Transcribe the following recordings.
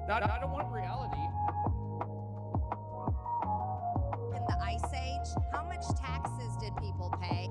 I don't want reality. In the Ice Age, how much taxes did people pay?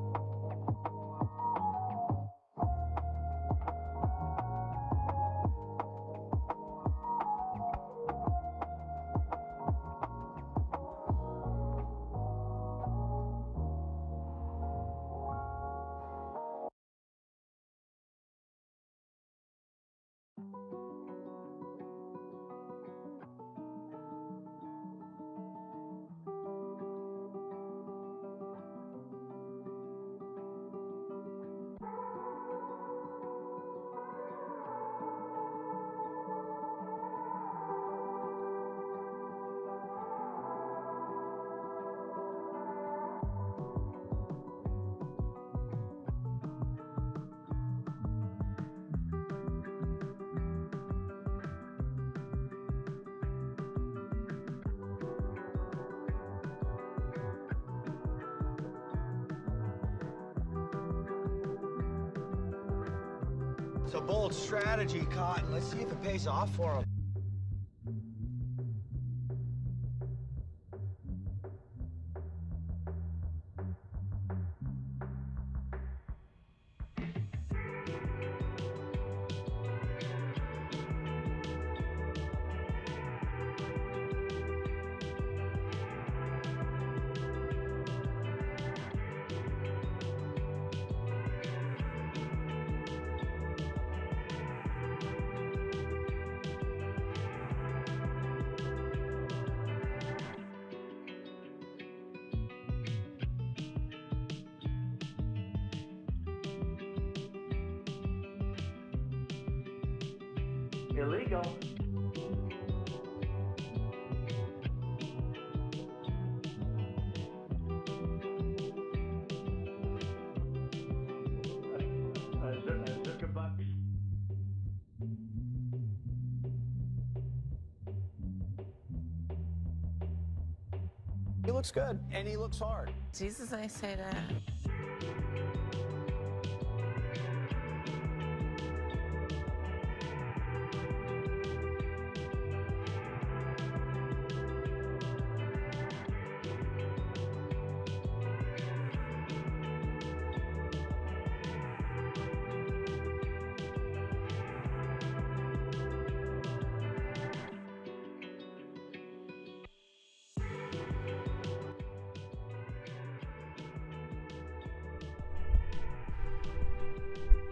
It's a bold strategy, Cotton. Let's see if it pays off for him. Illegal. Zuckerbucks. He looks good, and he looks hard. Jesus, I say that.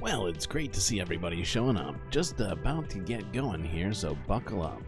Well, it's great to see everybody showing up. Just about to get going here, so buckle up.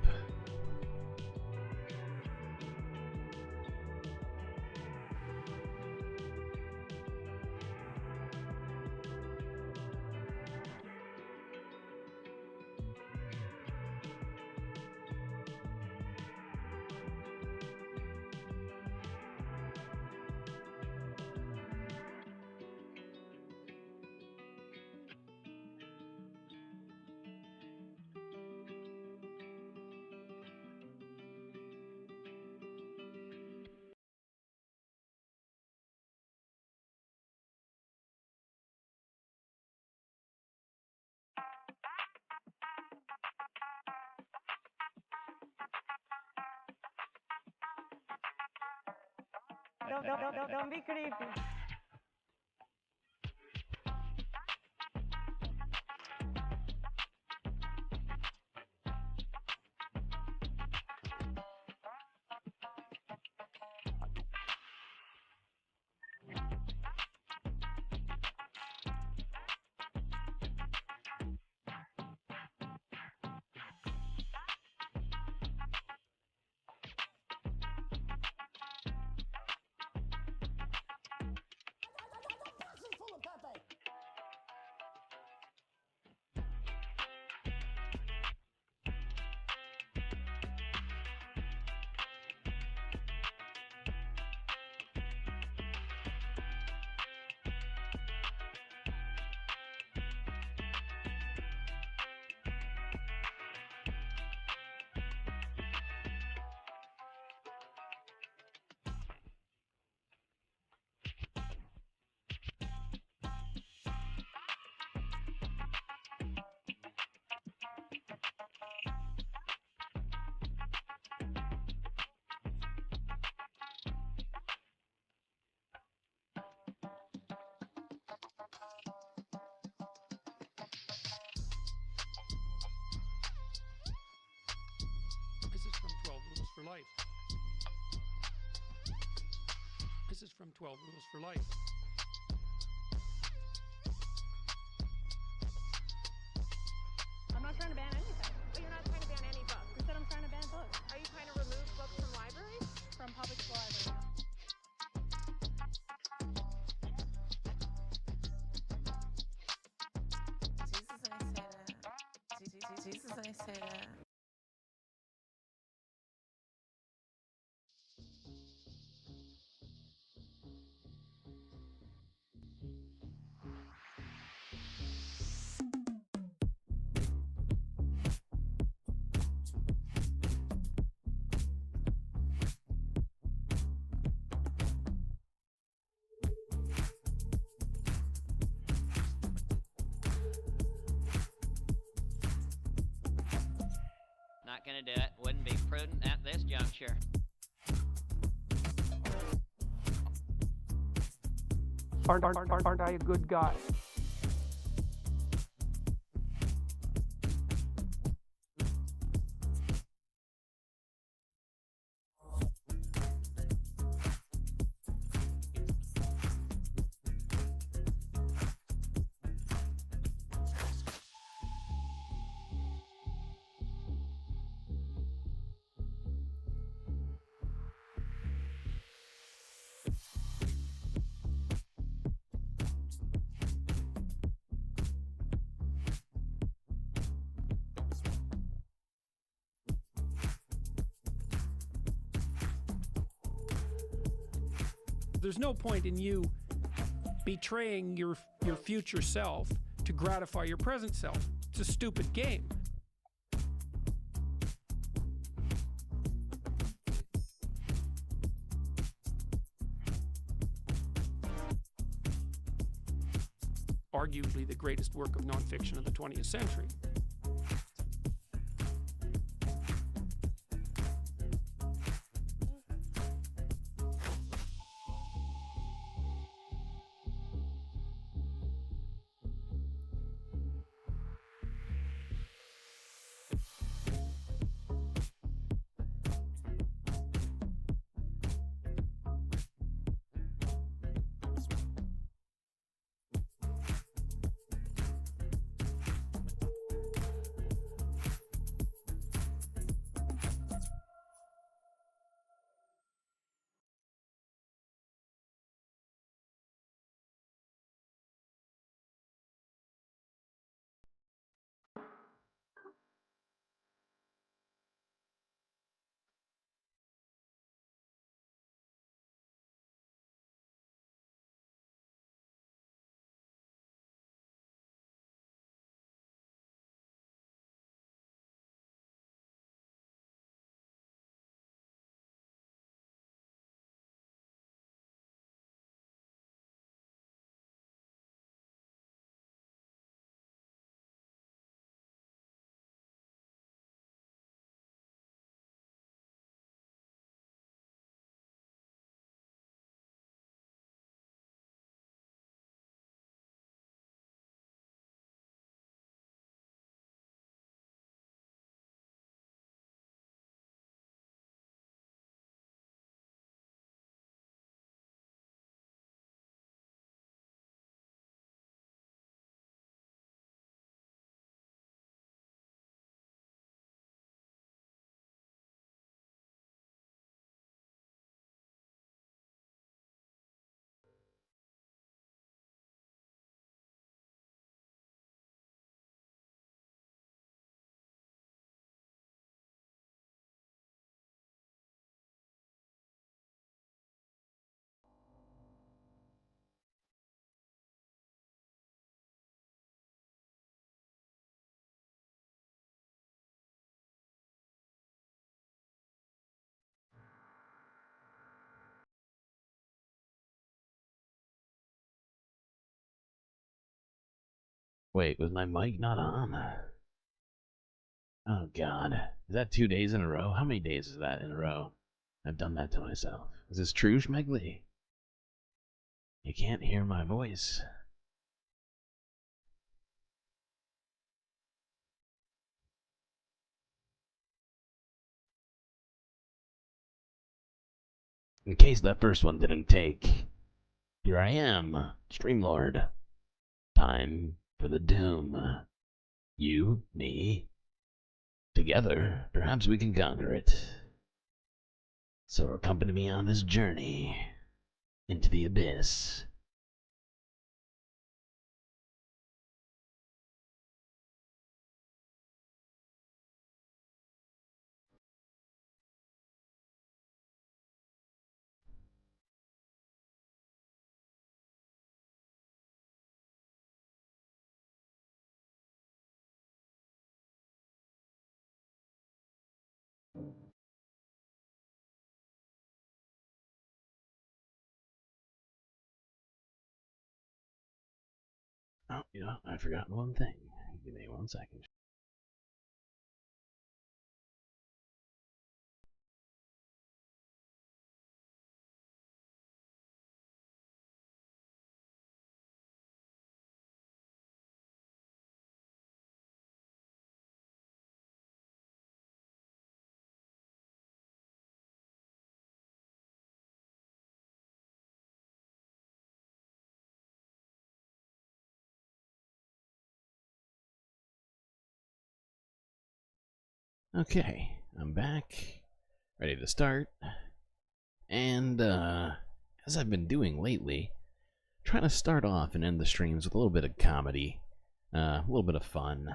Don't be creepy. for Life. This is from 12 Rules for Life. I'm not trying to ban anything. But you're not trying to ban any books. You said I'm trying to ban books. Are you trying to remove books from libraries? From public school libraries. Jesus, I say that. Not gonna do it. Wouldn't be prudent at this juncture. Aren't I a good guy? There's no point in you betraying your future self to gratify your present self. It's a stupid game. Arguably the greatest work of nonfiction of the 20th century. Wait, was my mic not on? Oh god. Is that 2 days in a row? How many days is that in a row? I've done that to myself. Is this true, Schmegley? You can't hear my voice. In case that first one didn't take, here I am, Streamlord. Time for the doom. You, me, together, perhaps we can conquer it. So accompany me on this journey into the abyss. Oh, I forgot one thing. Give me 1 second. Okay, I'm back, ready to start, and as I've been doing lately, trying to start off and end the streams with a little bit of comedy, a little bit of fun,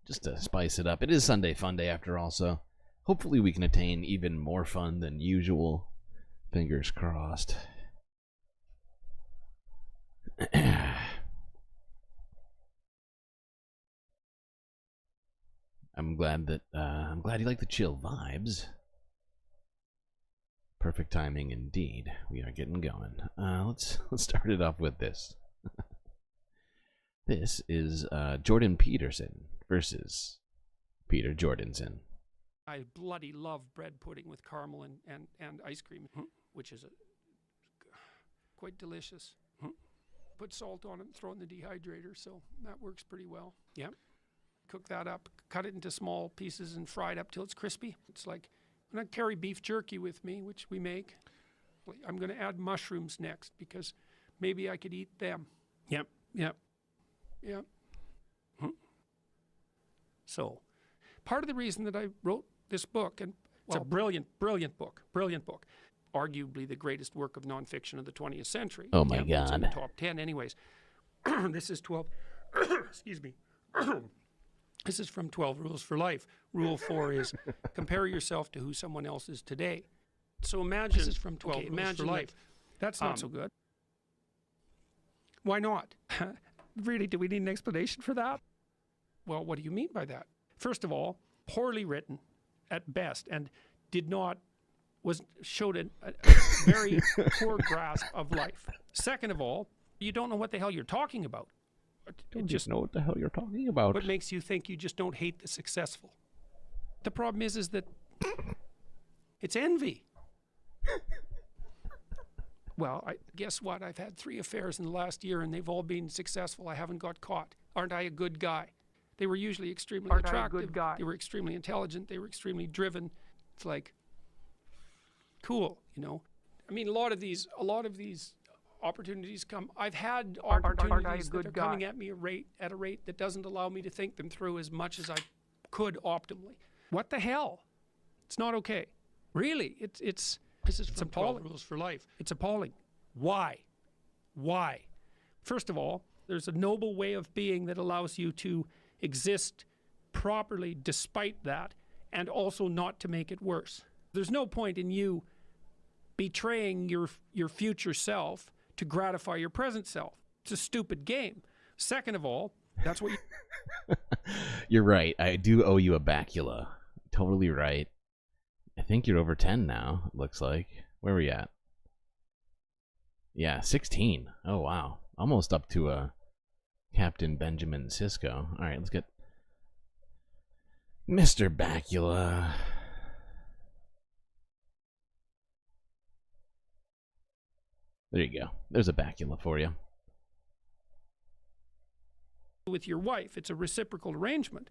just to spice it up. It is Sunday FUNDAY after all, so hopefully we can attain even more fun than usual. Fingers crossed. I'm glad you like the chill vibes. Perfect timing indeed. We are getting going. Let's start it off with this. This is Jordan Peterson versus Peter Jordanson. I bloody love bread pudding with caramel and ice cream, which is quite delicious. Put salt on it and throw it in the dehydrator, so that works pretty well. Yeah. Cook that up, cut it into small pieces and fry it up till it's crispy. It's like when I carry beef jerky with me, which we make, I'm going to add mushrooms next because maybe I could eat them. Yep. So, part of the reason that I wrote this book, and it's a brilliant book, arguably the greatest work of nonfiction of the 20th century. Oh my God. It's in the top 10 anyways. This is 12, excuse me. This is from 12 Rules for Life. Rule 4 is compare yourself to who someone else is today. So imagine, this is from 12 Rules for Life. That's not so good. Why not? Really, do we need an explanation for that? Well, what do you mean by that? First of all, poorly written at best and showed a very poor grasp of life. Second of all, you don't know what the hell you're talking about. Don't just know what the hell you're talking about. What makes you think you just don't hate the successful? The problem is that it's envy. Well, guess what? I've had 3 affairs in the last year and they've all been successful. I haven't got caught. Aren't I a good guy? They were usually extremely attractive. They were extremely intelligent. They were extremely driven. It's like, cool, I mean, a lot of these opportunities come. I've had opportunities that are coming at me at a rate that doesn't allow me to think them through as much as I could optimally. What the hell? It's not okay. Really, it's appalling. Rules for Life. It's appalling. Why? First of all, there's a noble way of being that allows you to exist properly despite that, and also not to make it worse. There's no point in you betraying your future self to gratify your present self. It's a stupid game. Second of all, that's what you... You're right. I do owe you a bacula. Totally right. I think you're over 10 now, it looks like. Where are we at? Yeah, 16. Oh, wow. Almost up to Captain Benjamin Sisko. All right, let's get Mr. Bacula. There you go. There's a bacula for you. With your wife, it's a reciprocal arrangement.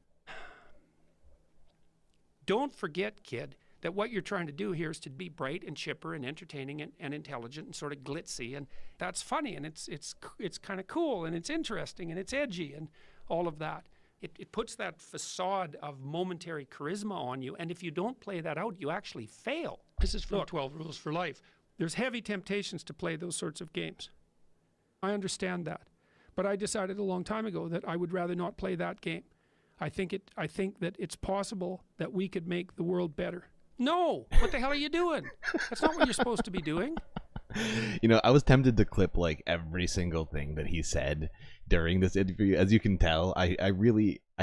Don't forget, kid, that what you're trying to do here is to be bright and chipper and entertaining and intelligent and sort of glitzy, and that's funny, and it's kind of cool, and it's interesting, and it's edgy, and all of that. It puts that facade of momentary charisma on you, and if you don't play that out, you actually fail. This is from 12 Rules for Life. There's heavy temptations to play those sorts of games. I understand that. But I decided a long time ago that I would rather not play that game. I think that it's possible that we could make the world better. No! What the hell are you doing? That's not what you're supposed to be doing. You know, I was tempted to clip like every single thing that he said during this interview. As you can tell, I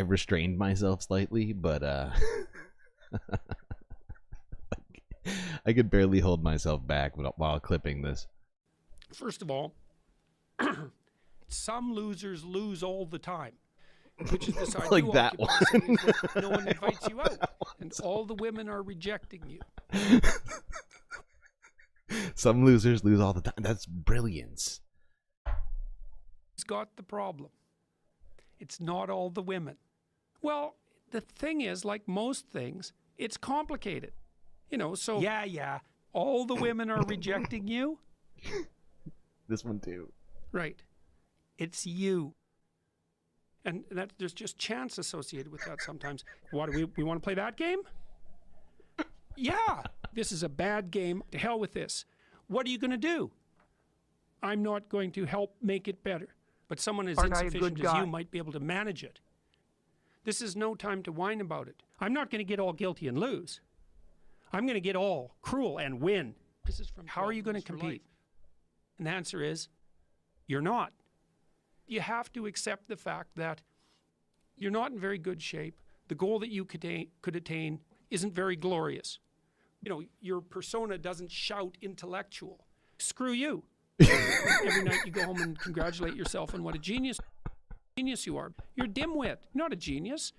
restrained myself slightly, but I could barely hold myself back while clipping this. First of all, some losers lose all the time, which is the side like you that occupy, one. no one invites you out, and all the women are rejecting you. Some losers lose all the time. That's brilliance. He's got the problem. It's not all the women. Well, the thing is, like most things, it's complicated. You know, so yeah, all the women are rejecting you. This one too. Right. It's you. And that there's just chance associated with that sometimes. What do we want to play that game? Yeah. This is a bad game. To hell with this. What are you going to do? I'm not going to help make it better. But someone as insufficient as you might be able to manage it. This is no time to whine about it. I'm not going to get all guilty and lose. I'm going to get all cruel and win. This is from How are you going to compete? And the answer is, you're not. You have to accept the fact that you're not in very good shape. The goal that you could attain isn't very glorious. You know, your persona doesn't shout intellectual. Screw you. Every night you go home and congratulate yourself on what a genius you are. You're a dimwit. You're not a genius.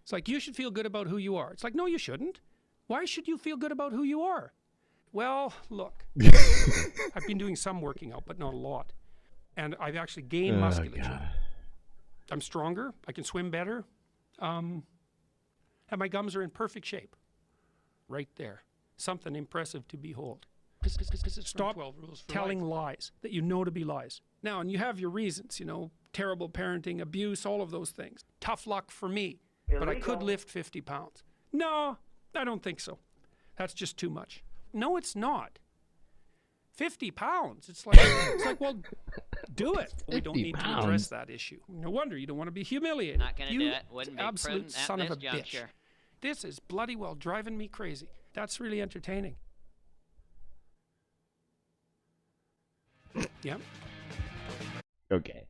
It's like, you should feel good about who you are. It's like, no, you shouldn't. Why should you feel good about who you are? Well, look, I've been doing some working out, but not a lot. And I've actually gained musculature. God. I'm stronger. I can swim better. And my gums are in perfect shape. Right there. Something impressive to behold. Stop telling lies that you know to be lies. Now, and you have your reasons, you know, terrible parenting, abuse, all of those things. Tough luck for me. But I could lift 50 pounds. No, I don't think so. That's just too much. No, it's not. 50 pounds. It's like, well, do it. We don't need to address that issue. No wonder you don't want to be humiliated. Not gonna do it. Wouldn't be absolute prudent son at of a this bitch. juncture. This is bloody well driving me crazy. That's really entertaining. Yeah. Okay.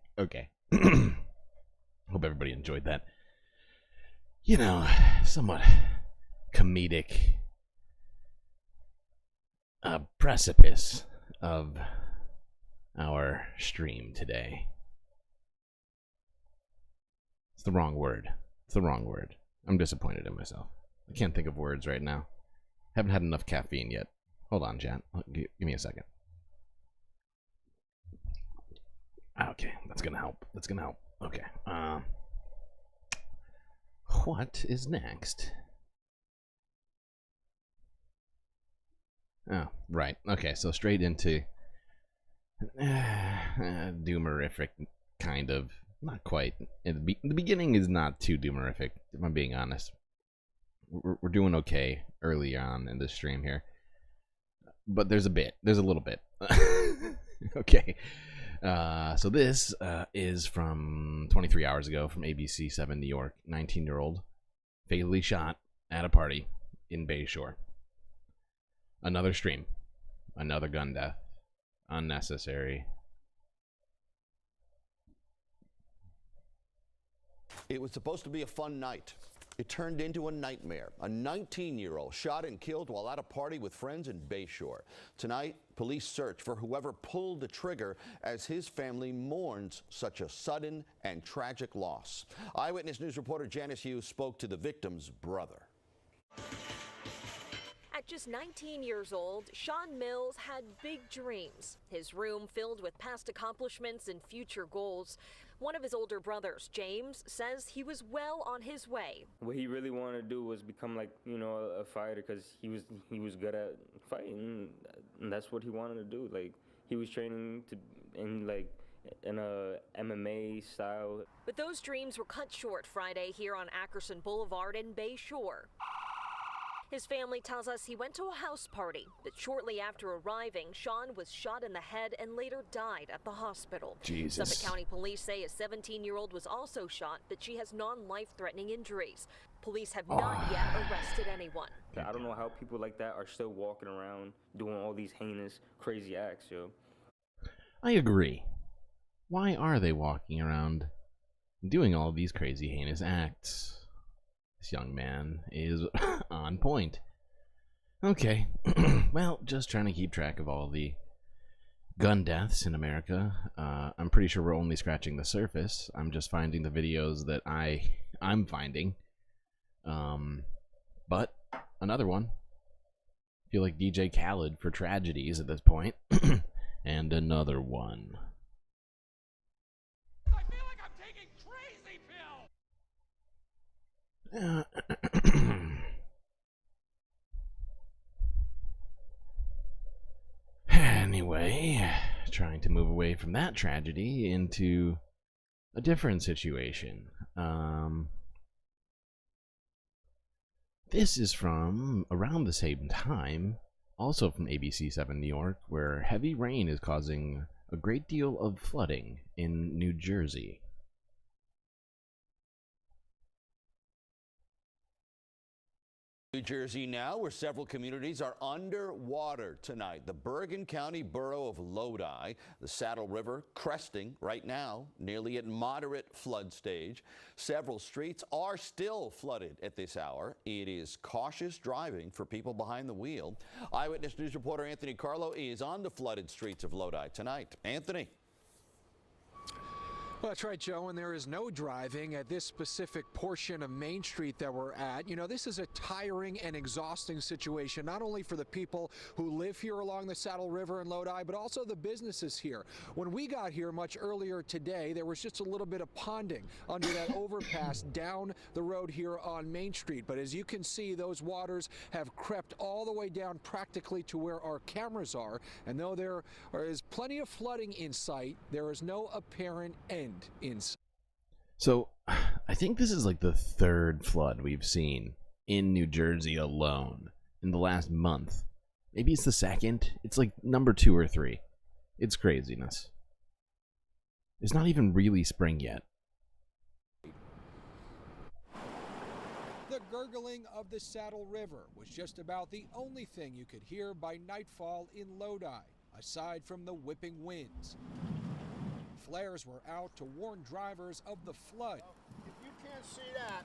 Hope everybody enjoyed that. You know, somewhat comedic precipice of our stream today. It's the wrong word. I'm disappointed in myself. I can't think of words right now. Haven't had enough caffeine yet. Hold on, Jan. Give me a second. Okay, that's gonna help. Okay. What is next? Oh, right. Okay, so straight into doomerific, kind of. Not quite. The beginning is not too doomerific, if I'm being honest. We're doing okay early on in this stream here. But there's a little bit. Okay. So this is from 23 hours ago from ABC 7 New York. 19-year-old fatally shot at a party in Bayshore. Another stream. Another gun death. Unnecessary. It was supposed to be a fun night. It turned into a nightmare. A 19-year-old shot and killed while at a party with friends in Bayshore. Tonight, police search for whoever pulled the trigger as his family mourns such a sudden and tragic loss. Eyewitness News reporter Janice Hughes spoke to the victim's brother. At just 19 years old, Sean Mills had big dreams. His room filled with past accomplishments and future goals. One of his older brothers, James, says he was well on his way. What he really wanted to do was become like, a fighter, because he was good at fighting, and that's what he wanted to do. Like, he was training in a MMA style. But those dreams were cut short Friday here on Ackerson Boulevard in Bay Shore. His family tells us he went to a house party, but shortly after arriving, Sean was shot in the head and later died at the hospital. Jesus. Suffolk County Police say a 17-year-old was also shot, but she has non-life-threatening injuries. Police have not yet arrested anyone. I don't know how people like that are still walking around doing all these heinous, crazy acts, yo. I agree. Why are they walking around doing all these crazy, heinous acts? This young man is on point. Okay. Well, just trying to keep track of all the gun deaths in America. I'm pretty sure we're only scratching the surface. I'm just finding the videos that I'm finding. But another one. I feel like DJ Khaled for tragedies at this point. And another one. I feel like I'm taking crazy pills. Anyway, trying to move away from that tragedy into a different situation. This is from around the same time, also from ABC7 New York, where heavy rain is causing a great deal of flooding in New Jersey. New Jersey now, where several communities are underwater tonight. The Bergen County borough of Lodi, the Saddle River cresting right now, nearly at moderate flood stage. Several streets are still flooded at this hour. It is cautious driving for people behind the wheel. Eyewitness News reporter Anthony Carlo is on the flooded streets of Lodi tonight. Anthony. Well, that's right, Joe, and there is no driving at this specific portion of Main Street that we're at. You know, this is a tiring and exhausting situation, not only for the people who live here along the Saddle River in Lodi, but also the businesses here. When we got here much earlier today, there was just a little bit of ponding under that overpass down the road here on Main Street. But as you can see, those waters have crept all the way down practically to where our cameras are. And though there is plenty of flooding in sight, there is no apparent end. So, I think this is like the third flood we've seen in New Jersey alone in the last month. Maybe it's the second. It's like number 2 or 3. It's craziness. It's not even really spring yet. The gurgling of the Saddle River was just about the only thing you could hear by nightfall in Lodi, aside from the whipping winds. Flares were out to warn drivers of the flood. If you can't see that,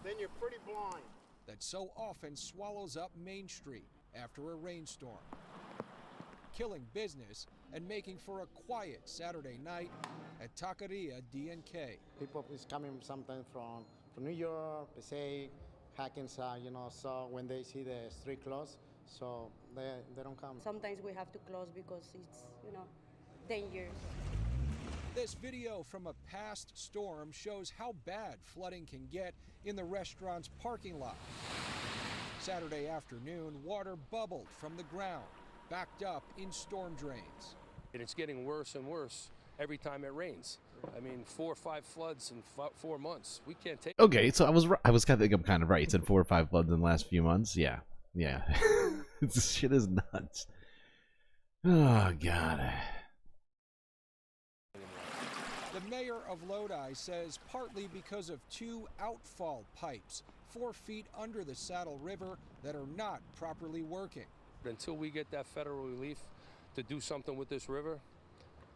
then you're pretty blind. That so often swallows up Main Street after a rainstorm, killing business and making for a quiet Saturday night at Taqueria DNK. People is coming sometimes from New York, they say Hackensack, so when they see the street closed, so they don't come. Sometimes we have to close because it's, dangerous. This video from a past storm shows how bad flooding can get in the restaurant's parking lot. Saturday afternoon, water bubbled from the ground, backed up in storm drains. And it's getting worse and worse every time it rains. I mean, 4 or 5 floods in 4 months. We can't take. Okay, so I was kind of right. It said 4 or 5 floods in the last few months. Yeah. This shit is nuts. Oh God. The mayor of Lodi says partly because of 2 outfall pipes 4 feet under the Saddle River that are not properly working. Until we get that federal relief to do something with this river,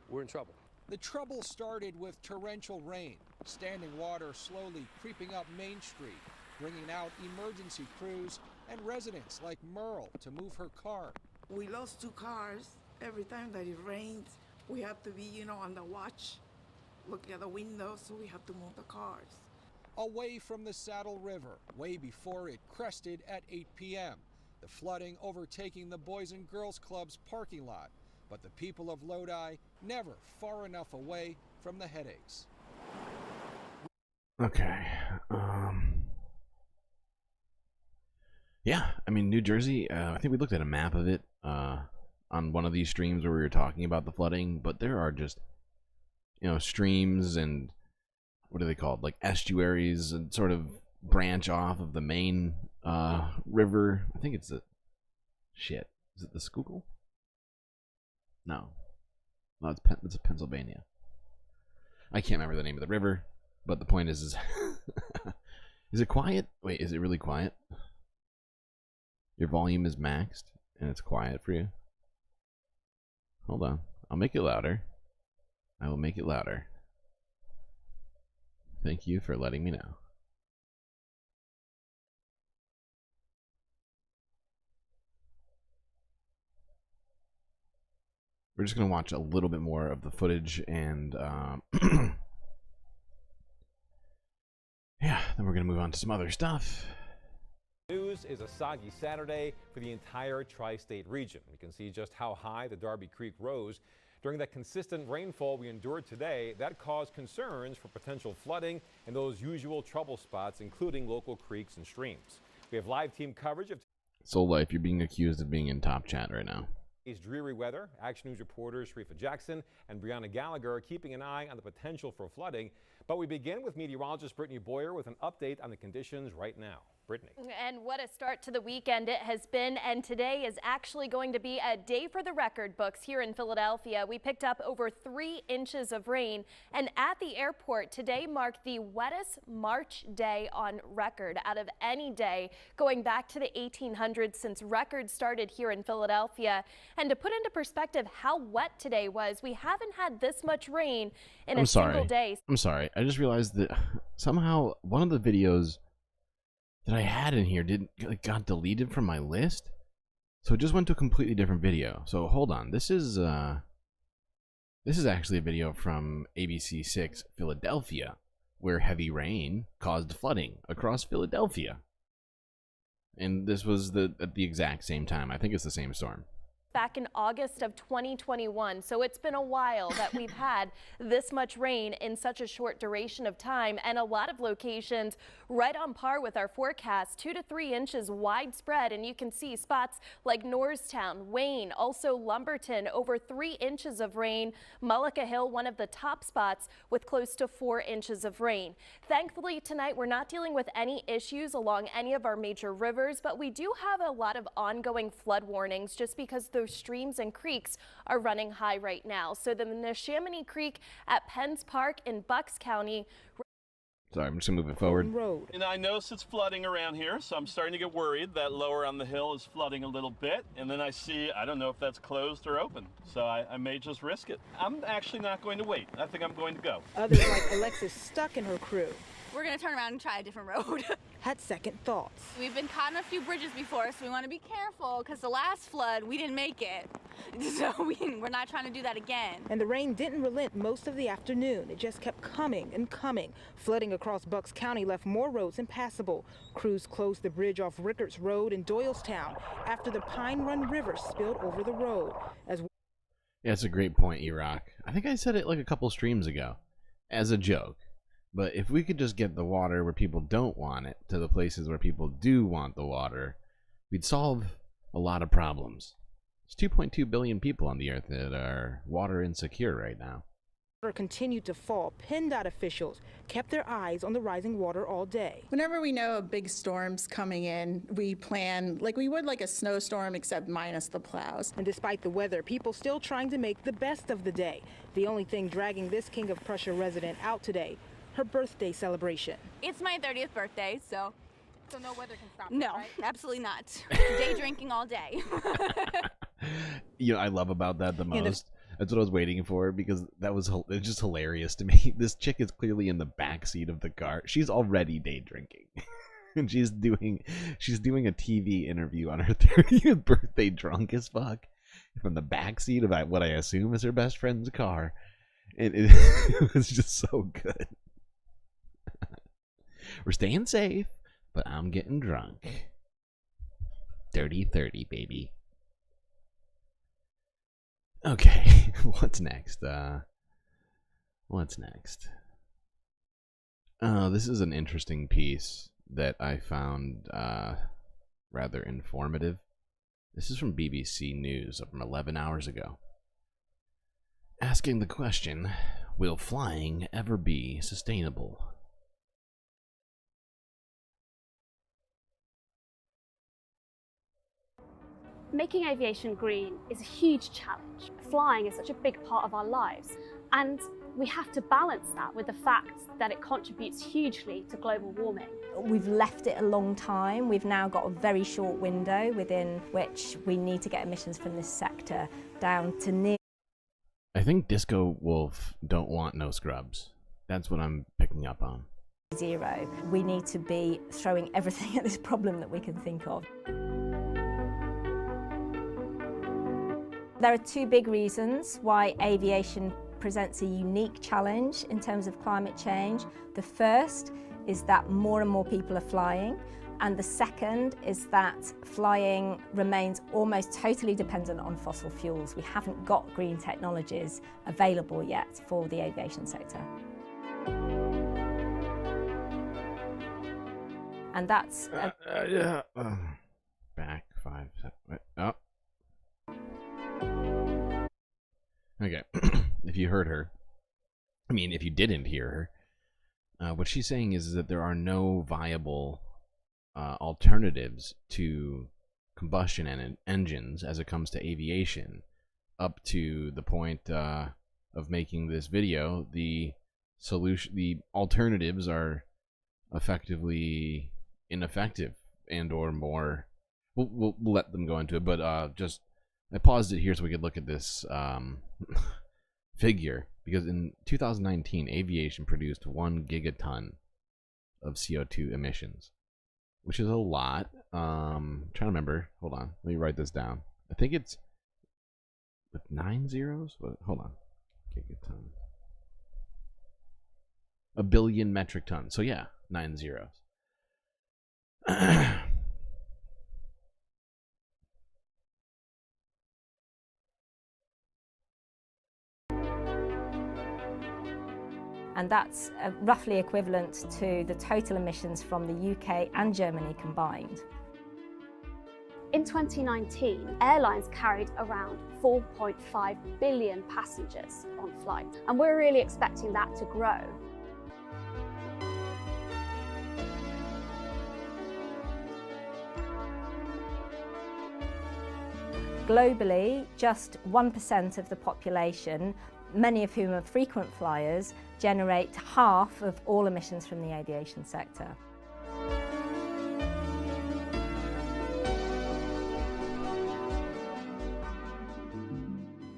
we're in trouble. The trouble started with torrential rain, standing water slowly creeping up Main Street, bringing out emergency crews and residents like Merle to move her car. We lost 2 cars. Every time that it rains, we have to be, on the watch, looking at the windows, so we have to move the cars. Away from the Saddle River, way before it crested at 8 p.m., the flooding overtaking the Boys and Girls Club's parking lot. But the people of Lodi never far enough away from the headaches. Okay. Yeah, I mean, New Jersey, I think we looked at a map of it on one of these streams where we were talking about the flooding, but there are just, streams and what are they called? Like estuaries and sort of branch off of the main river. I think it's shit. Is it the Schuylkill? No. No, it's Pennsylvania. I can't remember the name of the river, but the point is is it quiet? Wait, is it really quiet? Your volume is maxed and it's quiet for you? Hold on. I'll make it louder. I will make it louder. Thank you for letting me know. We're just going to watch a little bit more of the footage and yeah, then we're going to move on to some other stuff. News is a soggy Saturday for the entire tri-state region. We can see just how high the Darby Creek rose during that consistent rainfall we endured today. That caused concerns for potential flooding in those usual trouble spots, including local creeks and streams. We have live team coverage of Soul Life, you're being accused of being in top chat right now. today's dreary weather. Action News reporters Sharifa Jackson and Brianna Gallagher are keeping an eye on the potential for flooding. But we begin with meteorologist Brittany Boyer with an update on the conditions right now. Brittany. And what a start to the weekend it has been, and today is actually going to be a day for the record books here in Philadelphia. We picked up over 3 inches of rain, and at the airport today marked the wettest March day on record out of any day going back to the 1800s since records started here in Philadelphia. And to put into perspective how wet today was, we haven't had this much rain in a single day. I'm sorry. I just realized that somehow one of the videos that I had in here got deleted from my list, so it just went to a completely different video. So hold on, this is actually a video from ABC6 Philadelphia, where heavy rain caused flooding across Philadelphia, and this was at the exact same time. I think it's the same storm. Back in August of 2021. So it's been a while that we've had this much rain in such a short duration of time, and a lot of locations right on par with our forecast, 2 to 3 inches widespread. And you can see spots like Norristown, Wayne, also Lumberton, over 3 inches of rain. Mullica Hill, one of the top spots with close to 4 inches of rain. Thankfully tonight we're not dealing with any issues along any of our major rivers, but we do have a lot of ongoing flood warnings just because those streams and creeks are running high right now. So the Neshaminy Creek at Penns Park in Bucks County. Sorry, I'm just gonna move it forward. And I notice it's flooding around here, so I'm starting to get worried that lower on the hill is flooding a little bit. And then I see, I don't know if that's closed or open, so I may just risk it. I'm actually not going to wait. I think I'm going to go. Others like Alexis stuck in her crew. We're going to turn around and try a different road. Had second thoughts. We've been caught in a few bridges before, so we want to be careful because the last flood, we didn't make it. So we're not trying to do that again. And the rain didn't relent most of the afternoon. It just kept coming and coming. Flooding across Bucks County left more roads impassable. Crews closed the bridge off Rickards Road in Doylestown after the Pine Run River spilled over the road. Yeah, it's a great point, E-Rock. I think I said it like a couple streams ago as a joke. But if we could just get the water where people don't want it to the places where people do want the water, we'd solve a lot of problems. There's 2.2 billion people on the earth that are water insecure right now. Water continued to fall. PennDOT officials kept their eyes on the rising water all day. Whenever we know a big storm's coming in, we plan like we would like a snowstorm, except minus the plows. And despite the weather, people still trying to make the best of the day. The only thing dragging this King of Prussia resident out today, her birthday celebration. It's my 30th birthday, so no weather can stop me, No, right? Absolutely not. Day drinking all day. You know, I love about that the most. That's what I was waiting for, because it's just hilarious to me. This chick is clearly in the back seat of the car. She's already day drinking. And she's doing a TV interview on her 30th birthday drunk as fuck from the back seat of what I assume is her best friend's car. It was just so good. We're staying safe, but I'm getting drunk. Dirty 30, baby. Okay, what's next? What's next? This is an interesting piece that I found rather informative. This is from BBC News from 11 hours ago. Asking the question, will flying ever be sustainable? Making aviation green is a huge challenge. Flying is such a big part of our lives, and we have to balance that with the fact that it contributes hugely to global warming. We've left it a long time. We've now got a very short window within which we need to get emissions from this sector down to near. I think Disco Wolf don't want no scrubs. That's what I'm picking up on. Zero. We need to be throwing everything at this problem that we can think of. There are two big reasons why aviation presents a unique challenge in terms of climate change. The first is that more and more people are flying, and the second is that flying remains almost totally dependent on fossil fuels. We haven't got green technologies available yet for the aviation sector. And that's... Back 5 seconds. Oh. Okay, if you heard her, I mean, if you didn't hear her, what she's saying is that there are no viable alternatives to combustion engines as it comes to aviation. Up to the point of making this video, the alternatives are effectively ineffective and or more. We'll let them go into it, but I paused it here so we could look at this figure, because in 2019, aviation produced 1 gigaton of CO2 emissions, which is a lot. I'm trying to remember. Hold on. Let me write this down. I think it's with 9 zeros. Hold on. Gigaton. 1 billion metric tons. So yeah, 9 zeros. And that's roughly equivalent to the total emissions from the UK and Germany combined. In 2019, airlines carried around 4.5 billion passengers on flight, and we're really expecting that to grow. Globally, just 1% of the population, many of whom are frequent flyers, generate half of all emissions from the aviation sector.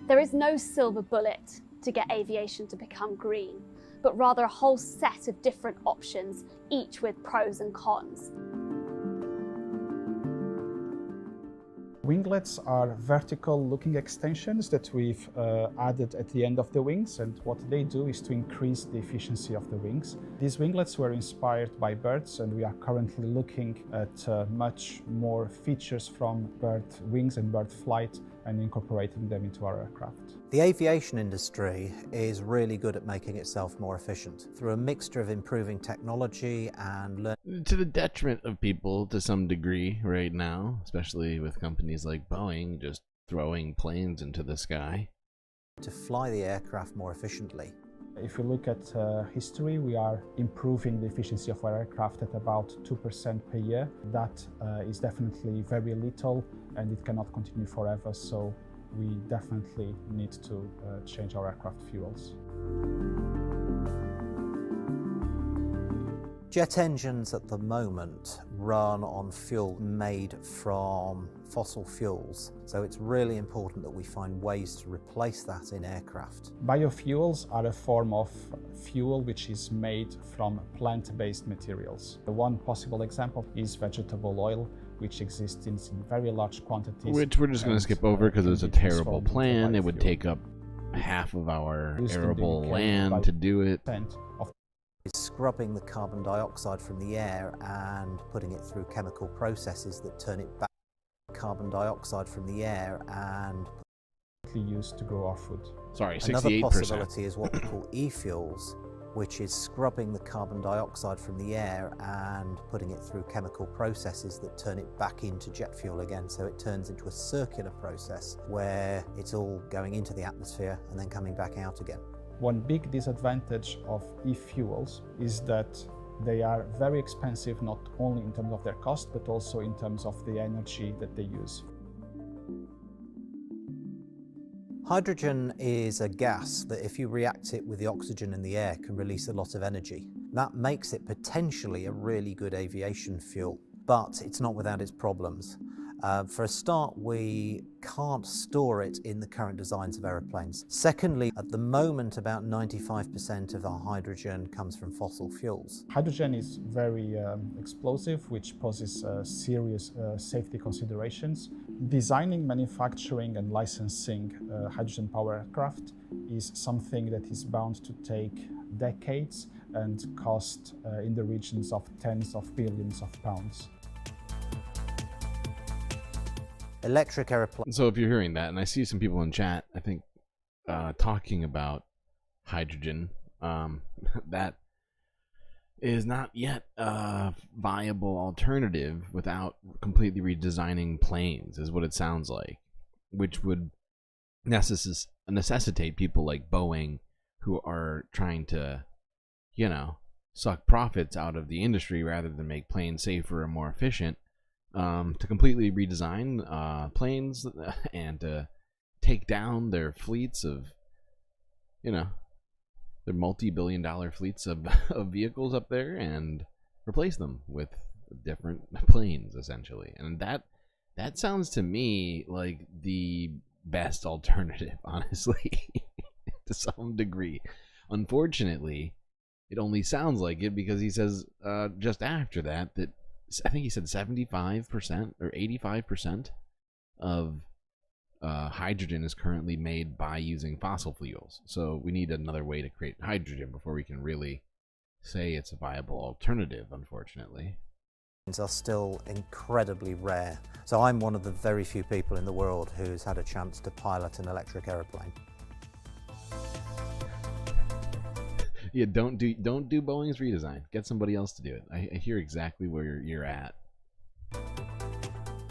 There is no silver bullet to get aviation to become green, but rather a whole set of different options, each with pros and cons. Winglets are vertical-looking extensions that we've added at the end of the wings, and what they do is to increase the efficiency of the wings. These winglets were inspired by birds, and we are currently looking at much more features from bird wings and bird flight and incorporating them into our aircraft. The aviation industry is really good at making itself more efficient through a mixture of improving technology and learning. To the detriment of people to some degree right now, especially with companies like Boeing just throwing planes into the sky. To fly the aircraft more efficiently. If you look at history, we are improving the efficiency of our aircraft at about 2% per year. That is definitely very little, and it cannot continue forever, so we definitely need to change our aircraft fuels. Jet engines at the moment run on fuel made from fossil fuels, so it's really important that we find ways to replace that in aircraft. Biofuels are a form of fuel which is made from plant-based materials. The one possible example is vegetable oil, which exists in very large quantities. Which we're just going to skip over because it's a terrible plan. It would take up half of our arable land to do it. Is scrubbing the carbon dioxide from the air and putting it through chemical processes that turn it back carbon dioxide from the air and used to grow our food. Sorry, 68%. Another possibility is what we call e-fuels, which is scrubbing the carbon dioxide from the air and putting it through chemical processes that turn it back into jet fuel again. So it turns into a circular process where it's all going into the atmosphere and then coming back out again. One big disadvantage of e-fuels is that they are very expensive, not only in terms of their cost, but also in terms of the energy that they use. Hydrogen is a gas that, if you react it with the oxygen in the air, can release a lot of energy. That makes it potentially a really good aviation fuel, but it's not without its problems. For a start, we can't store it in the current designs of aeroplanes. Secondly, at the moment, about 95% of our hydrogen comes from fossil fuels. Hydrogen is very explosive, which poses serious safety considerations. Designing, manufacturing and licensing hydrogen-powered aircraft is something that is bound to take decades and cost in the regions of tens of billions of pounds. Electric airplanes. So if you're hearing that, and I see some people in chat, I think, talking about hydrogen, that is not yet a viable alternative without completely redesigning planes, is what it sounds like, which would necessitate people like Boeing, who are trying to, you know, suck profits out of the industry rather than make planes safer and more efficient, to completely redesign planes and to take down their fleets of, you know, their multi-billion-dollar fleets of vehicles up there and replace them with different planes, essentially. And that sounds to me like the best alternative, honestly, to some degree. Unfortunately, it only sounds like it because he says just after that I think he said 75% or 85% of hydrogen is currently made by using fossil fuels. So we need another way to create hydrogen before we can really say it's a viable alternative, unfortunately. Are still incredibly rare. So I'm one of the very few people in the world who's had a chance to pilot an electric aeroplane. Yeah, don't do Boeing's redesign. Get somebody else to do it. I hear exactly where you're at.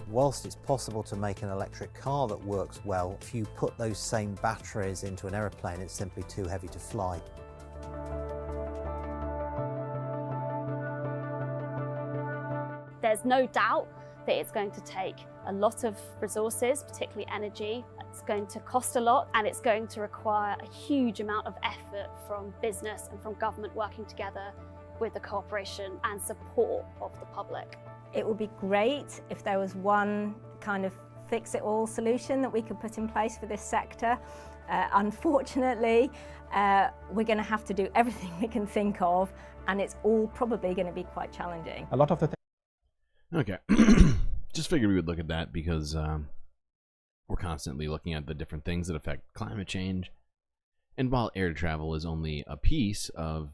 Whilst it's possible to make an electric car that works well, if you put those same batteries into an aeroplane, it's simply too heavy to fly. There's no doubt that it's going to take a lot of resources, particularly energy. It's going to cost a lot, and it's going to require a huge amount of effort from business and from government working together with the cooperation and support of the public. It would be great if there was one kind of fix-it-all solution that we could put in place for this sector. Unfortunately, we're going to have to do everything we can think of, and it's all probably going to be quite challenging. A lot of the Okay. Just figured we would look at that because we're constantly looking at the different things that affect climate change. And while air travel is only a piece of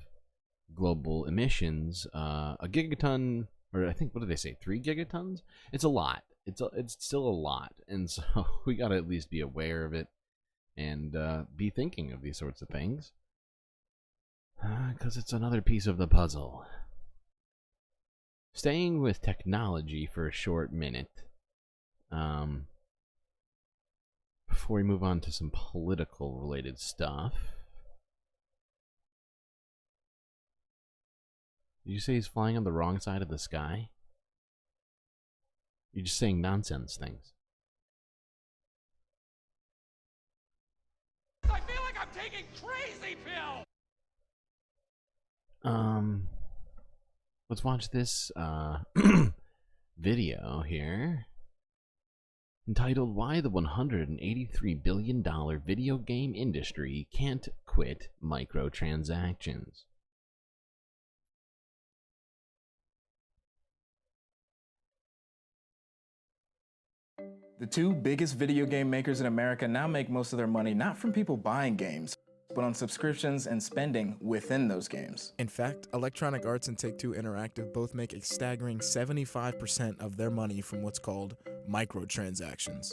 global emissions, a gigaton, or I think, what did they say, 3 gigatons? It's a lot. It's still a lot. And so we got to at least be aware of it and be thinking of these sorts of things. Because it's another piece of the puzzle. Staying with technology for a short minute, before we move on to some political related stuff. Did you say he's flying on the wrong side of the sky? You're just saying nonsense things. I feel like I'm taking crazy pills! Let's watch this video here entitled "Why the $183 Billion Video Game Industry Can't Quit Microtransactions." The two biggest video game makers in America now make most of their money not from people buying games, but on subscriptions and spending within those games. In fact, Electronic Arts and Take-Two Interactive both make a staggering 75% of their money from what's called microtransactions.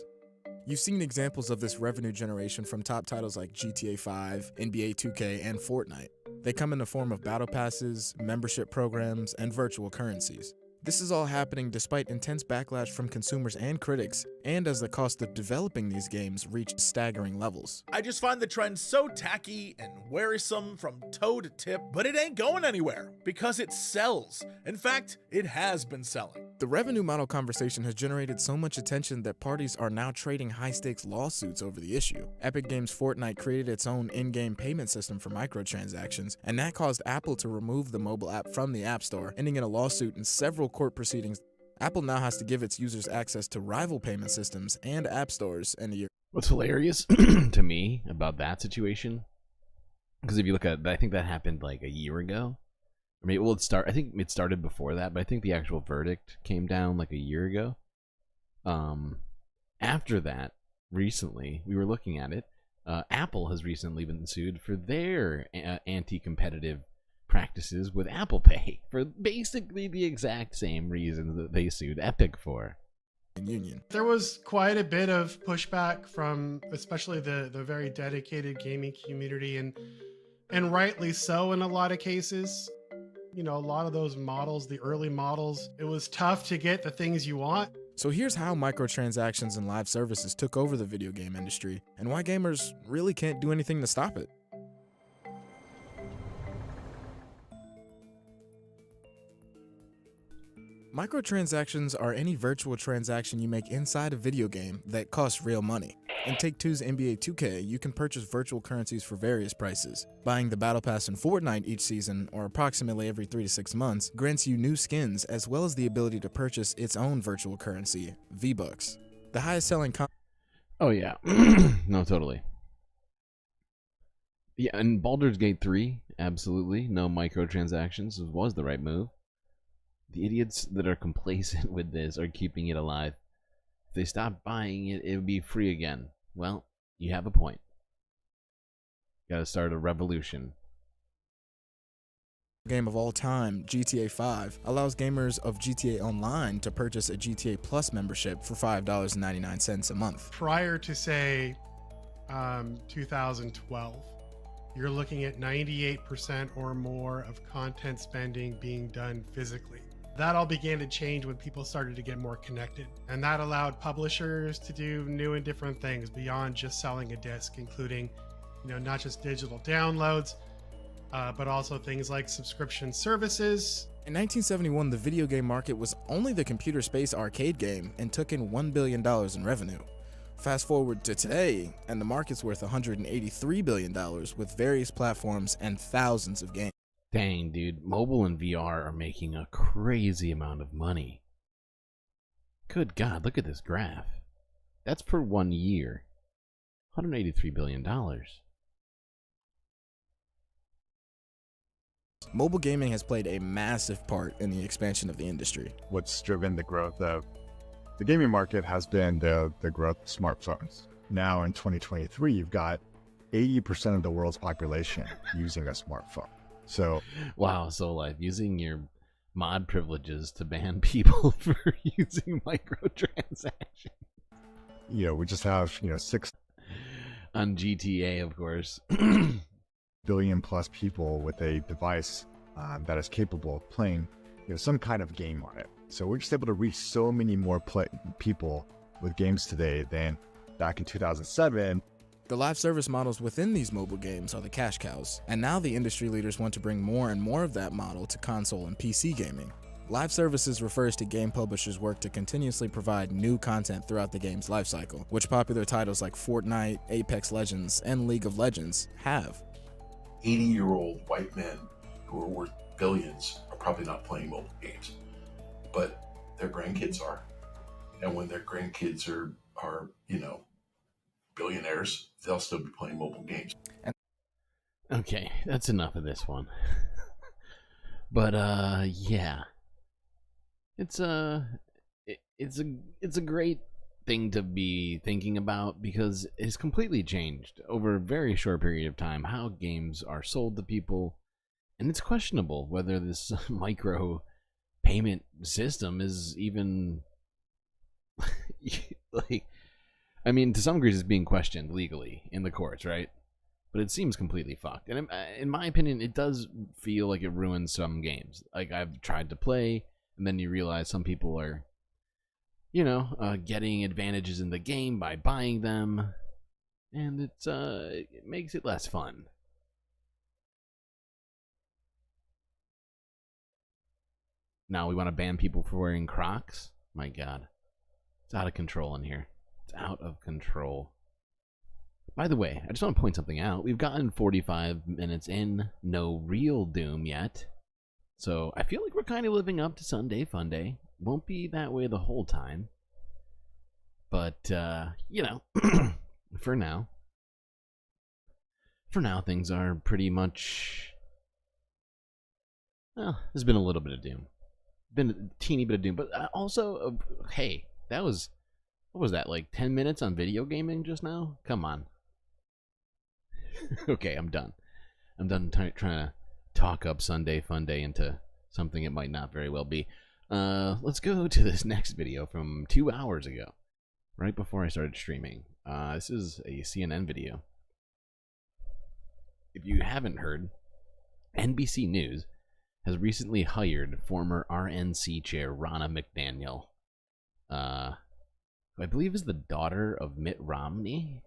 You've seen examples of this revenue generation from top titles like GTA 5, NBA 2K, and Fortnite. They come in the form of battle passes, membership programs, and virtual currencies. This is all happening despite intense backlash from consumers and critics, and as the cost of developing these games reach staggering levels. I just find the trend so tacky and wearisome from toe to tip, but it ain't going anywhere because it sells. In fact, it has been selling. The revenue model conversation has generated so much attention that parties are now trading high-stakes lawsuits over the issue. Epic Games' Fortnite created its own in-game payment system for microtransactions, and that caused Apple to remove the mobile app from the App Store, ending in a lawsuit and several court proceedings. Apple now has to give its users access to rival payment systems and app stores in the year. What's hilarious to me about that situation, because if you look at, I think that happened like a year ago. I mean, well, I think it started before that, but I think the actual verdict came down like a year ago. After that, recently, we were looking at it, Apple has recently been sued for their anti-competitive practices with Apple Pay for basically the exact same reasons that they sued Epic for. Union. There was quite a bit of pushback from especially the very dedicated gaming community, and rightly so in a lot of cases. You know, a lot of those models, the early models, it was tough to get the things you want. So here's how microtransactions and live services took over the video game industry, and why gamers really can't do anything to stop it. Microtransactions are any virtual transaction you make inside a video game that costs real money. In Take-Two's NBA 2K, you can purchase virtual currencies for various prices. Buying the Battle Pass in Fortnite each season, or approximately every 3 to 6 months, grants you new skins as well as the ability to purchase its own virtual currency, V-Bucks. The highest selling Oh yeah, no, totally. Yeah, and Baldur's Gate 3, absolutely, no microtransactions, was the right move. The idiots that are complacent with this are keeping it alive. If they stop buying it, it would be free again. Well, you have a point. Gotta start a revolution. Game of all time, GTA 5, allows gamers of GTA Online to purchase a GTA Plus membership for $5.99 a month. Prior to, say, 2012, you're looking at 98% or more of content spending being done physically. That all began to change when people started to get more connected, and that allowed publishers to do new and different things beyond just selling a disc, including, you know, not just digital downloads, but also things like subscription services. In 1971, the video game market was only the computer space arcade game and took in $1 billion in revenue. Fast forward to today, and the market's worth $183 billion with various platforms and thousands of games. Dang, dude, mobile and VR are making a crazy amount of money. Good God, look at this graph. That's per 1 year. $183 billion. Mobile gaming has played a massive part in the expansion of the industry. What's driven the growth of the gaming market has been the growth of smartphones. Now in 2023, you've got 80% of the world's population using a smartphone. So wow, so like using your mod privileges to ban people for using microtransactions. You know, we just have, 6 on GTA, of course. billion plus people with a device that is capable of playing, some kind of game on it. So we're just able to reach so many more people with games today than back in 2007. The live service models within these mobile games are the cash cows, and now the industry leaders want to bring more and more of that model to console and PC gaming. Live services refers to game publishers' work to continuously provide new content throughout the game's lifecycle, which popular titles like Fortnite, Apex Legends, and League of Legends have. 80-year-old white men who are worth billions are probably not playing mobile games, but their grandkids are. And when their grandkids are billionaires, they'll still be playing mobile games. Okay, that's enough of this one. But yeah, it's a great thing to be thinking about because it's completely changed over a very short period of time how games are sold to people, and it's questionable whether this micro payment system is even like, I mean, to some degree it's being questioned legally in the courts, right? but it seems completely fucked. And in my opinion, it does feel like it ruins some games. Like, I've tried to play, and then you realize some people are, you know, getting advantages in the game by buying them, and it makes it less fun. Now we want to ban people for wearing Crocs? My God. It's out of control in here. It's out of control. By the way, I just want to point something out. We've gotten 45 minutes in, no real Doom yet. So I feel like we're kind of living up to Sunday Funday. Won't be that way the whole time. But, you know, for now, things are pretty much... Well, there's been a little bit of Doom. Been a teeny bit of Doom. But also, hey, that was... What was that, like 10 minutes on video gaming just now? Come on. Okay, I'm done. I'm done trying to talk up Sunday Funday into something it might not very well be. Let's go to this next video from 2 hours ago, right before I started streaming. This is a CNN video. If you haven't heard, NBC News has recently hired former RNC chair Ronna McDaniel, who I believe is the daughter of Mitt Romney.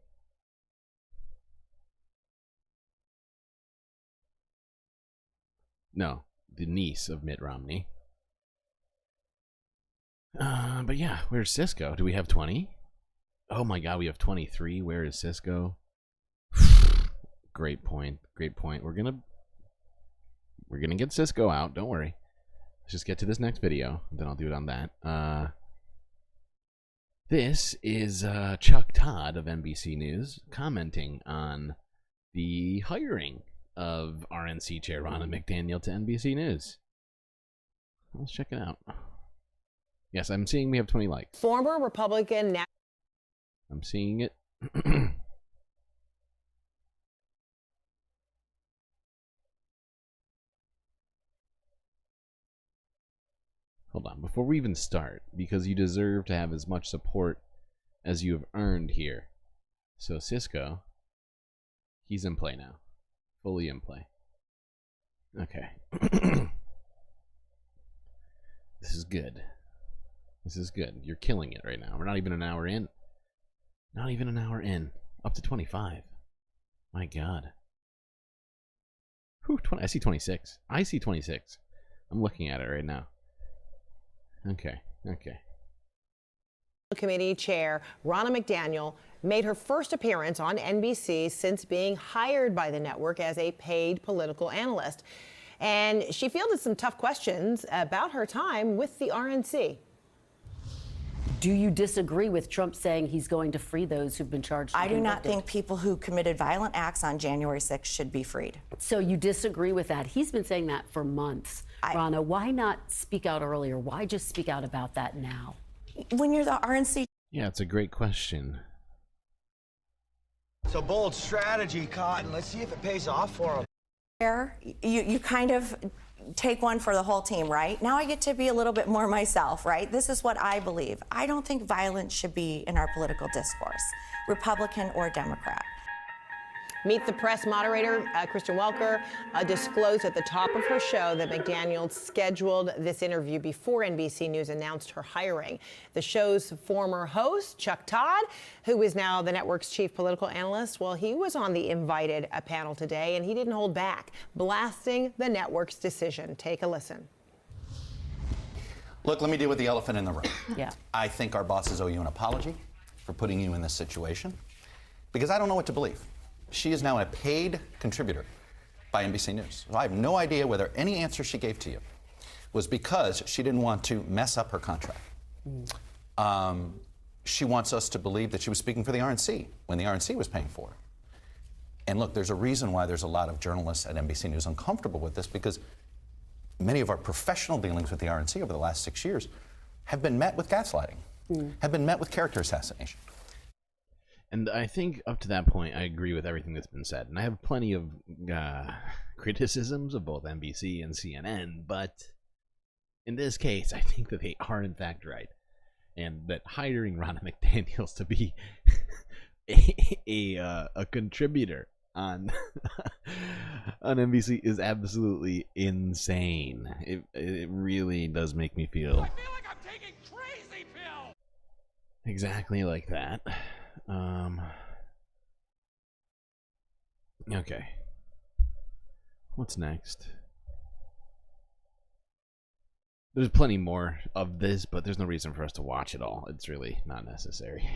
No, the niece of Mitt Romney. But yeah, where's Cisco? Do we have 20? Oh my God, we have 23. Where is Cisco? Great point. Great point. We're gonna get Cisco out. Don't worry. Let's just get to this next video. Then I'll do it on that. This is Chuck Todd of NBC News commenting on the hiring of RNC chair Ronna McDaniel to NBC News. Let's check it out. Yes, I'm seeing we have 20 likes. Former Republican... I'm seeing it. Hold on, before we even start, because you deserve to have as much support as you have earned here. So Cisco, he's in play now. Fully in play. Okay. This is good. This is good. You're killing it right now. We're not even an hour in. Not even an hour in. Up to 25. My God. Whew, I see 26. I see 26. I'm looking at it right now. Okay, okay. Committee Chair Ronna McDaniel made her first appearance on NBC since being hired by the network as a paid political analyst. And she fielded some tough questions about her time with the RNC. Do you disagree with Trump saying he's going to free those who've been charged? I do not think people who committed violent acts on January 6th should be freed. So you disagree with that? He's been saying that for months. Ronna, why not speak out earlier? Why just speak out about that now? When you're the RNC... Yeah, it's a great question. It's a bold strategy, Cotton. Let's see if it pays off for him. You kind of take one for the whole team, right? Now I get to be a little bit more myself, right? This is what I believe. I don't think violence should be in our political discourse, Republican or Democrat. Meet the Press moderator, Kristen Welker, disclosed at the top of her show that McDaniel scheduled this interview before NBC News announced her hiring. The show's former host, Chuck Todd, who is now the network's chief political analyst, well, he was on the invited panel today, and he didn't hold back, blasting the network's decision. Take a listen. Look, let me deal with the elephant in the room. Yeah. I think our bosses owe you an apology for putting you in this situation, because I don't know what to believe. She is now a paid contributor by NBC News. So I have no idea whether any answer she gave to you was because she didn't want to mess up her contract. She wants us to believe that she was speaking for the RNC when the RNC was paying for her. And look, there's a reason why there's a lot of journalists at NBC News uncomfortable with this, because many of our professional dealings with the RNC over the last 6 years have been met with gaslighting, have been met with character assassination. And I think up to that point, I agree with everything that's been said. And I have plenty of criticisms of both NBC and CNN, but in this case, I think that they are in fact right. And that hiring Ronna McDaniel to be a contributor on on NBC is absolutely insane. It really does make me feel I feel like I'm taking crazy pills. exactly like that. Okay. What's next? There's plenty more of this, but there's no reason for us to watch it all. It's really not necessary.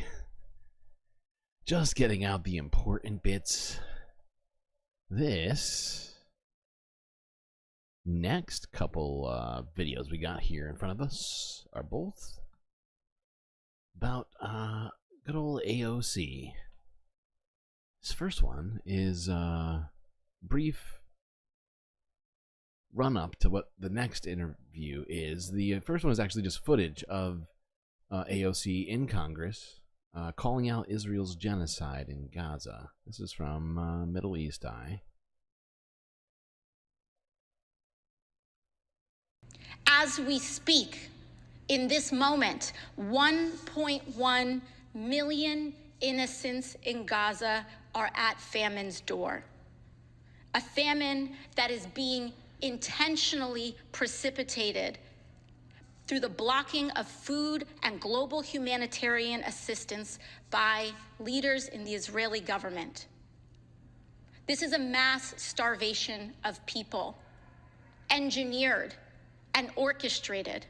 Just getting out the important bits. This next couple videos we got here in front of us are both about good old AOC. This first one is brief run up to what the next interview is. The first one is actually just footage of AOC in Congress calling out Israel's genocide in Gaza. This is from Middle East Eye. As we speak, in this moment, 1.1 million innocents in Gaza are at famine's door. A famine that is being intentionally precipitated through the blocking of food and global humanitarian assistance by leaders in the Israeli government. This is a mass starvation of people, engineered and orchestrated,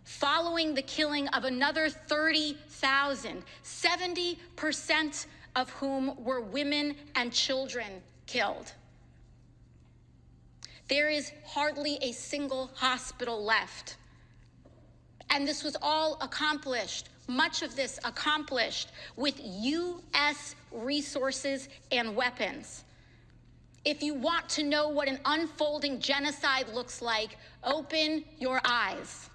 following the killing of another 30,000, 70% of whom were women and children killed. There is hardly a single hospital left. And this was all accomplished, much of this accomplished with U.S. resources and weapons. If you want to know what an unfolding genocide looks like, open your eyes.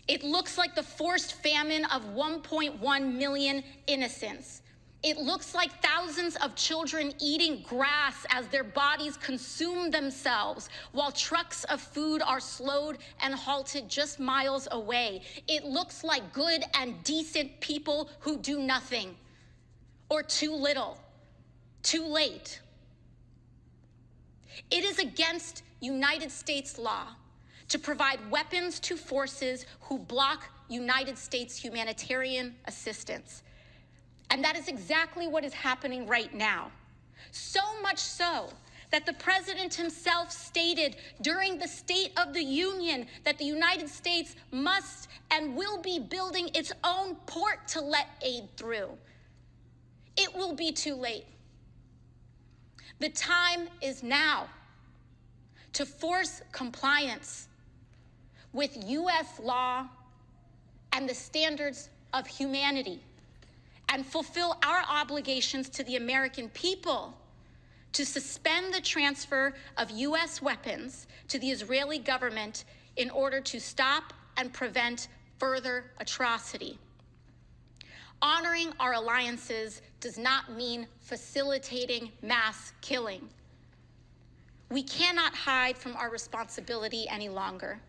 It looks like the forced famine of 1.1 million innocents. It looks like thousands of children eating grass as their bodies consume themselves while trucks of food are slowed and halted just miles away. It looks like good and decent people who do nothing, or too little, too late. It is against United States law to provide weapons to forces who block United States humanitarian assistance. And that is exactly what is happening right now. So much so that the president himself stated during the State of the Union that the United States must and will be building its own port to let aid through. It will be too late. The time is now to force compliance with U.S. law and the standards of humanity, and fulfill our obligations to the American people to suspend the transfer of U.S. weapons to the Israeli government in order to stop and prevent further atrocity. Honoring our alliances does not mean facilitating mass killing. We cannot hide from our responsibility any longer.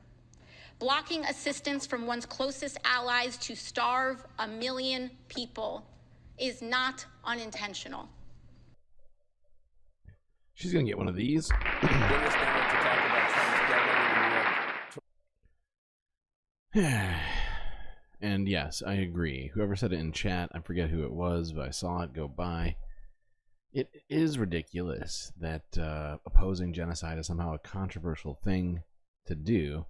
Blocking assistance from one's closest allies to starve 1 million people is not unintentional. She's gonna get one of these. And yes, I agree. Whoever said it in chat, I forget who it was, but I saw it go by. It is ridiculous that opposing genocide is somehow a controversial thing to do.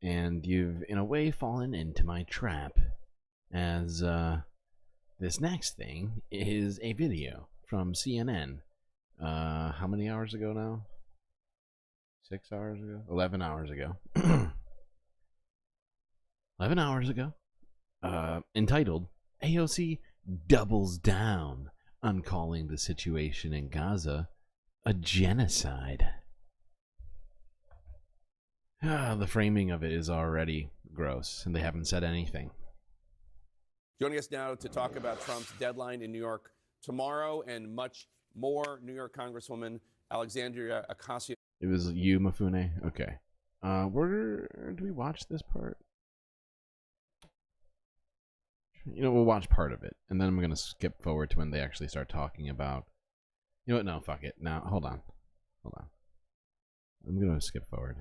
And you've, in a way, fallen into my trap, as this next thing is a video from CNN. How many hours ago now? 6 hours ago? 11 hours ago. 11 hours ago. Entitled, AOC doubles down on calling the situation in Gaza a genocide. The framing of it is already gross, and they haven't said anything. Joining us now to talk about Trump's deadline in New York tomorrow and much more, New York Congresswoman Alexandria Ocasio. It was you, Mafune? Okay. Where do we watch this part? You know, we'll watch part of it, and then I'm going to skip forward to when they actually start talking about, You know what? No, fuck it. Now, hold on. Hold on. I'm going to skip forward.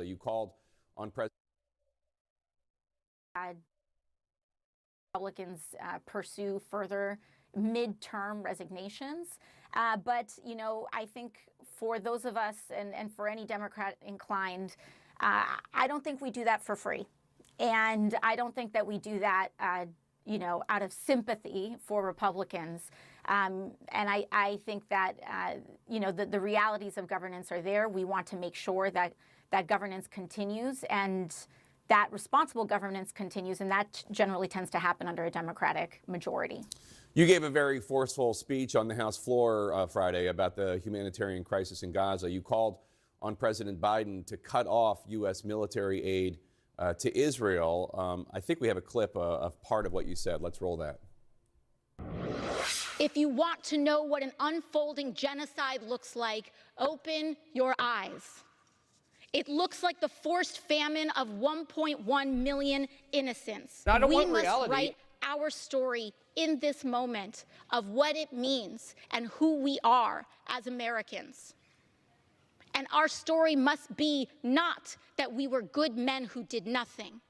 You called on President. Republicans pursue further midterm resignations. But, you know, I think for those of us and for any Democrat inclined, I don't think we do that for free. And I don't think that we do that, you know, out of sympathy for Republicans. And I think that, you know, the realities of governance are there. We want to make sure that that governance continues and that responsible governance continues, and that generally tends to happen under a Democratic majority. You gave a very forceful speech on the House floor Friday about the humanitarian crisis in Gaza. You called on President Biden to cut off U.S. military aid to Israel. I think we have a clip of part of what you said. Let's roll that. If you want to know what an unfolding genocide looks like, open your eyes. It looks like the forced famine of 1.1 million innocents. I don't we want must reality. write our story in this moment of what it means and who we are as Americans. And our story must be not that we were good men who did nothing.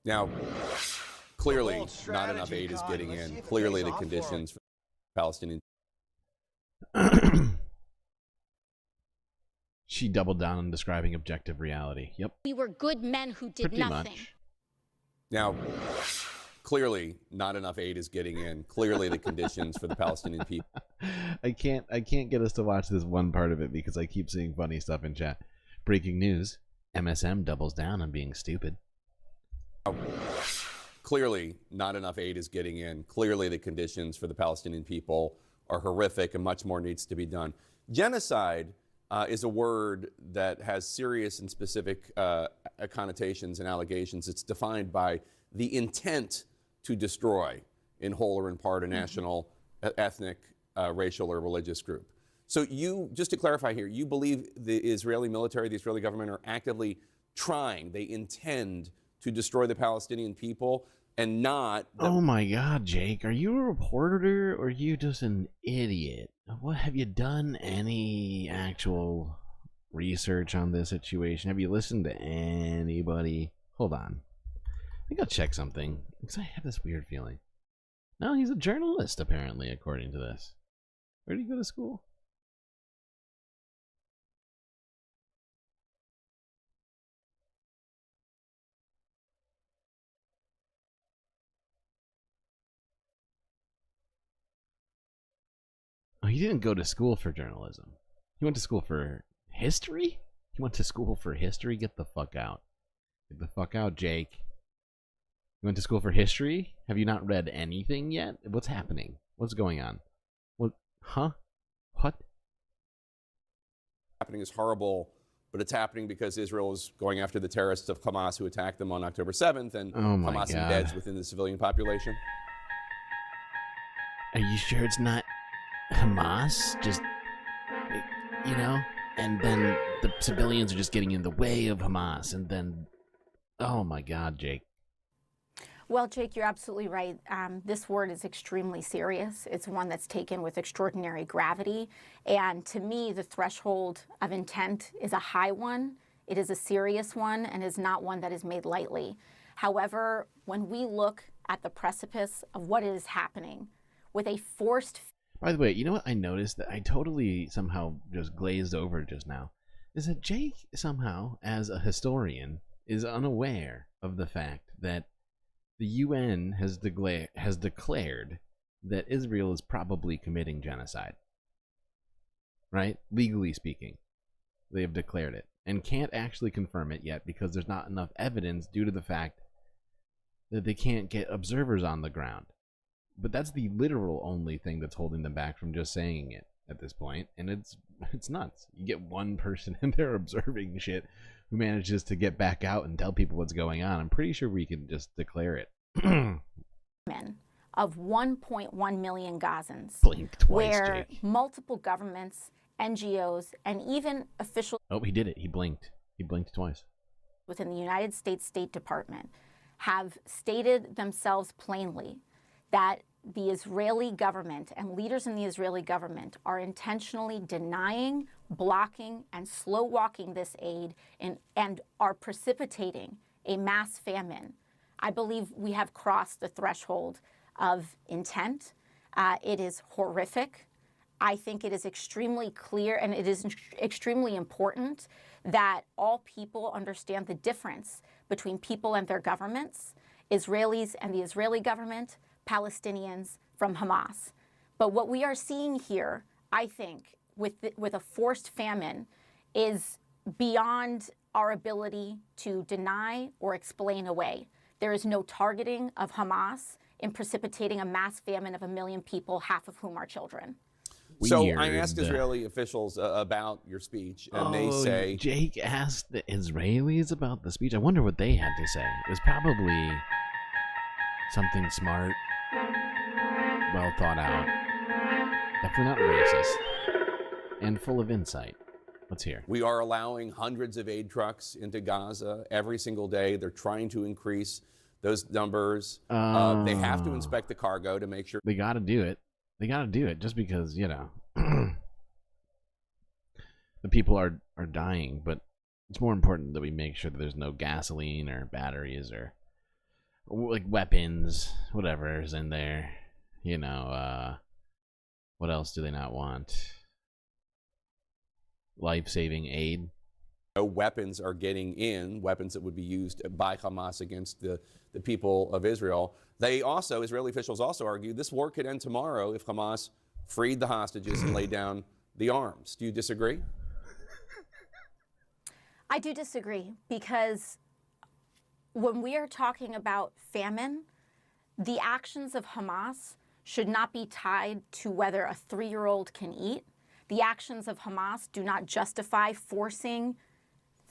Now, clearly, not enough aid is getting in. Clearly, the conditions for Palestinian. She doubled down on describing objective reality. Yep. We were good men who did Pretty nothing. much. Now, clearly, not enough aid is getting in. Clearly, the conditions for the Palestinian people. I can't get us to watch this one part of it because I keep seeing funny stuff in chat. Breaking news: MSM doubles down on being stupid. Clearly, not enough aid is getting in. Clearly, the conditions for the Palestinian people are horrific and much more needs to be done. Genocide is a word that has serious and specific connotations and allegations. It's defined by the intent to destroy in whole or in part a national, ethnic, racial, or religious group. So you, just to clarify here, you believe the Israeli military, the Israeli government are actively trying, they intend to destroy the Palestinian people and not... Oh my God, Jake, are you a reporter or are you just an idiot? What, have you done any actual research on this situation? Have you listened to anybody? Hold on. I think I'll check something because I have this weird feeling. No, he's a journalist apparently, according to this. Where did he go to school? Oh, he didn't go to school for journalism. He went to school for history? He went to school for history? Get the fuck out. Get the fuck out, Jake. You went to school for history? Have you not read anything yet? What's happening? What's going on? What? Huh? What? Happening is horrible, but it's happening because Israel is going after the terrorists of Hamas who attacked them on October 7th, and Oh my Hamas God. embeds within the civilian population. Are you sure it's not Hamas? Just, you know? And then the civilians are just getting in the way of Hamas, and then... Oh my God, Jake. Well, Jake, you're absolutely right. This word is extremely serious. It's one that's taken with extraordinary gravity. And to me, the threshold of intent is a high one. It is a serious one and is not one that is made lightly. However, when we look at the precipice of what is happening with a forced... By the way, you know what I noticed that I totally somehow just glazed over just now? Is that Jake somehow, as a historian, is unaware of the fact that the UN has declared that Israel is probably committing genocide. Right? Legally speaking. They have declared it. And can't actually confirm it yet because there's not enough evidence due to the fact that they can't get observers on the ground. But that's the literal only thing that's holding them back from just saying it at this point. And it's nuts. You get one person in there observing shit who manages to get back out and tell people what's going on. I'm pretty sure we can just declare it. of 1.1 million Gazans, Blink twice, where Jake. multiple governments NGOs, and even officials. Oh, he did it. He blinked. He blinked twice. Within the United States State Department have stated themselves plainly that the Israeli government and leaders in the Israeli government are intentionally denying, blocking, and slow walking this aid and are precipitating a mass famine. I believe we have crossed the threshold of intent. It is horrific. I think it is extremely clear and it is extremely important that all people understand the difference between people and their governments, Israelis and the Israeli government, Palestinians from Hamas. But what we are seeing here, I think, with a forced famine is beyond our ability to deny or explain away. There is no targeting of Hamas in precipitating a mass famine of 1 million people, half of whom are children. So I asked Israeli officials about your speech, and they say... Jake asked the Israelis about the speech. I wonder what they had to say. It was probably something smart, well thought out, definitely not racist, and full of insight. Let's hear. We are allowing hundreds of aid trucks into Gaza every single day. They're trying to increase those numbers. They have to inspect the cargo to make sure... They got to do it. They got to do it just because, you know, the people are dying, but it's more important that we make sure that there's no gasoline or batteries or like weapons, whatever is in there. You know, what else do they not want? Life-saving aid. No weapons are getting in, weapons that would be used by Hamas against the people of Israel. They also, Israeli officials also argue, this war could end tomorrow if Hamas freed the hostages and laid down the arms. Do you disagree? I do disagree, because when we are talking about famine, the actions of Hamas should not be tied to whether a 3-year-old can eat. The actions of Hamas do not justify forcing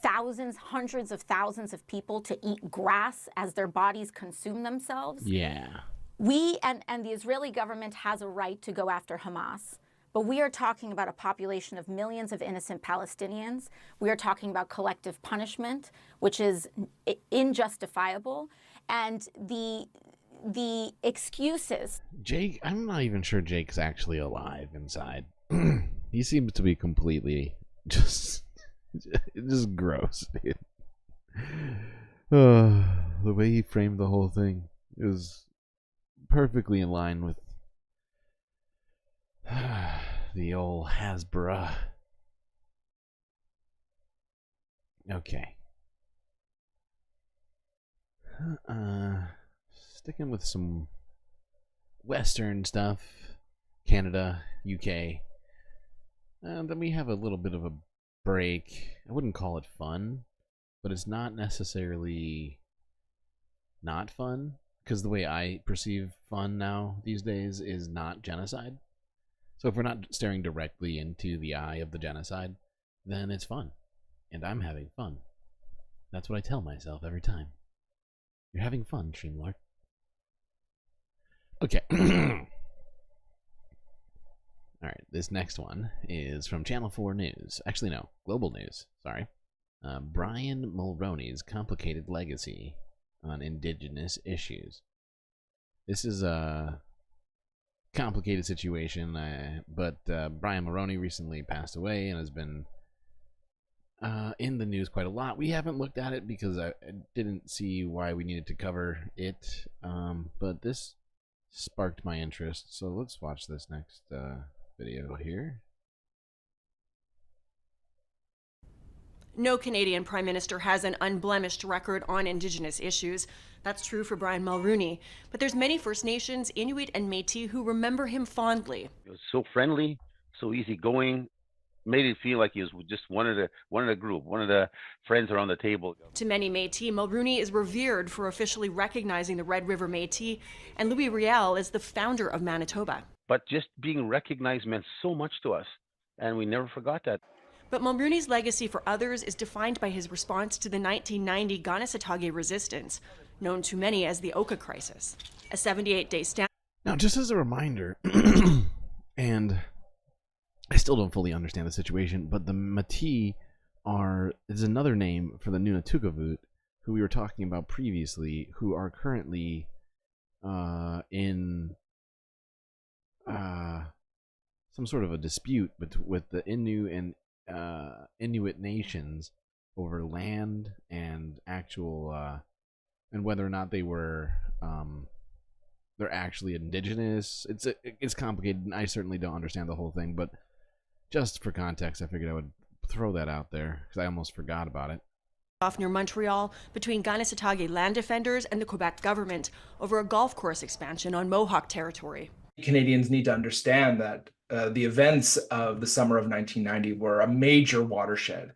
thousands, hundreds of thousands of people to eat grass as their bodies consume themselves. Yeah. We and the Israeli government has a right to go after Hamas, but we are talking about a population of millions of innocent Palestinians. We are talking about collective punishment, which is injustifiable, and the excuses. Jake, I'm not even sure Jake's actually alive inside. He seems to be completely just gross, dude. The way he framed the whole thing is perfectly in line with the old Hasbro. Okay. Sticking with some Western stuff, Canada, UK. Then we have a little bit of a break. I wouldn't call it fun, but it's not necessarily not fun, because the way I perceive fun now these days is not genocide. So if we're not staring directly into the eye of the genocide, then it's fun, and I'm having fun. That's what I tell myself every time. You're having fun, Streamlord. Okay. Alright, this next one is from Channel 4 News. Actually, no, Global News, sorry. Brian Mulroney's complicated legacy on indigenous issues. This is a complicated situation, but Brian Mulroney recently passed away and has been in the news quite a lot. We haven't looked at it because I didn't see why we needed to cover it, but this sparked my interest, so let's watch this next video here. No Canadian Prime Minister has an unblemished record on Indigenous issues. That's true for Brian Mulroney. But there's many First Nations, Inuit and Métis who remember him fondly. He was so friendly, so easygoing, made it feel like he was just one of the group, one of the friends around the table. To many Métis, Mulroney is revered for officially recognizing the Red River Métis, and Louis Riel is the founder of Manitoba. But just being recognized meant so much to us, and we never forgot that. But Mulroney's legacy for others is defined by his response to the 1990 Kanesatake resistance, known to many as the Oka Crisis, a 78-day stand. Now, just as a reminder, and I still don't fully understand the situation, but the Métis is another name for the Nunatukovut, who we were talking about previously, who are currently in some sort of a dispute with the Innu and Inuit nations over land and actual and whether or not they're actually indigenous. It's complicated, and I certainly don't understand the whole thing, but just for context, I figured I would throw that out there because I almost forgot about it. Off near Montreal between Kanesatake land defenders and the Quebec government over a golf course expansion on Mohawk territory. Canadians need to understand that the events of the summer of 1990 were a major watershed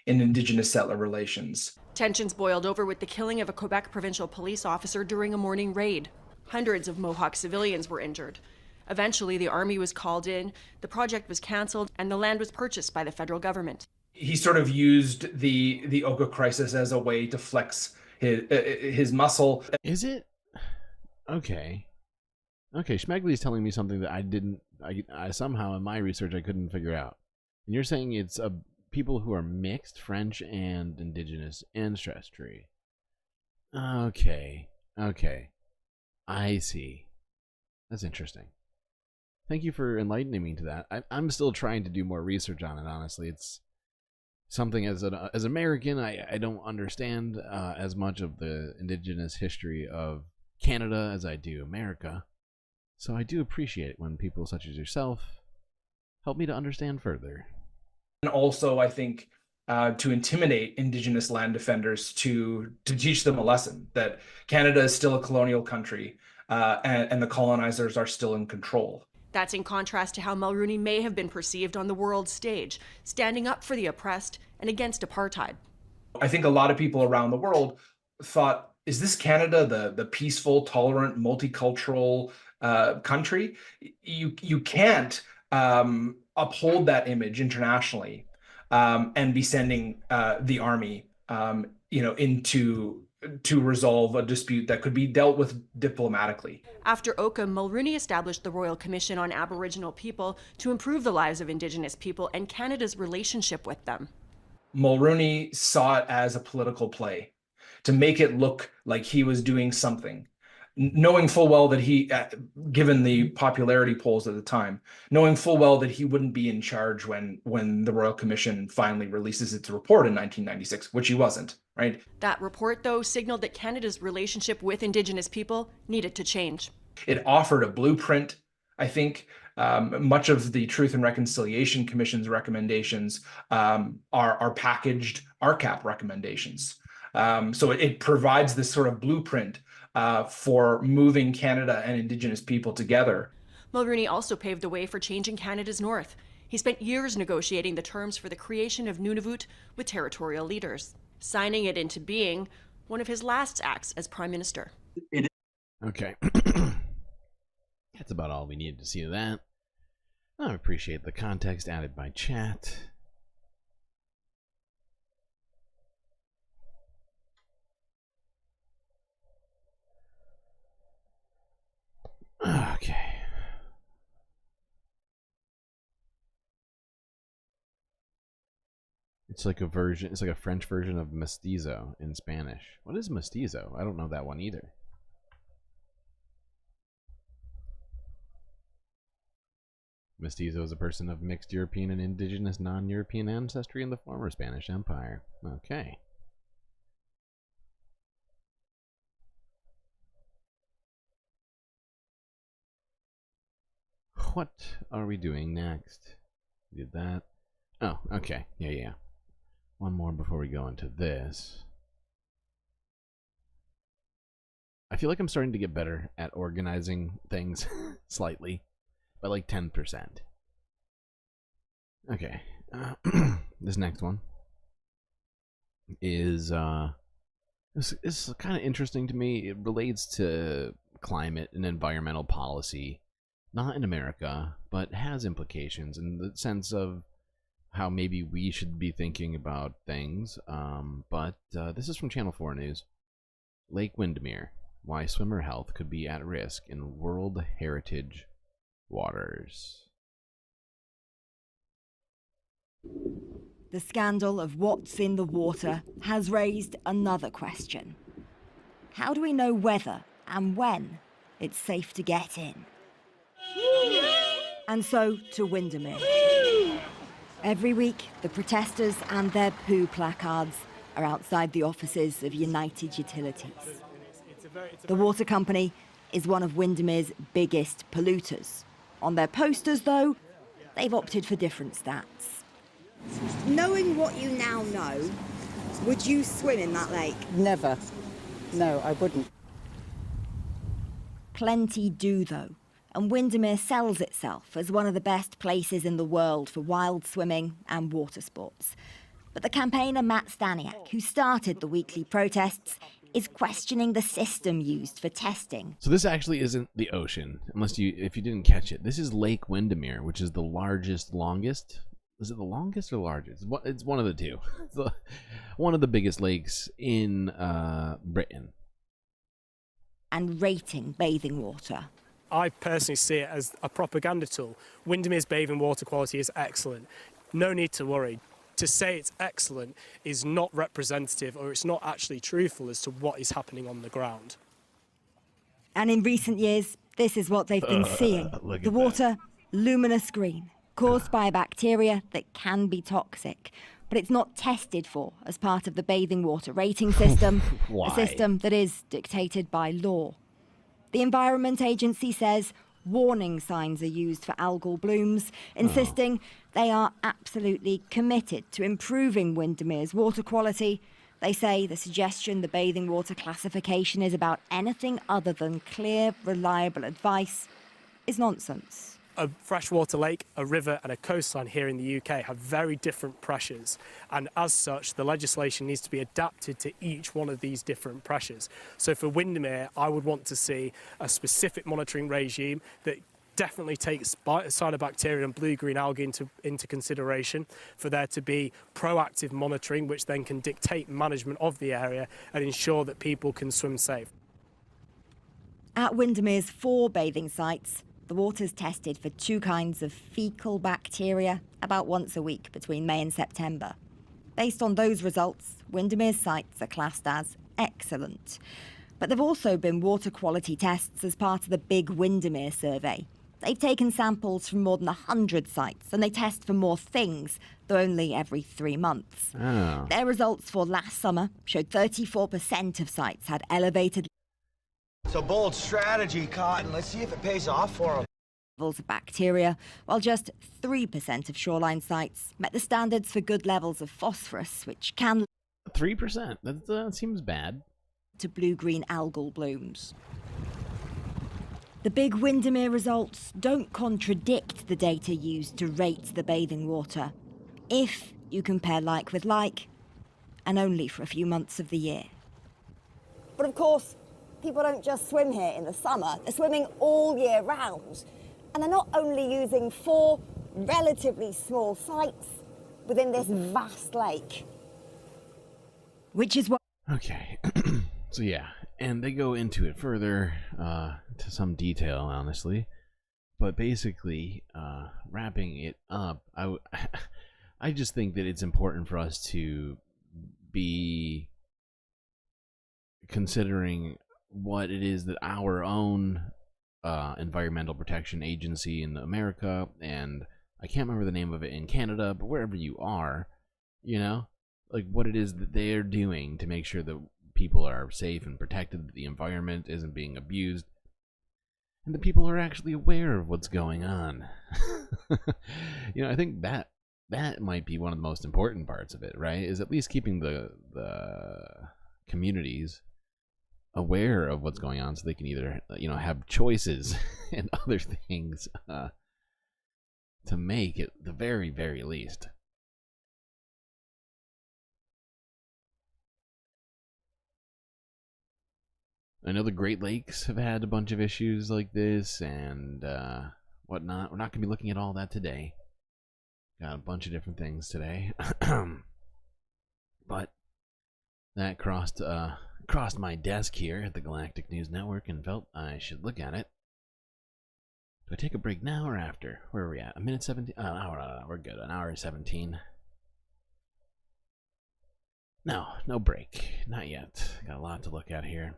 in Indigenous settler relations. Tensions boiled over with the killing of a Quebec provincial police officer during a morning raid. Hundreds of Mohawk civilians were injured. Eventually, the army was called in, the project was cancelled, and the land was purchased by the federal government. He sort of used the Oka crisis as a way to flex his muscle. Is it? Okay. Okay, Schmegley's telling me something that I somehow in my research I couldn't figure out. And you're saying it's people who are mixed, French and Indigenous ancestry. Okay. I see. That's interesting. Thank you for enlightening me to that. I'm still trying to do more research on it, honestly. It's something as an American, I don't understand as much of the Indigenous history of Canada as I do America. So I do appreciate it when people such as yourself help me to understand further. And also, I think, to intimidate Indigenous land defenders to teach them a lesson that Canada is still a colonial country and the colonizers are still in control. That's in contrast to how Mulrooney may have been perceived on the world stage, standing up for the oppressed and against apartheid. I think a lot of people around the world thought, is this Canada, the peaceful, tolerant, multicultural country? You can't uphold that image internationally and be sending the army to resolve a dispute that could be dealt with diplomatically. After Oka, Mulrooney established the Royal Commission on Aboriginal People to improve the lives of Indigenous people and Canada's relationship with them. Mulrooney saw it as a political play to make it look like he was doing something, knowing full well that he, given the popularity polls at the time, knowing full well that he wouldn't be in charge when the Royal Commission finally releases its report in 1996, which he wasn't, right? That report, though, signaled that Canada's relationship with Indigenous people needed to change. It offered a blueprint, I think. Much of the Truth and Reconciliation Commission's recommendations are packaged RCAP recommendations. So it provides this sort of blueprint for moving Canada and Indigenous people together. Mulrooney also paved the way for changing Canada's north. He spent years negotiating the terms for the creation of Nunavut with territorial leaders, signing it into being one of his last acts as Prime Minister. Okay. That's about all we needed to see of that. I appreciate the context added by chat. Okay. It's like a French version of mestizo in Spanish. What is mestizo? I don't know that one either. Mestizo is a person of mixed European and indigenous non-European ancestry in the former Spanish Empire. Okay. What are we doing next? Did that. Oh, okay. Yeah. One more before we go into this. I feel like I'm starting to get better at organizing things slightly. By like 10%. Okay. This next one is is kind of interesting to me. It relates to climate and environmental policy, not in America, but has implications in the sense of how maybe we should be thinking about things. But this is from Channel 4 News. Lake Windermere, why swimmer health could be at risk in World Heritage waters. The scandal of what's in the water has raised another question. How do we know whether and when it's safe to get in? And so to Windermere. Every week, the protesters and their poo placards are outside the offices of United Utilities. The water company is one of Windermere's biggest polluters. On their posters, though, they've opted for different stats. Knowing what you now know, would you swim in that lake? Never. No, I wouldn't. Plenty do, though, and Windermere sells itself as one of the best places in the world for wild swimming and water sports. But the campaigner Matt Staniak, who started the weekly protests, is questioning the system used for testing. So this actually isn't the ocean, if you didn't catch it. This is Lake Windermere, which is the longest. Is it the longest or largest? It's one of the two. It's one of the biggest lakes in Britain. And rating bathing water. I personally see it as a propaganda tool. Windermere's bathing water quality is excellent. No need to worry. To say it's excellent is not representative, or it's not actually truthful as to what is happening on the ground. And in recent years, this is what they've been seeing. The water, luminous green, caused by a bacteria that can be toxic. But it's not tested for as part of the bathing water rating system, a system that is dictated by law. The Environment Agency says warning signs are used for algal blooms, insisting they are absolutely committed to improving Windermere's water quality. They say the suggestion the bathing water classification is about anything other than clear, reliable advice is nonsense. A freshwater lake, a river and a coastline here in the UK have very different pressures, and as such the legislation needs to be adapted to each one of these different pressures. So for Windermere, I would want to see a specific monitoring regime that definitely takes cyanobacteria and blue-green algae into consideration, for there to be proactive monitoring which then can dictate management of the area and ensure that people can swim safe. At Windermere's 4 bathing sites, the water's tested for 2 kinds of fecal bacteria about once a week between May and September. Based on those results, Windermere's sites are classed as excellent. But there have also been water quality tests as part of the Big Windermere survey. They've taken samples from more than 100 sites, and they test for more things, though only every 3 months. Oh. Their results for last summer showed 34% of sites had elevated It's a bold strategy, Cotton. Let's see if it pays off for them. levels of bacteria, while just 3% of shoreline sites met the standards for good levels of phosphorus, which can 3%. That seems bad. To blue-green algal blooms. The Big Windermere results don't contradict the data used to rate the bathing water, if you compare like with like, and only for a few months of the year. But of course, people don't just swim here in the summer. They're swimming all year round. And they're not only using 4 relatively small sites within this vast lake. Which is what... Okay. So yeah, and they go into it further, to some detail, honestly. But basically, wrapping it up, I just think that it's important for us to be considering what it is that our own environmental protection agency in America, and I can't remember the name of it in Canada, but wherever you are, you know, like what it is that they're doing to make sure that people are safe and protected, that the environment isn't being abused, and the people are actually aware of what's going on. You know, I think that might be one of the most important parts of it, right? Is at least keeping the communities aware of what's going on, so they can either, you know, have choices and other things to make at the very, very least. I know the Great Lakes have had a bunch of issues like this and whatnot. We're not going to be looking at all that today. Got a bunch of different things today. But that crossed my desk here at the Galactic News Network and felt I should look at it. Do I take a break now or after? Where are we at? A minute 17? Oh, we're good. An hour 17. No break. Not yet. Got a lot to look at here.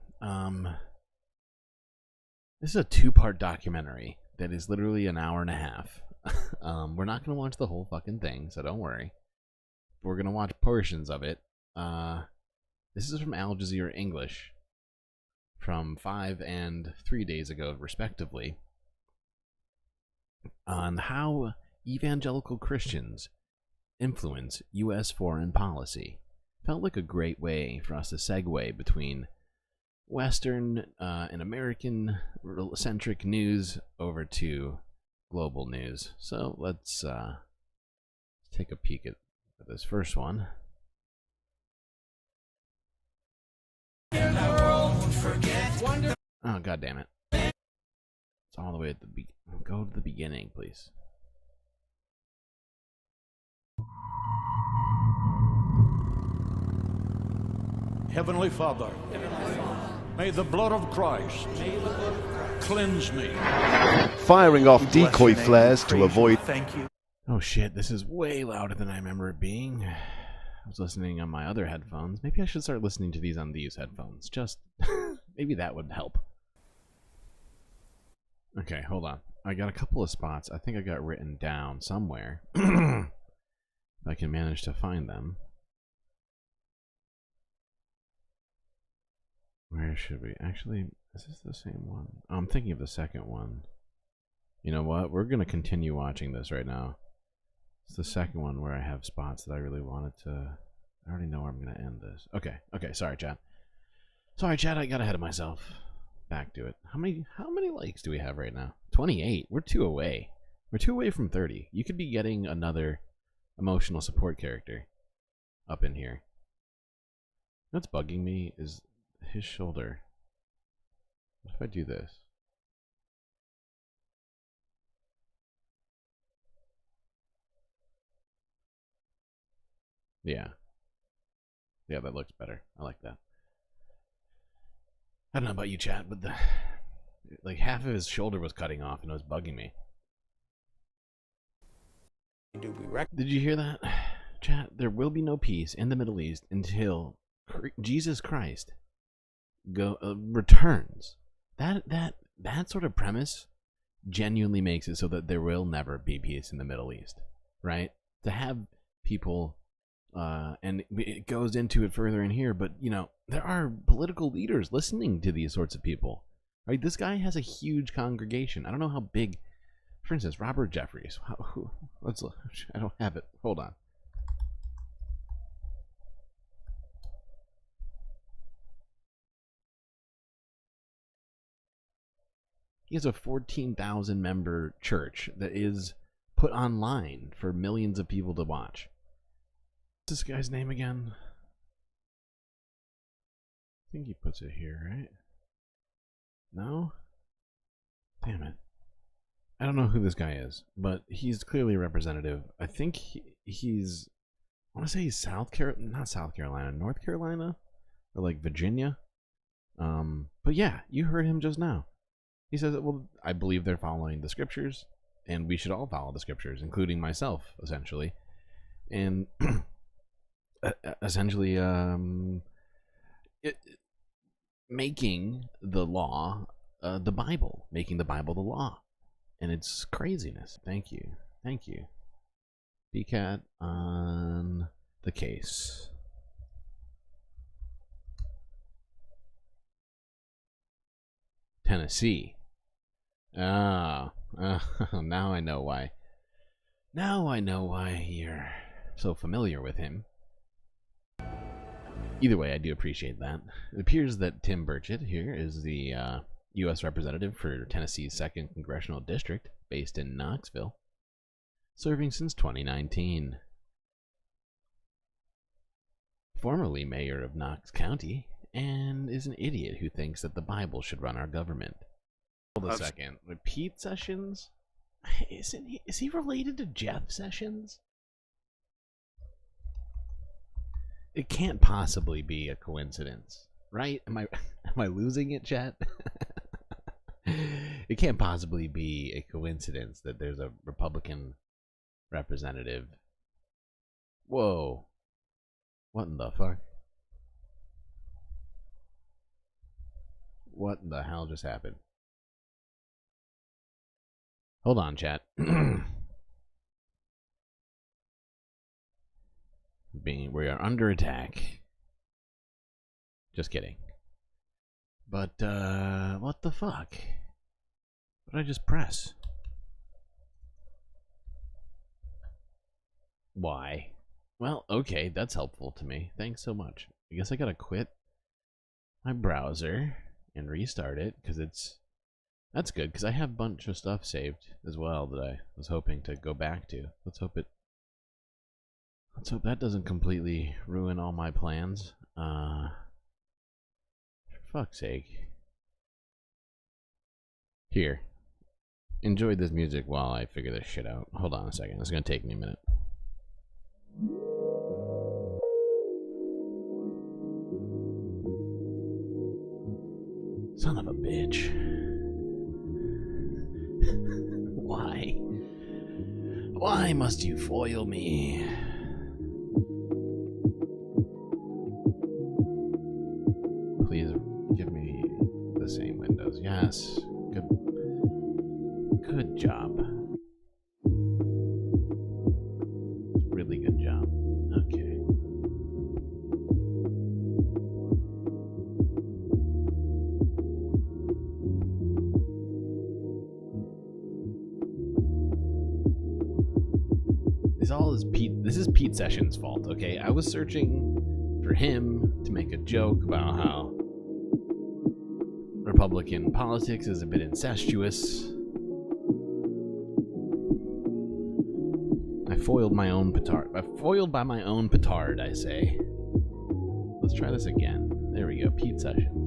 This is a 2-part documentary that is literally an hour and a half. We're not going to watch the whole fucking thing, so don't worry. We're going to watch portions of it. This is from Al Jazeera English from 5 and 3 days ago, respectively, on how evangelical Christians influence U.S. foreign policy. Felt like a great way for us to segue between Western and American-centric news over to global news. So let's take a peek at this first one. Oh, god damn it. It's all the way at the go to the beginning, please. Heavenly Father, may the blood of Christ cleanse me. Firing off decoy flares to avoid... Thank you. Oh shit, this is way louder than I remember it being. I was listening on my other headphones. Maybe I should start listening to these on these headphones. Just, maybe that would help. Okay, hold on. I got a couple of spots I think I got written down somewhere. If I can manage to find them. Where should we? Actually, is this the same one? I'm thinking of the second one. You know what? We're going to continue watching this right now. It's the second one where I have spots that I really wanted to... I already know where I'm going to end this. Okay, sorry, chat. Sorry, chat, I got ahead of myself. Back to it. How many likes do we have right now? 28. We're 2 away. We're 2 away from 30. You could be getting another emotional support character up in here. What's bugging me is his shoulder. What if I do this? Yeah, that looks better. I like that. I don't know about you, chat, but like half of his shoulder was cutting off and it was bugging me. Did you hear that, chat? There will be no peace in the Middle East until Jesus Christ returns. That sort of premise genuinely makes it so that there will never be peace in the Middle East, right? To have people. And it goes into it further in here, but you know, there are political leaders listening to these sorts of people, right? This guy has a huge congregation. I don't know how big, for instance, Robert Jeffries. Let's look. I don't have it. Hold on. He has a 14,000 member church that is put online for millions of people to watch. What's this guy's name again? I think he puts it here, right? No? Damn it. I don't know who this guy is, but he's clearly a representative. I think he's... I want to say he's not South Carolina, North Carolina? Or like Virginia? But yeah, you heard him just now. He says, well, I believe they're following the scriptures, and we should all follow the scriptures, including myself, essentially. And... essentially making the law the Bible, making the Bible the law, and it's craziness. Thank you BCAT on the case. Tennessee. Now I know why you're so familiar with him. Either way, I do appreciate that. It appears that Tim Burchett here is the U.S. representative for Tennessee's 2nd Congressional District, based in Knoxville, serving since 2019. Formerly mayor of Knox County, and is an idiot who thinks that the Bible should run our government. Hold a second. Pete Sessions? Is he related to Jeff Sessions? It can't possibly be a coincidence, right? Am I losing it, chat? It can't possibly be a coincidence that there's a Republican representative. Whoa. What in the fuck? What the hell just happened? Hold on, chat. We are under attack. Just kidding. But, what the fuck? What did I just press? Why? Well, okay, that's helpful to me. Thanks so much. I guess I gotta quit my browser and restart it, because that's good, because I have a bunch of stuff saved as well that I was hoping to go back to. Let's hope that doesn't completely ruin all my plans. For fuck's sake. Here. Enjoy this music while I figure this shit out. Hold on a second. It's gonna take me a minute. Son of a bitch. Why? Why must you foil me? Please give me the same windows. Yes. Good job. Really good job. Okay. This is Pete Sessions' fault, okay? I was searching for him to make a joke about how Republican politics is a bit incestuous. I foiled my own petard. Foiled by my own petard, I say. Let's try this again. There we go, Pete Sessions.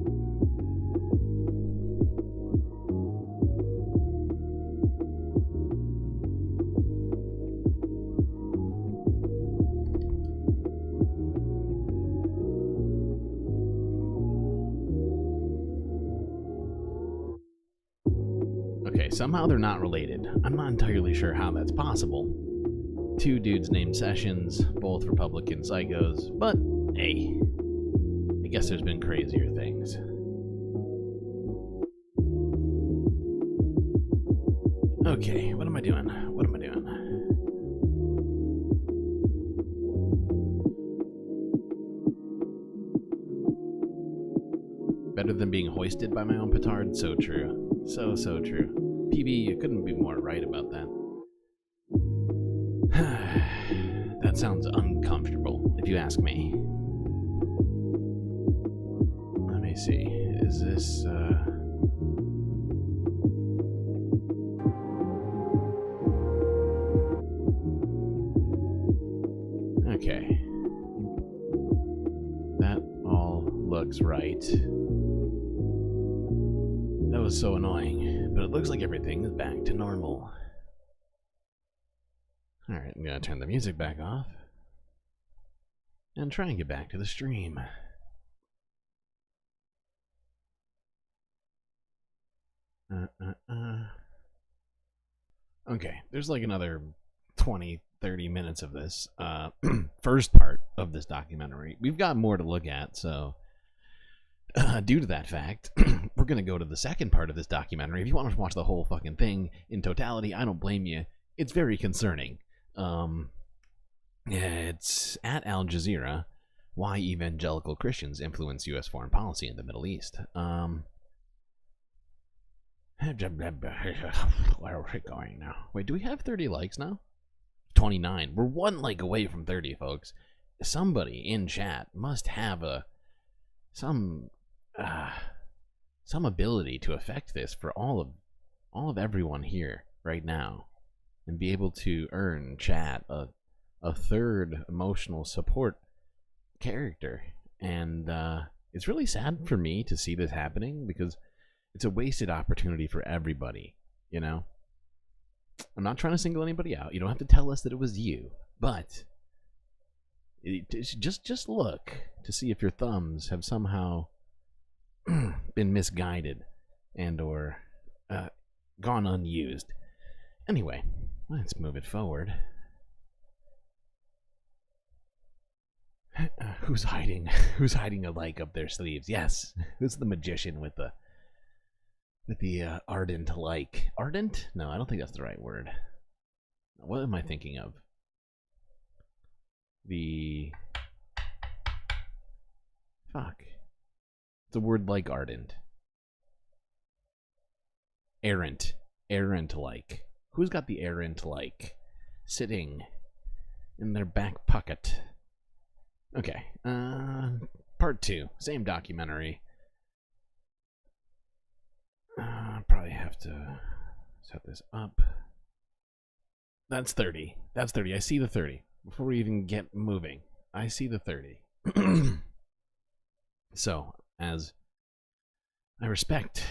Somehow they're not related. I'm not entirely sure how that's possible. Two dudes named Sessions, both Republican psychos, but hey, I guess there's been crazier things. Okay, what am I doing? What am I doing? Better than being hoisted by my own petard? So true. So true. PB, you couldn't be more right about that. That sounds uncomfortable, if you ask me. Let me see. Is this, Okay. That all looks right. That was so annoying. But it looks like everything is back to normal. Alright, I'm gonna turn the music back off. And try and get back to the stream. Okay, there's like another 20-30 minutes of this. First part of this documentary. We've got more to look at, so... due to that fact, we're going to go to the second part of this documentary. If you want to watch the whole fucking thing in totality, I don't blame you. It's very concerning. It's at Al Jazeera, Why Evangelical Christians Influence U.S. Foreign Policy in the Middle East. Where are we going now? Wait, do we have 30 likes now? 29. We're one like away from 30, folks. Somebody in chat must have some ability to affect this for all of everyone here right now, and be able to earn chat a third emotional support character. And it's really sad for me to see this happening, because it's a wasted opportunity for everybody, you know? I'm not trying to single anybody out. You don't have to tell us that it was you, but just look to see if your thumbs have somehow been misguided and or gone unused. Anyway, let's move it forward. Who's hiding a like up their sleeves? Yes, who's the magician with the With the ardent like. Ardent? No, I don't think that's the right word. What am I thinking of? The... Fuck. It's a word like ardent. Errant. Errant like. Who's got the errant like sitting in their back pocket? Okay. Part 2. Same documentary. Probably have to set this up. That's 30. That's 30. I see the 30. Before we even get moving, I see the 30. So, as I respect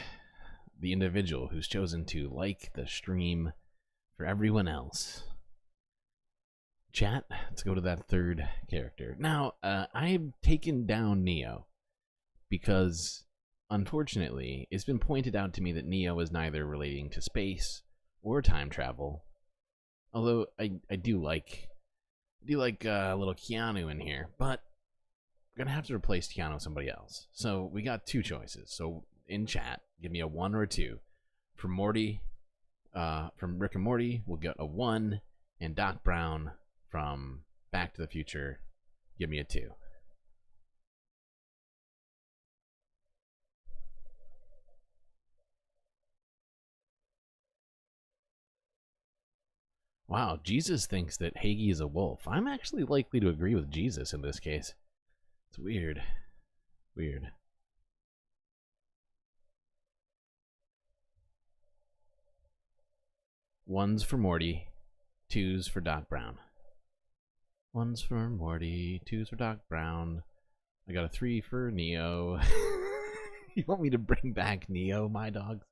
the individual who's chosen to like the stream for everyone else, chat, let's go to that third character. Now, I've taken down Neo because, unfortunately, it's been pointed out to me that Neo is neither relating to space or time travel. Although I do like a little Keanu in here, but we're gonna have to replace Keanu with somebody else. So we got 2 choices. So in chat, give me a 1 or a 2. From Morty, from Rick and Morty, we'll get a 1, and Doc Brown from Back to the Future, give me a 2. Wow, Jesus thinks that Hagee is a wolf. I'm actually likely to agree with Jesus in this case. It's weird. Weird. Ones for Morty, 2s for Doc Brown. 1's for Morty, 2's for Doc Brown. I got a 3 for Neo. You want me to bring back Neo, my dogs?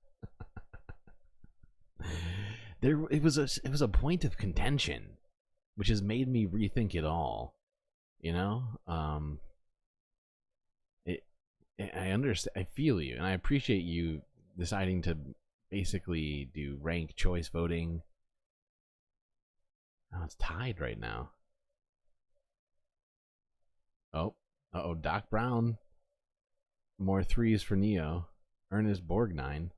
It was a point of contention, which has made me rethink it all. You know, I understand, I feel you, and I appreciate you deciding to basically do rank choice voting. Oh, it's tied right now. Oh, Doc Brown. More 3s for Neo. Ernest Borgnine.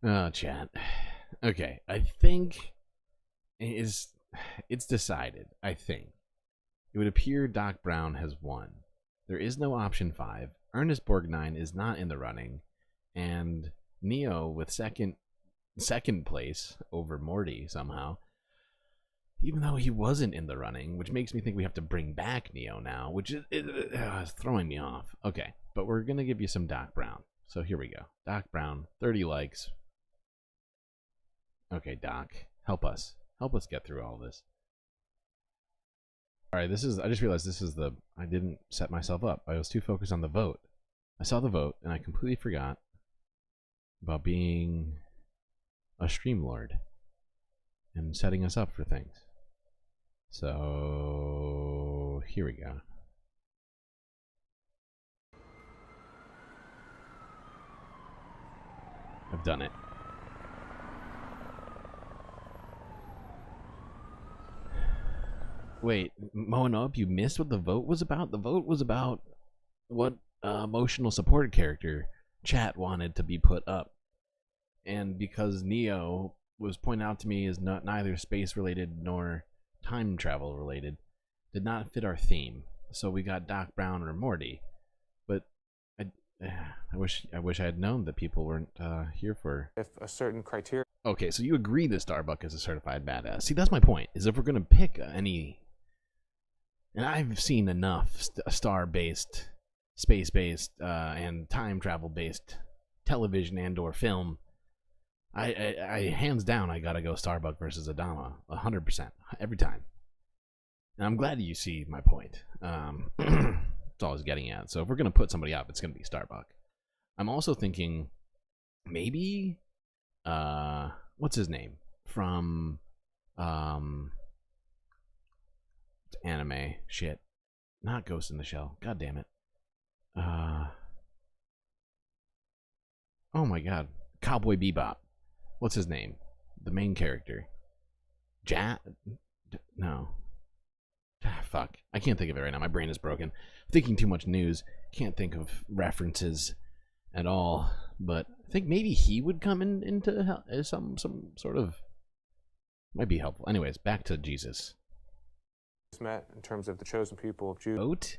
Oh, chat. Okay, I think it's decided. I think it would appear Doc Brown has won. There is no option 5. Ernest Borgnine is not in the running, and Neo with second place over Morty somehow, even though he wasn't in the running, which makes me think we have to bring back Neo now, which is throwing me off. Okay, but we're gonna give you some Doc Brown. So here we go. Doc Brown, 30 likes. Okay, Doc, help us get through all this. All right, I just realized I didn't set myself up. I was too focused on the vote. I saw the vote and I completely forgot about being a Streamlord and setting us up for things. So here we go. I've done it. Wait, Moanob, you missed what the vote was about? The vote was about what emotional support character chat wanted to be put up. And because Neo was pointed out to me as neither space related nor time travel related, did not fit our theme. So we got Doc Brown or Morty. But I wish I had known that people weren't here for if a certain criteria. Okay, so you agree that Starbuck is a certified badass. See, that's my point. Is if we're gonna pick any, and I've seen enough star-based, space-based, and time travel-based television and/or film. I hands down, I gotta go Starbuck versus Adama, 100% every time. And I'm glad you see my point. That's all I was getting at. So if we're gonna put somebody up, it's gonna be Starbuck. I'm also thinking maybe what's his name from anime shit, not Ghost in the Shell, god damn it. Oh my god, Cowboy Bebop. What's his name? The main character. No. Ah, fuck. I can't think of it right now. My brain is broken. Thinking too much news. Can't think of references at all. But I think maybe he would come into some sort of... Might be helpful. Anyways, back to Jesus. Met in terms of the chosen people of Judah. Boat?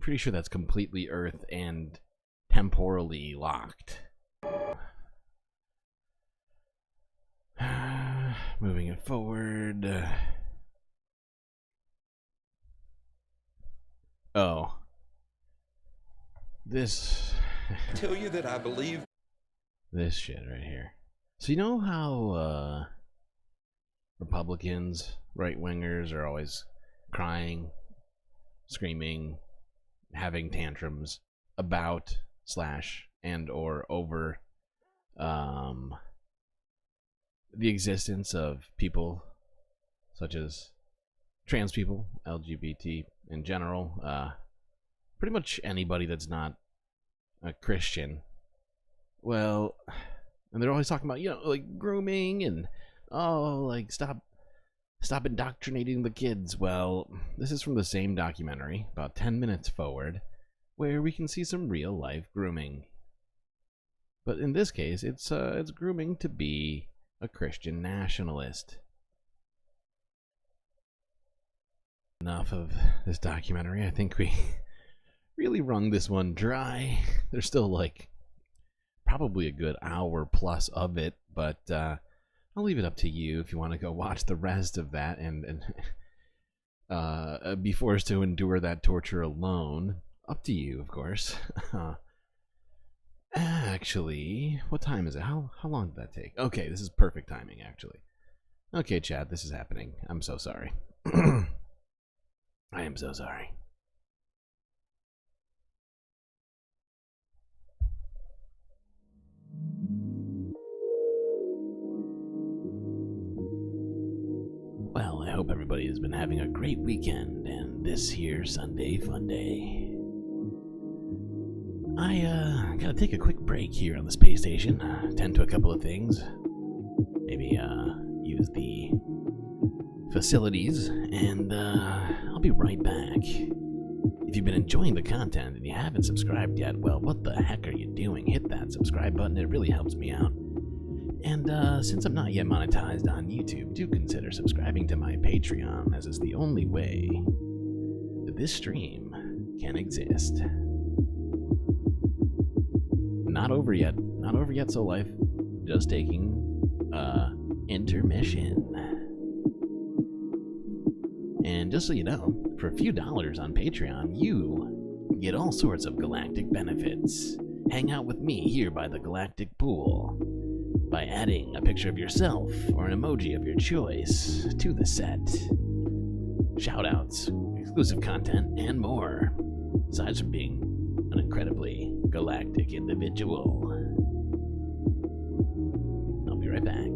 Pretty sure that's completely earth and temporally locked. Moving it forward. Oh. This. Tell you that I believe. This shit right here. So you know how Republicans, right-wingers are always crying, screaming, having tantrums about and or over the existence of people such as trans people, LGBT in general, pretty much anybody that's not a Christian. Well, and they're always talking about, you know, like grooming and like stop indoctrinating the kids. Well, this is from the same documentary, about 10 minutes forward, where we can see some real life grooming. But in this case, it's grooming to be a Christian nationalist. Enough of this documentary. I think we really wrung this one dry. There's still like probably a good hour plus of it, but I'll leave it up to you if you want to go watch the rest of that and be forced to endure that torture alone. Up to you, of course. Actually, what time is it? How long did that take? Okay, this is perfect timing, actually. Okay, Chad, this is happening. I'm so sorry. I am so sorry. Well, I hope everybody has been having a great weekend, and this here Sunday FUNDAY. I gotta take a quick break here on the space station, tend to a couple of things, maybe use the facilities, and I'll be right back. If you've been enjoying the content and you haven't subscribed yet, well, what the heck are you doing? Hit that subscribe button, it really helps me out. And since I'm not yet monetized on YouTube, do consider subscribing to my Patreon, as it's the only way that this stream can exist. Not over yet, Soul Life. Just taking intermission. And just so you know, for a few dollars on Patreon, you get all sorts of Galactic benefits. Hang out with me here by the Galactic pool by adding a picture of yourself or an emoji of your choice to the set. Shoutouts, exclusive content, and more. Aside from being an incredibly galactic individual. I'll be right back.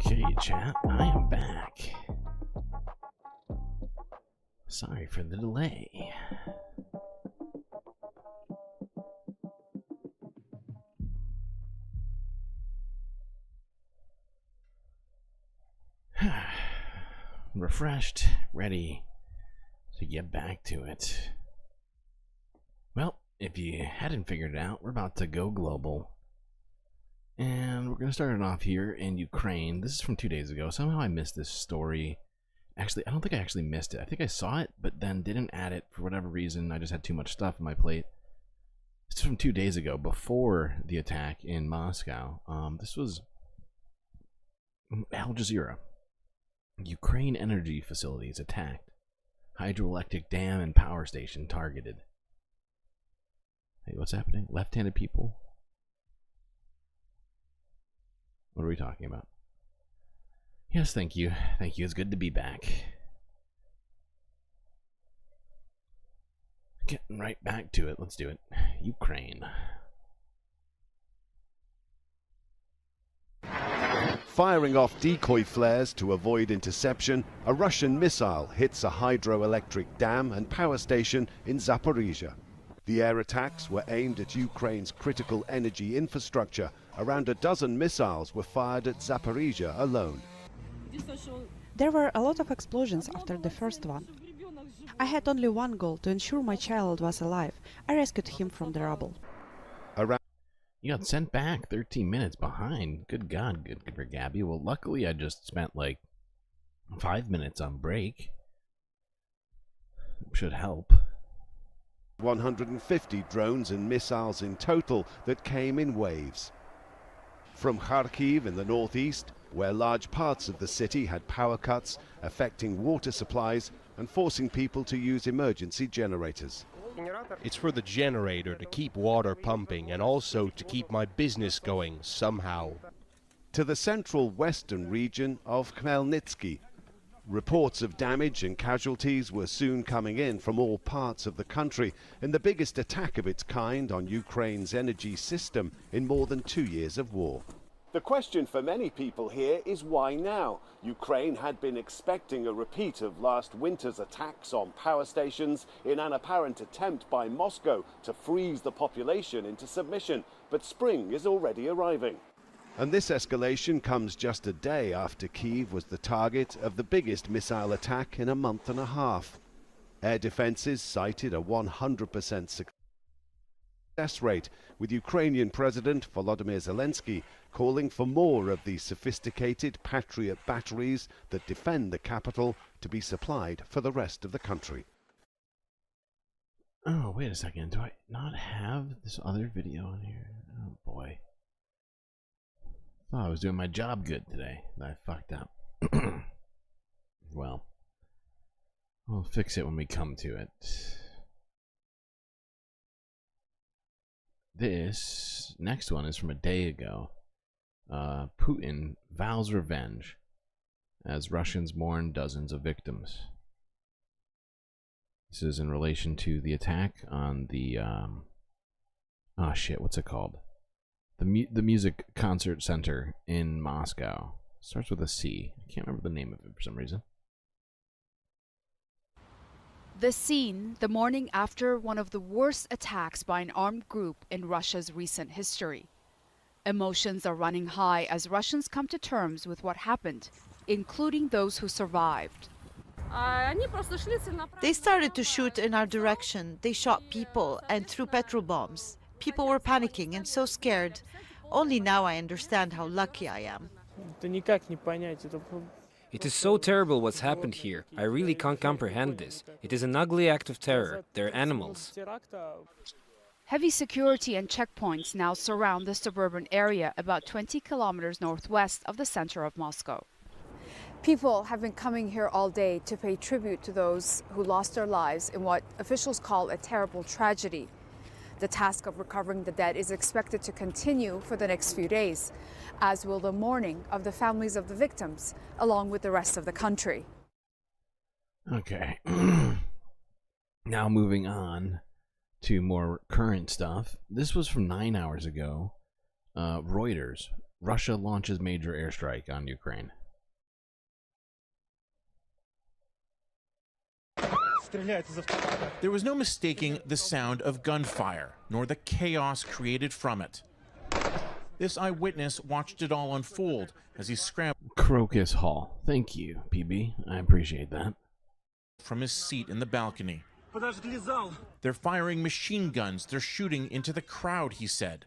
Okay, chat, I am back. Sorry for the delay. Refreshed, ready to get back to it. Well, if you hadn't figured it out, we're about to go global. And we're going to start it off here in Ukraine. This is from 2 days ago. Somehow I missed this story. Actually, I don't think I actually missed it. I think I saw it, but then didn't add it for whatever reason. I just had too much stuff on my plate. This is from 2 days ago, before the attack in Moscow. This was Al Jazeera. Ukraine energy facilities attacked. Hydroelectric dam and power station targeted. Hey, what's happening? Left-handed people? What are we talking about? Yes, thank you. Thank you. It's good to be back. Getting right back to it. Let's do it. Ukraine. Firing off decoy flares to avoid interception, a Russian missile hits a hydroelectric dam and power station in Zaporizhia. The air attacks were aimed at Ukraine's critical energy infrastructure. Around a dozen missiles were fired at Zaporizhia alone. There were a lot of explosions after the first one. I had only one goal: to ensure my child was alive. I rescued him from the rubble. You got sent back 13 minutes behind. Good God, good for Gabby. Well, luckily I just spent like 5 minutes on break. Should help. 150 drones and missiles in total that came in waves. From Kharkiv in the northeast, where large parts of the city had power cuts, affecting water supplies and forcing people to use emergency generators. It's for the generator to keep water pumping and also to keep my business going somehow. To the central western region of Khmelnytsky, reports of damage and casualties were soon coming in from all parts of the country in the biggest attack of its kind on Ukraine's energy system in more than 2 years of war. The question for many people here is why now? Ukraine had been expecting a repeat of last winter's attacks on power stations in an apparent attempt by Moscow to freeze the population into submission, but spring is already arriving. And this escalation comes just a day after Kyiv was the target of the biggest missile attack in a month and a half. Air defenses cited a 100% success rate, with Ukrainian President Volodymyr Zelensky calling for more of the sophisticated Patriot batteries that defend the capital to be supplied for the rest of the country. Oh, wait a second. Do I not have this other video on here? Oh, boy. Thought I was doing my job good today. I fucked up. Well, we'll fix it when we come to it. This next one is from a day ago. Putin vows revenge as Russians mourn dozens of victims. This is in relation to the attack on the oh shit, what's it called? The music concert center in Moscow. Starts with a C. I can't remember the name of it for some reason. The scene the morning after one of the worst attacks by an armed group in Russia's recent history. Emotions are running high as Russians come to terms with what happened, including those who survived. They started to shoot in our direction. They shot people and threw petrol bombs. People were panicking and so scared. Only now I understand how lucky I am. It is so terrible what's happened here. I really can't comprehend this. It is an ugly act of terror. They're animals. Heavy security and checkpoints now surround the suburban area about 20 kilometers northwest of the center of Moscow. People have been coming here all day to pay tribute to those who lost their lives in what officials call a terrible tragedy. The task of recovering the dead is expected to continue for the next few days, as will the mourning of the families of the victims, along with the rest of the country. Okay. Now moving on to more current stuff. This was from 9 hours ago. Reuters. Russia launches major airstrike on Ukraine. There was no mistaking the sound of gunfire, nor the chaos created from it. This eyewitness watched it all unfold as he scrambled Crocus Hall. Thank you, PB. I appreciate that. from his seat in the balcony. They're firing machine guns. They're shooting into the crowd, he said.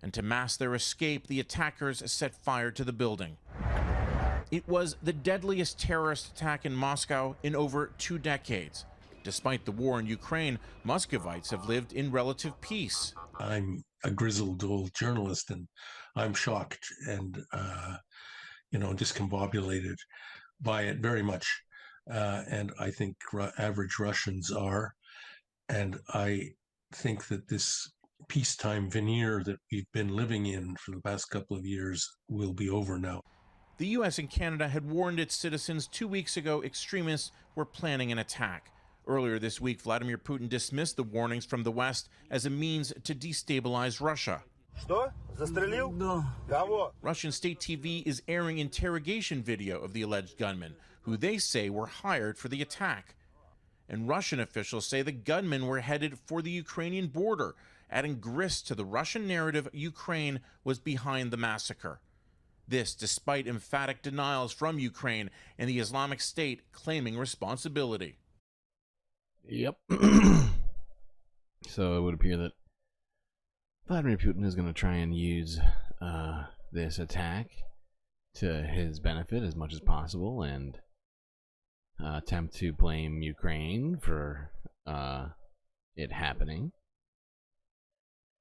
And to mask their escape, the attackers set fire to the building. It was the deadliest terrorist attack in Moscow in over 2 decades. Despite the war in Ukraine, Muscovites have lived in relative peace. I'm a grizzled old journalist, and I'm shocked and, discombobulated by it very much. And I think average Russians are. And I think that this peacetime veneer that we've been living in for the past couple of years will be over now. The U.S. and Canada had warned its citizens 2 weeks ago extremists were planning an attack. Earlier this week, Vladimir Putin dismissed the warnings from the West as a means to destabilize Russia. Russian state TV is airing interrogation video of the alleged gunmen, who they say were hired for the attack. And Russian officials say the gunmen were headed for the Ukrainian border, adding grist to the Russian narrative Ukraine was behind the massacre. This despite emphatic denials from Ukraine and the Islamic State claiming responsibility. Yep. So it would appear that Vladimir Putin is going to try and use this attack to his benefit as much as possible and attempt to blame Ukraine for it happening.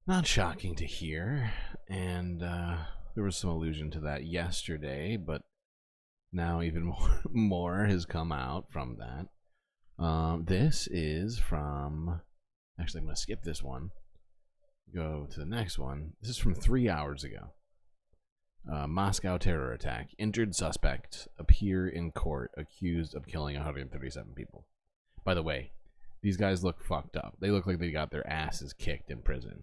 Not shocking to hear, and there was some allusion to that yesterday, but now even more has come out from that. This is from... Actually, I'm going to skip this one. Go to the next one. This is from 3 hours ago. Moscow terror attack. Injured suspects appear in court accused of killing 137 people. By the way, these guys look fucked up. They look like they got their asses kicked in prison.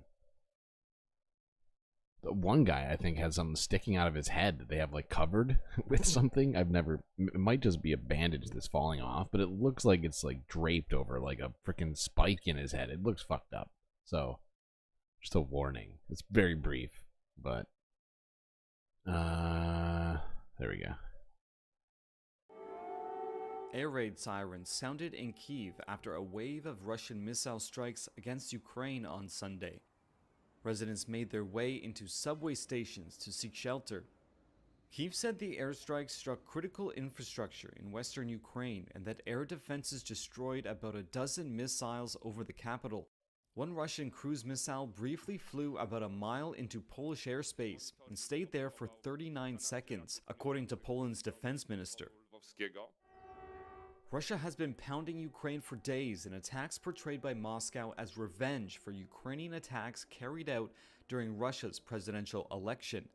The one guy, I think, has something sticking out of his head that they have, like, covered with something. It might just be a bandage that's falling off, but it looks like it's, like, draped over, like, a freaking spike in his head. It looks fucked up. So, just a warning. It's very brief, but... there we go. Air raid sirens sounded in Kyiv after a wave of Russian missile strikes against Ukraine on Sunday. Residents made their way into subway stations to seek shelter. Kyiv said the airstrikes struck critical infrastructure in western Ukraine and that air defenses destroyed about a dozen missiles over the capital. One Russian cruise missile briefly flew about a mile into Polish airspace and stayed there for 39 seconds, according to Poland's defense minister. Russia has been pounding Ukraine for days in attacks portrayed by Moscow as revenge for Ukrainian attacks carried out during Russia's presidential election.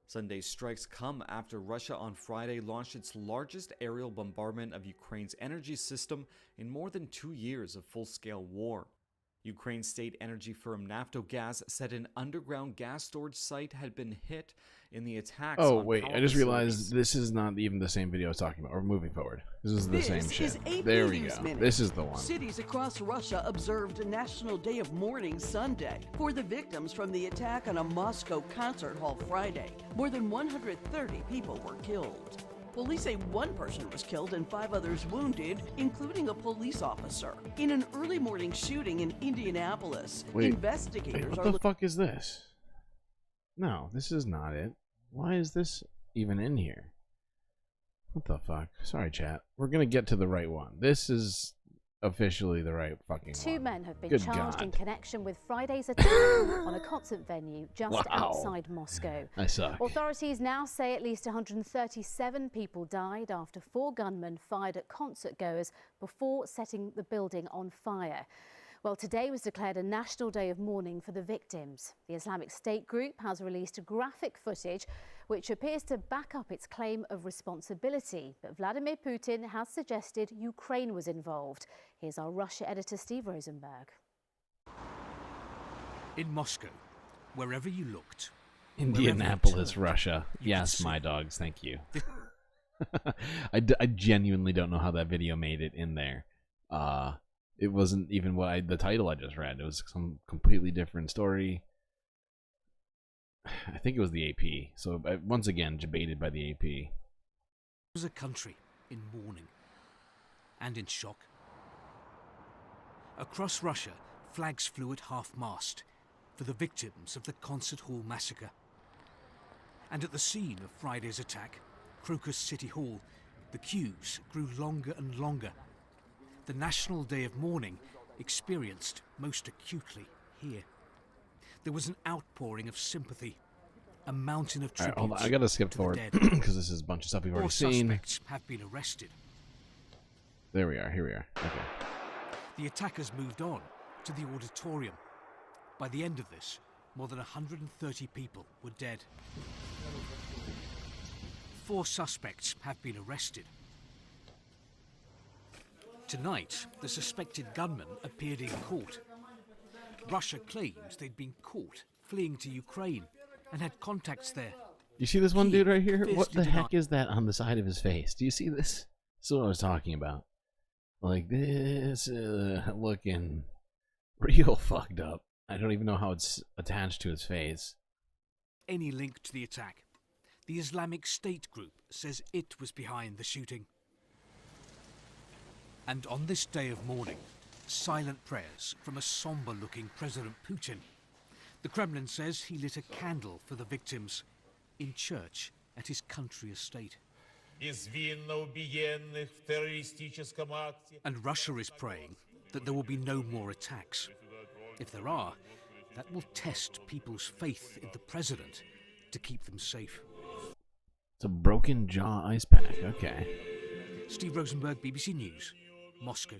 Sunday's strikes come after Russia on Friday launched its largest aerial bombardment of Ukraine's energy system in more than 2 years of full-scale war. Ukraine's state energy firm Naftogaz said an underground gas storage site had been hit in the attacks. Oh, wait, I just realized this is not even the same video I was talking about. We're moving forward. This is the same shit. There we go. This is the one. Cities across Russia observed a national day of mourning Sunday for the victims from the attack on a Moscow concert hall Friday. More than 130 people were killed. Police say one person was killed and 5 others wounded, including a police officer. In an early morning shooting in Indianapolis, investigators what the fuck is this? No, this is not it. Why is this even in here? What the fuck? Sorry, chat. We're gonna get to the right one. This is officially the right fucking one. 2 men have been Good charged God. in connection with Friday's attack on a concert venue just outside Moscow. I suck. Authorities now say at least 137 people died after 4 gunmen fired at concert goers before setting the building on fire. Well, today was declared a national day of mourning for the victims. The Islamic State group has released graphic footage which appears to back up its claim of responsibility. But Vladimir Putin has suggested Ukraine was involved. Here's our Russia editor, Steve Rosenberg. In Moscow, wherever you looked, Indianapolis, Russia. Yes, my dogs. Thank you. I genuinely don't know how that video made it in there. It wasn't even the title I just read. It was some completely different story. I think it was the AP. So once again, debated by the AP. It was a country in mourning and in shock. Across Russia, flags flew at half-mast for the victims of the concert hall massacre. And at the scene of Friday's attack, Crocus City Hall, the queues grew longer and longer. The National Day of Mourning experienced most acutely here. There was an outpouring of sympathy, a mountain of tributes. Hold on. I gotta skip forward because this is a bunch of stuff we've already seen. Suspects have been arrested. There we are. Here we are. Okay. The attackers moved on to the auditorium. By the end of this, more than 130 people were dead. 4 suspects have been arrested. Tonight, the suspected gunman appeared in court. Russia claims they'd been caught fleeing to Ukraine and had contacts there. You see this one dude right here? What the heck is that on the side of his face? Do you see this? This is what I was talking about. Like this, looking real fucked up. I don't even know how it's attached to his face. Any link to the attack? The Islamic State group says it was behind the shooting. And on this day of mourning, silent prayers from a somber-looking President Putin. The Kremlin says he lit a candle for the victims in church at his country estate. And Russia is praying that there will be no more attacks. If there are, that will test people's faith in the president to keep them safe. It's a broken jaw ice pack. Okay. Steve Rosenberg, BBC News, Moscow.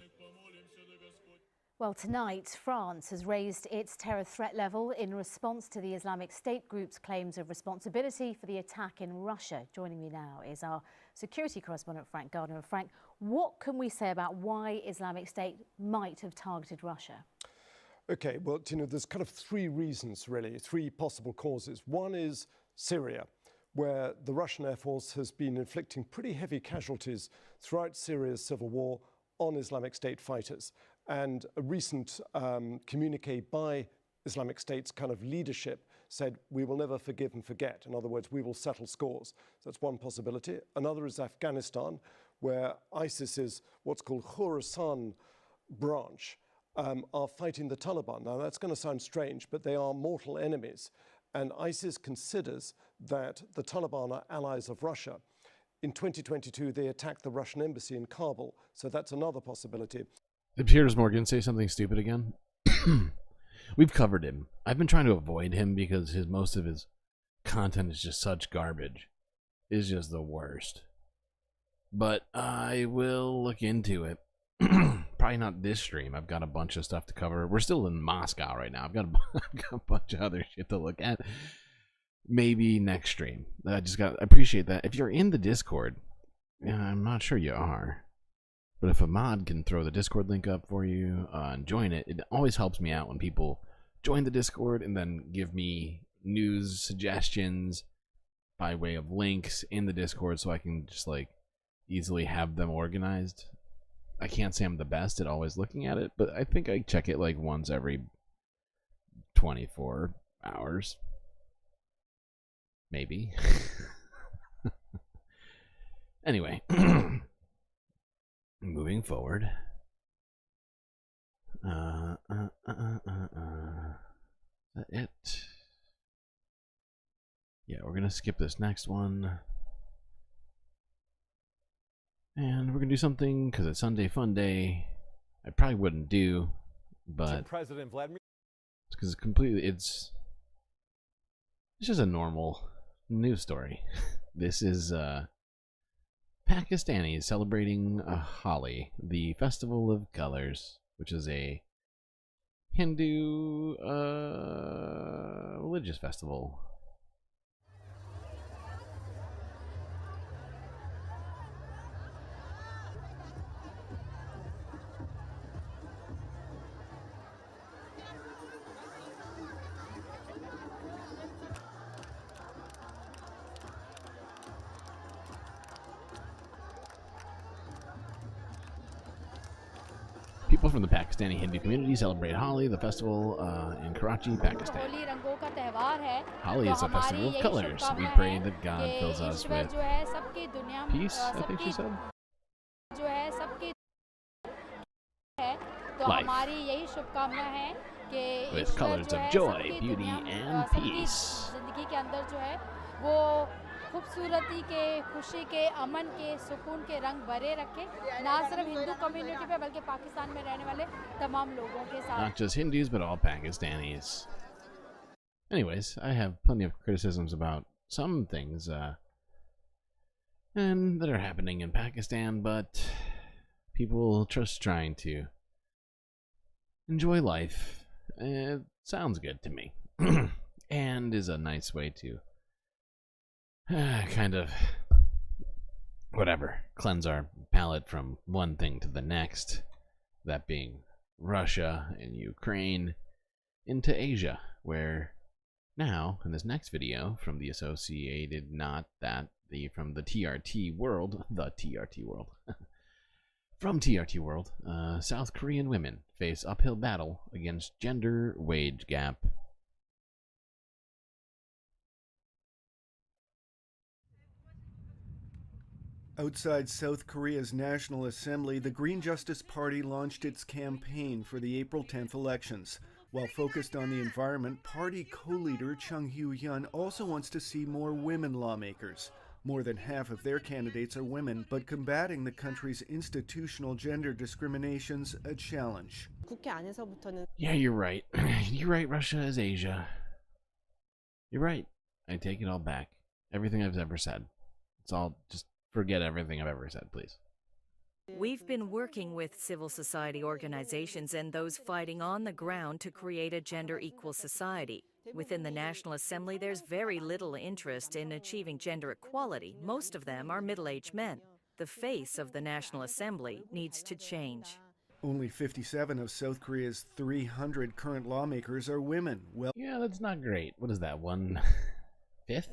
Well, tonight, France has raised its terror threat level in response to the Islamic State group's claims of responsibility for the attack in Russia. Joining me now is our security correspondent, Frank Gardner. Frank, what can we say about why Islamic State might have targeted Russia? Okay, well, there's kind of 3 reasons, really, 3 possible causes. One is Syria, where the Russian Air Force has been inflicting pretty heavy casualties throughout Syria's civil war on Islamic State fighters. And a recent communique by Islamic State's kind of leadership said, we will never forgive and forget. In other words, we will settle scores. So that's one possibility. Another is Afghanistan, where ISIS's what's called Khorasan branch are fighting the Taliban. Now, that's going to sound strange, but they are mortal enemies. And ISIS considers that the Taliban are allies of Russia. In 2022, they attacked the Russian embassy in Kabul. So that's another possibility. Did Piers Morgan say something stupid again? We've covered him. I've been trying to avoid him because most of his content is just such garbage. It's just the worst. But I will look into it. Probably not this stream. I've got a bunch of stuff to cover. We're still in Moscow right now. I've got a bunch of other shit to look at. Maybe next stream. I appreciate that. If you're in the Discord, I'm not sure you are. But if a mod can throw the Discord link up for you and join it, it always helps me out when people join the Discord and then give me news suggestions by way of links in the Discord so I can just like easily have them organized. I can't say I'm the best at always looking at it, but I think I check it like once every 24 hours. Maybe. Anyway. Moving forward. Is that it? Yeah, we're gonna skip this next one. And we're gonna do something because it's Sunday Fun Day. I probably wouldn't do, but President Vladimir. Because it's just a normal news story. This is Pakistanis celebrating Holi, the Festival of Colors, which is a Hindu religious festival. People from the Pakistani Hindu community celebrate Holi, the festival in Karachi, Pakistan. Holi is a festival of colors. We pray that God fills us with peace, I think she said. Life. With colors of joy, beauty, and peace. खूबसूरती के, खुशी के, अमन के, सुकून के रंग भरे रखे ना सिर्फ हिंदू कम्युनिटी पे बल्कि पाकिस्तान में रहने वाले तमाम लोगों के साथ. Not just Hindus, but all Pakistanis. Anyways, I have plenty of criticisms about some things and that are happening in Pakistan, but people just trying to enjoy life. It sounds good to me. And is a nice way to kind of, whatever, cleanse our palate from one thing to the next, that being Russia and Ukraine, into Asia, where now, in this next video from the Associated, from the TRT World, from TRT World, South Korean women face uphill battle against gender wage gap. Outside South Korea's National Assembly, the Green Justice Party launched its campaign for the April 10th elections. While focused on the environment, party co-leader Chung Hyu-hyun also wants to see more women lawmakers. More than half of their candidates are women, but combating the country's institutional gender discrimination's a challenge. Yeah, you're right. You're right, Russia is Asia. You're right. I take it all back. Everything I've ever said. It's all just... forget everything I've ever said, please. We've been working with civil society organizations and those fighting on the ground to create a gender-equal society. Within the National Assembly, there's very little interest in achieving gender equality. Most of them are middle-aged men. The face of the National Assembly needs to change. Only 57 of South Korea's 300 current lawmakers are women. Well, yeah, that's not great. What is that, 1/5?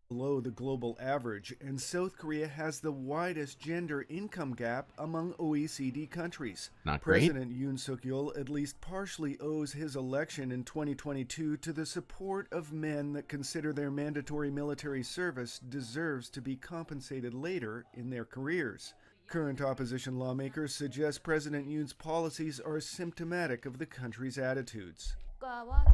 Below the global average, and South Korea has the widest gender income gap among OECD countries. Not great. President Yoon Suk-yeol at least partially owes his election in 2022 to the support of men that consider their mandatory military service deserves to be compensated later in their careers. Current opposition lawmakers suggest President Yoon's policies are symptomatic of the country's attitudes.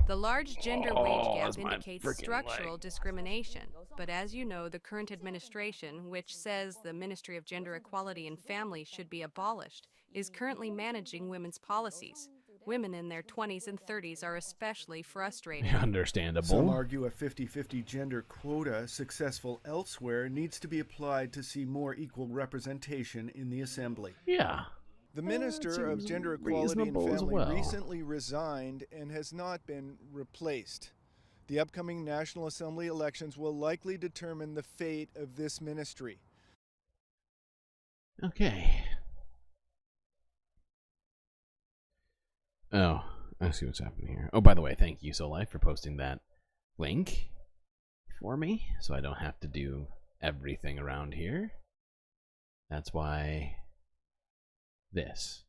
The large gender wage gap indicates structural discrimination. But as you know, the current administration, which says the Ministry of Gender Equality and Family should be abolished, is currently managing women's policies. Women in their 20s and 30s are especially frustrated. Understandable. Some argue a 50-50 gender quota, successful elsewhere, needs to be applied to see more equal representation in the Assembly. Yeah. The Minister of Gender Equality and Family recently resigned and has not been replaced. The upcoming National Assembly elections will likely determine the fate of this ministry. Okay. Oh, I see what's happening here. Oh, by the way, thank you, SoLife, for posting that link for me, so I don't have to do everything around here. That's why... this.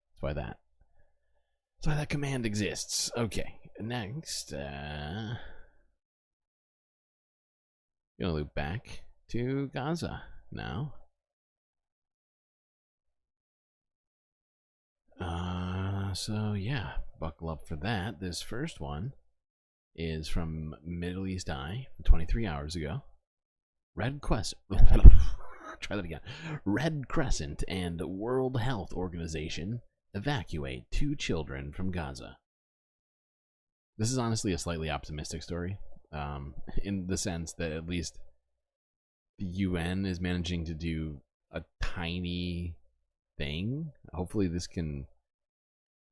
That's why that. That's why that command exists. Okay, next, gonna loop back to Gaza now. So yeah, buckle up for that. This first one is from Middle East Eye, 23 hours ago. Red Crescent. Try that again. Red Crescent and World Health Organization evacuate 2 children from Gaza. This is honestly a slightly optimistic story, in the sense that at least the UN is managing to do a tiny thing. Hopefully, this kind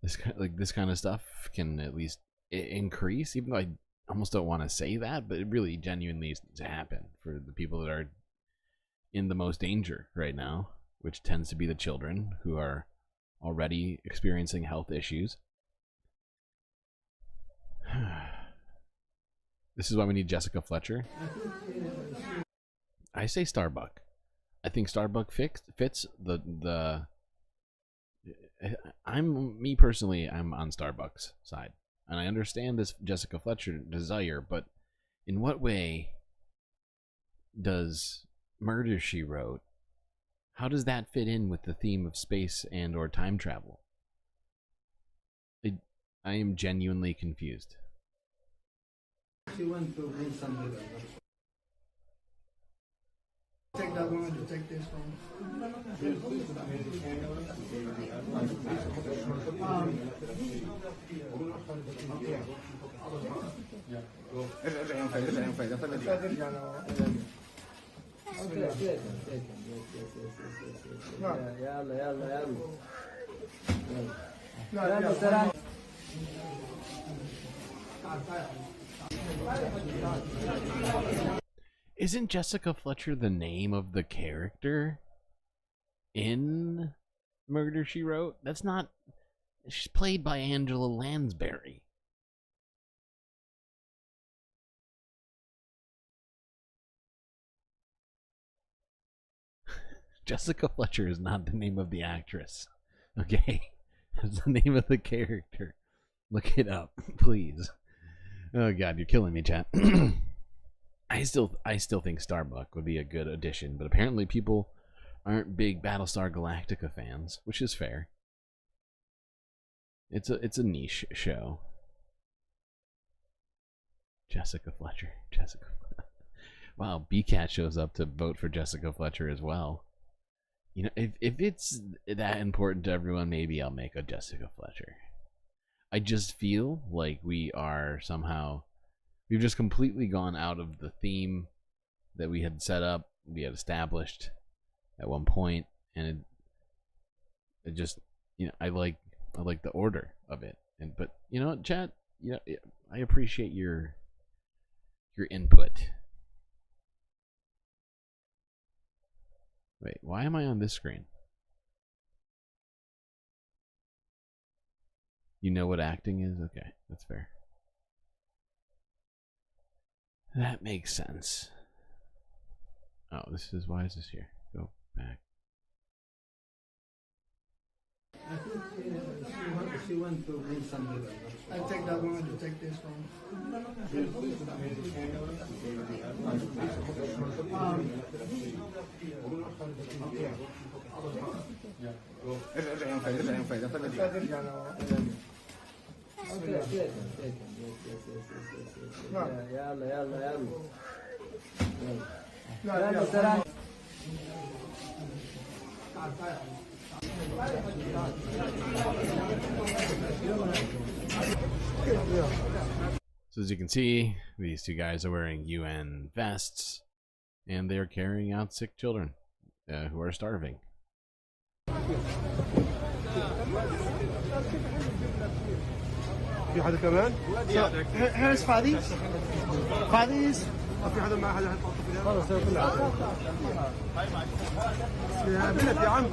of stuff can at least increase, even though I almost don't want to say that, but it really genuinely needs to happen for the people that are in the most danger right now, which tends to be the children who are already experiencing health issues. This is why we need Jessica Fletcher. I say Starbuck. I think Starbuck fits the. Me personally, I'm on Starbuck's side, and I understand this Jessica Fletcher desire, but in what way does Murder, She Wrote? How does that fit in with the theme of space and or time travel? I am genuinely confused. She went to bring some liver. Take that one to take this one. Isn't Jessica Fletcher the name of the character in Murder, She Wrote? That's not... She's played by Angela Lansbury. Jessica Fletcher is not the name of the actress. Okay? It's the name of the character. Look it up, please. Oh god, you're killing me, chat. I still think Starbuck would be a good addition, but apparently people aren't big Battlestar Galactica fans, which is fair. It's a niche show. Jessica Fletcher. Wow, BCat shows up to vote for Jessica Fletcher as well. You know, if it's that important to everyone, maybe I'll make a Jessica Fletcher. I just feel like we've just completely gone out of the theme that we had set up, we had established at one point, and it just, you know, I like the order of it. But you know what, chat, you know, I appreciate your input. Wait, why am I on this screen? You know what acting is? Okay, that's fair. That makes sense. Oh, why is this here? Go back. I think she went to bring some liver. I take that one to take this one. So as you can see, these two guys are wearing UN vests, and they're carrying out sick children who are starving. في حدا كمان؟ Here's Fadis. Fadis. في حدا مع حدا خلص يا بنت يا عم.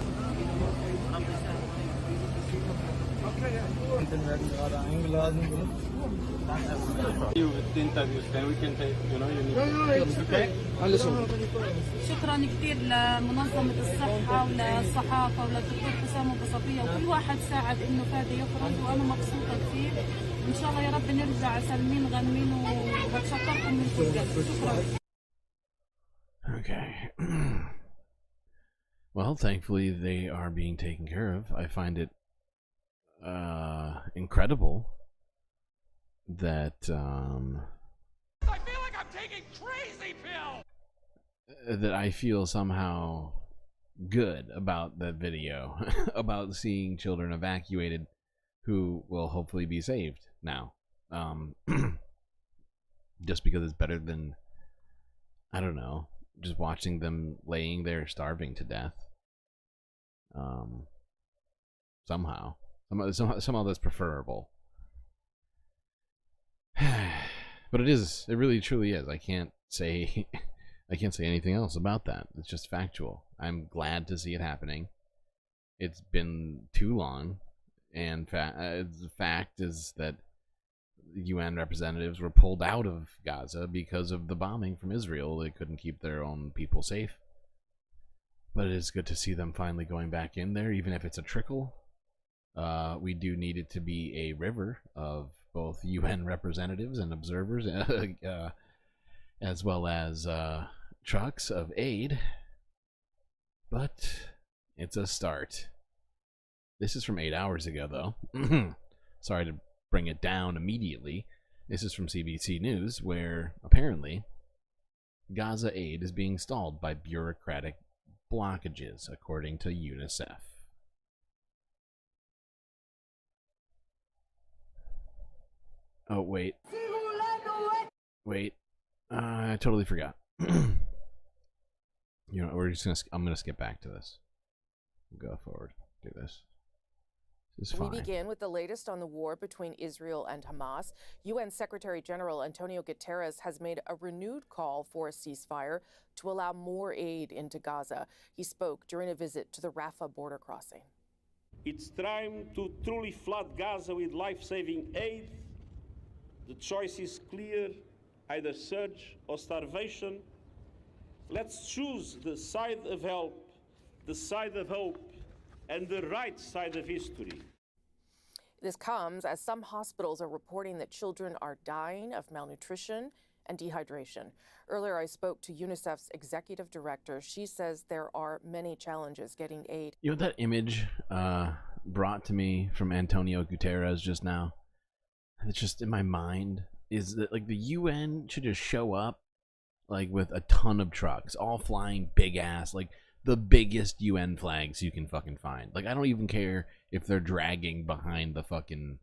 شكرا كثير لمنظمة الصحة وللصحافة وللدكتور حسام البسطية وكل واحد ساعد انه فادي يخرج وانا مبسوطة كثير. ان شاء الله يا رب نرجع سالمين غانمين وبتشكركم من كل قلب. شكرا. Okay. Well, thankfully they are being taken care of. I find it incredible that I feel like I'm taking crazy pills. That I feel somehow good about that video about seeing children evacuated who will hopefully be saved now. Just because it's better than, I don't know, just watching them laying there starving to death. Somehow that's preferable. But it really truly is. I can't say anything else about that. It's just factual. I'm glad to see it happening. It's been too long, and the fact is that UN representatives were pulled out of Gaza because of the bombing from Israel. They couldn't keep their own people safe. But it is good to see them finally going back in there, even if it's a trickle. We do need it to be a river of both UN representatives and observers, as well as trucks of aid. But it's a start. This is from 8 hours ago, though. Sorry to bring it down immediately. This is from CBC News, where apparently Gaza aid is being stalled by bureaucratic blockages, according to UNICEF. Oh, wait. Wait. I totally forgot. You know, I'm gonna skip back to this. Go forward. Do this. This is fine. We begin with the latest on the war between Israel and Hamas. UN Secretary General Antonio Guterres has made a renewed call for a ceasefire to allow more aid into Gaza. He spoke during a visit to the Rafah border crossing. It's time to truly flood Gaza with life-saving aid. The choice is clear, either surge or starvation. Let's choose the side of help, the side of hope, and the right side of history. This comes as some hospitals are reporting that children are dying of malnutrition and dehydration. Earlier, I spoke to UNICEF's executive director. She says there are many challenges getting aid. You know what that image brought to me from Antonio Guterres just now? It's just in my mind, is that like the UN should just show up like with a ton of trucks, all flying big ass, like the biggest UN flags you can fucking find. Like, I don't even care if they're dragging behind the fucking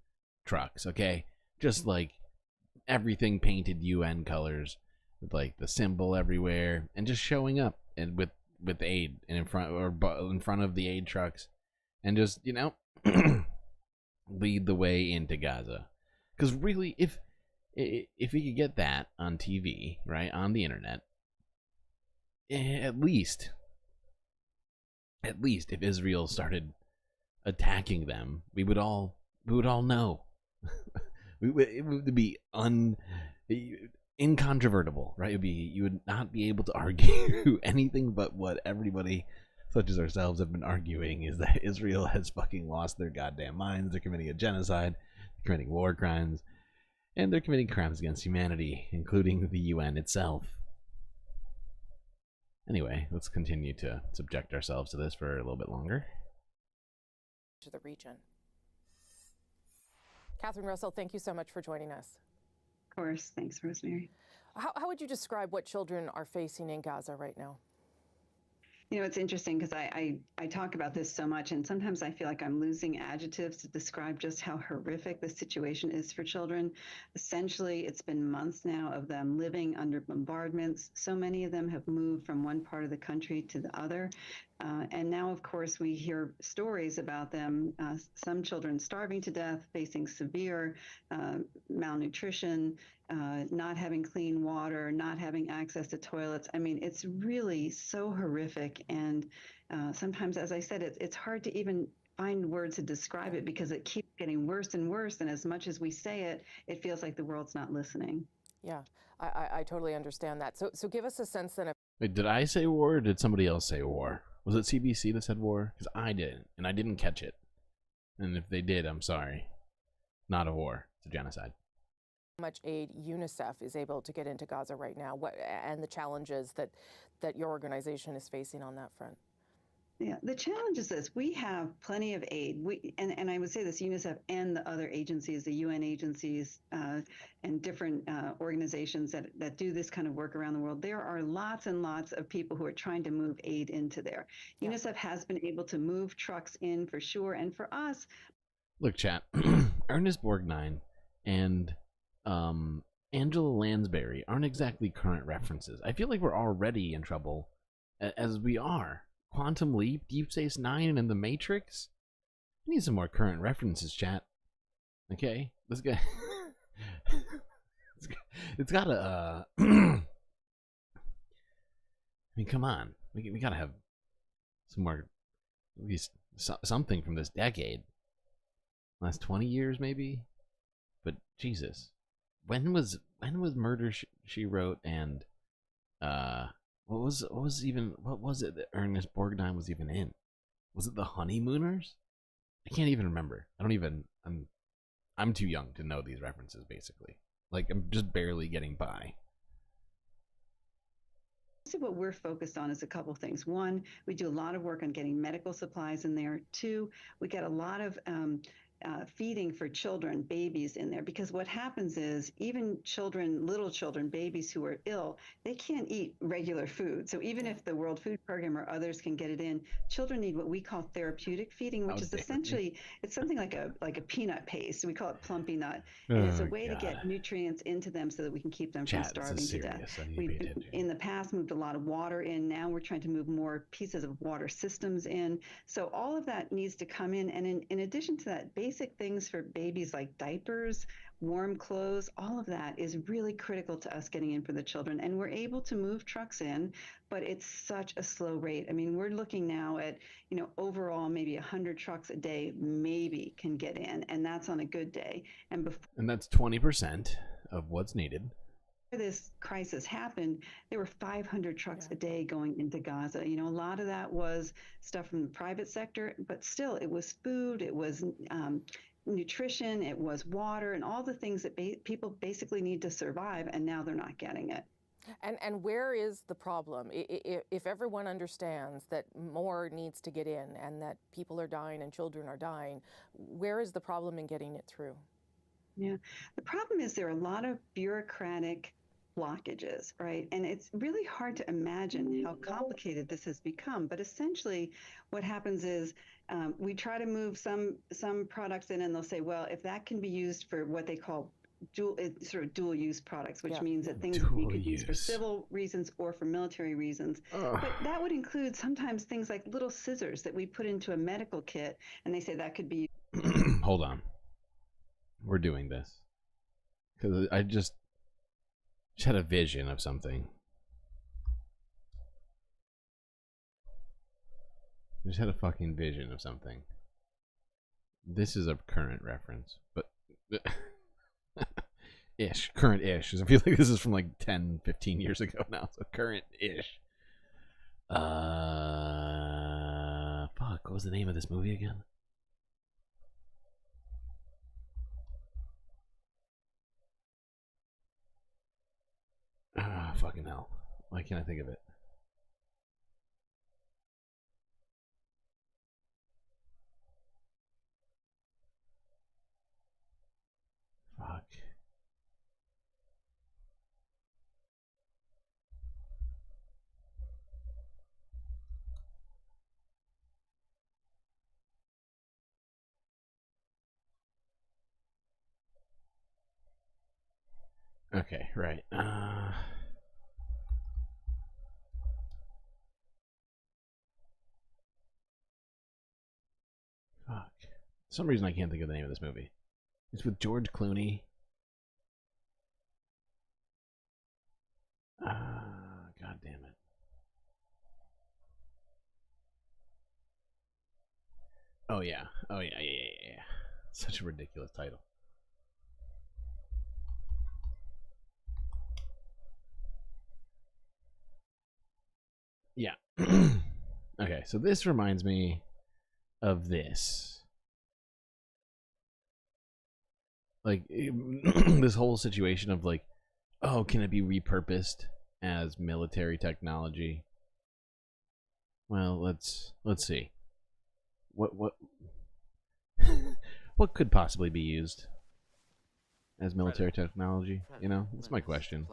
trucks, okay? Just like everything painted UN colors with like the symbol everywhere, and just showing up and with aid and in front of the aid trucks, and just, you know, lead the way into Gaza. Because really, if we could get that on TV, right, on the internet, at least if Israel started attacking them, we would all know. It would be incontrovertible, right? You would not be able to argue anything but what everybody, such as ourselves, have been arguing, is that Israel has fucking lost their goddamn minds. They're committing a genocide, they're committing war crimes, and they're committing crimes against humanity, including the UN itself. Anyway, let's continue to subject ourselves to this for a little bit longer. To the region. Catherine Russell, thank you so much for joining us. Of course. Thanks, Rosemary. How would you describe what children are facing in Gaza right now? You know, it's interesting because I talk about this so much, and sometimes I feel like I'm losing adjectives to describe just how horrific the situation is for children. Essentially, it's been months now of them living under bombardments. So many of them have moved from one part of the country to the other. And now, of course, we hear stories about them, some children starving to death, facing severe malnutrition, not having clean water, not having access to toilets. I mean, it's really so horrific. And sometimes, as I said, it's hard to even find words to describe it because it keeps getting worse and worse. And as much as we say it, it feels like the world's not listening. Yeah, I totally understand that. So give us a sense then of... Wait, did I say war or did somebody else say war? Was it CBC that said war? Because I didn't, and I didn't catch it. And if they did, I'm sorry. Not a war. It's a genocide. How much aid UNICEF is able to get into Gaza right now, and the challenges that your organization is facing on that front? Yeah, the challenge is this. We have plenty of aid. And I would say this, UNICEF and the other agencies, the UN agencies and different organizations that do this kind of work around the world, there are lots and lots of people who are trying to move aid into there. Yeah. UNICEF has been able to move trucks in for sure. And for us... Look, chat, Ernest Borgnine and Angela Lansbury aren't exactly current references. I feel like we're already in trouble as we are. Quantum Leap, Deep Space Nine, and The Matrix? I need some more current references, chat. Okay? Let's go. It's gotta, I mean, come on. We gotta have some more, at least something from this decade. Last 20 years, maybe? But, Jesus. When was Murder, She Wrote and, What was it that Ernest Borgnine was even in? Was it The Honeymooners? I can't even remember. I'm too young to know these references, basically. Like, I'm just barely getting by. What we're focused on is a couple things. One, we do a lot of work on getting medical supplies in there. Two, we get a lot of feeding for children, babies in there, because what happens is even children, little children, babies who are ill, they can't eat regular food. So even if the World Food Program or others can get it in, children need what we call therapeutic feeding, which is essentially, it's something like a peanut paste. We call it plumpy nut. And it's a way to get nutrients into them so that we can keep them from starving to death. We've in the past moved a lot of water in. Now we're trying to move more pieces of water systems in. So all of that needs to come in. And in addition to that, basic things for babies like diapers, warm clothes, all of that is really critical to us getting in for the children. And we're able to move trucks in, but it's such a slow rate. I mean, we're looking now at, overall maybe 100 trucks a day maybe can get in, and that's on a good day. And that's 20% of what's needed. Before this crisis happened, there were 500 trucks a day going into Gaza. A lot of that was stuff from the private sector, but still it was food, it was nutrition, it was water, and all the things that people basically need to survive, and now they're not getting it. And where is the problem? If everyone understands that more needs to get in and that people are dying and children are dying, where is the problem in getting it through? Yeah, the problem is there are a lot of bureaucratic blockages, right? And it's really hard to imagine how complicated this has become. But essentially, what happens is we try to move some products in, and they'll say, well, if that can be used for what they call dual use products, which means that things that you could use for civil reasons or for military reasons. But that would include sometimes things like little scissors that we put into a medical kit, and they say that could be. Hold on. We're doing this because I just had a vision of something. I just had a fucking vision of something. This is a current reference, but current-ish. I feel like this is from like 10, 15 years ago now, so current-ish. Fuck, what was the name of this movie again? Fucking hell. Why can't I think of it? Fuck. Okay, right. Fuck. For some reason I can't think of the name of this movie. It's with George Clooney. God damn it. Oh yeah. Yeah. Such a ridiculous title. Yeah. Okay, so this reminds me of this. Like, this whole situation of like, oh, can it be repurposed as military technology? Well, let's see. What what could possibly be used as military technology? That's my question.